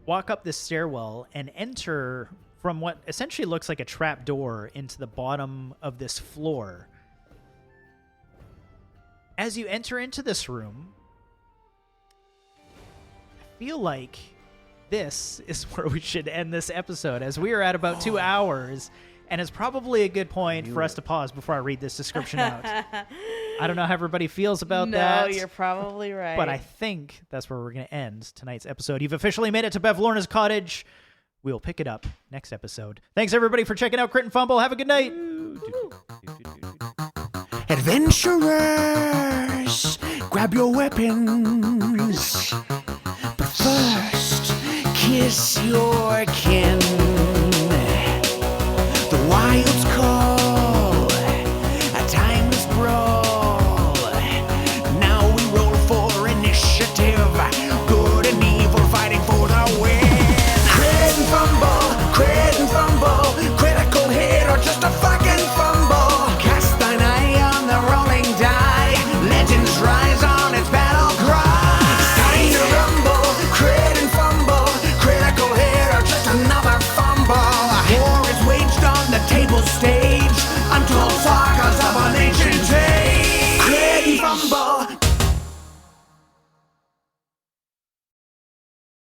walk up this stairwell and enter from what essentially looks like a trap door into the bottom of this floor. As you enter into this room, I feel like this is where we should end this episode, as we are at about 2 hours, And it's probably a good point for us to pause before I read this description out. I don't know how everybody feels about that. No, you're probably right. But I think that's where we're going to end tonight's episode. You've officially made it to Bev Lorna's cottage. We'll pick it up next episode. Thanks, everybody, for checking out Crit and Fumble. Have a good night. Adventurers, grab your weapons. But first, kiss your kin.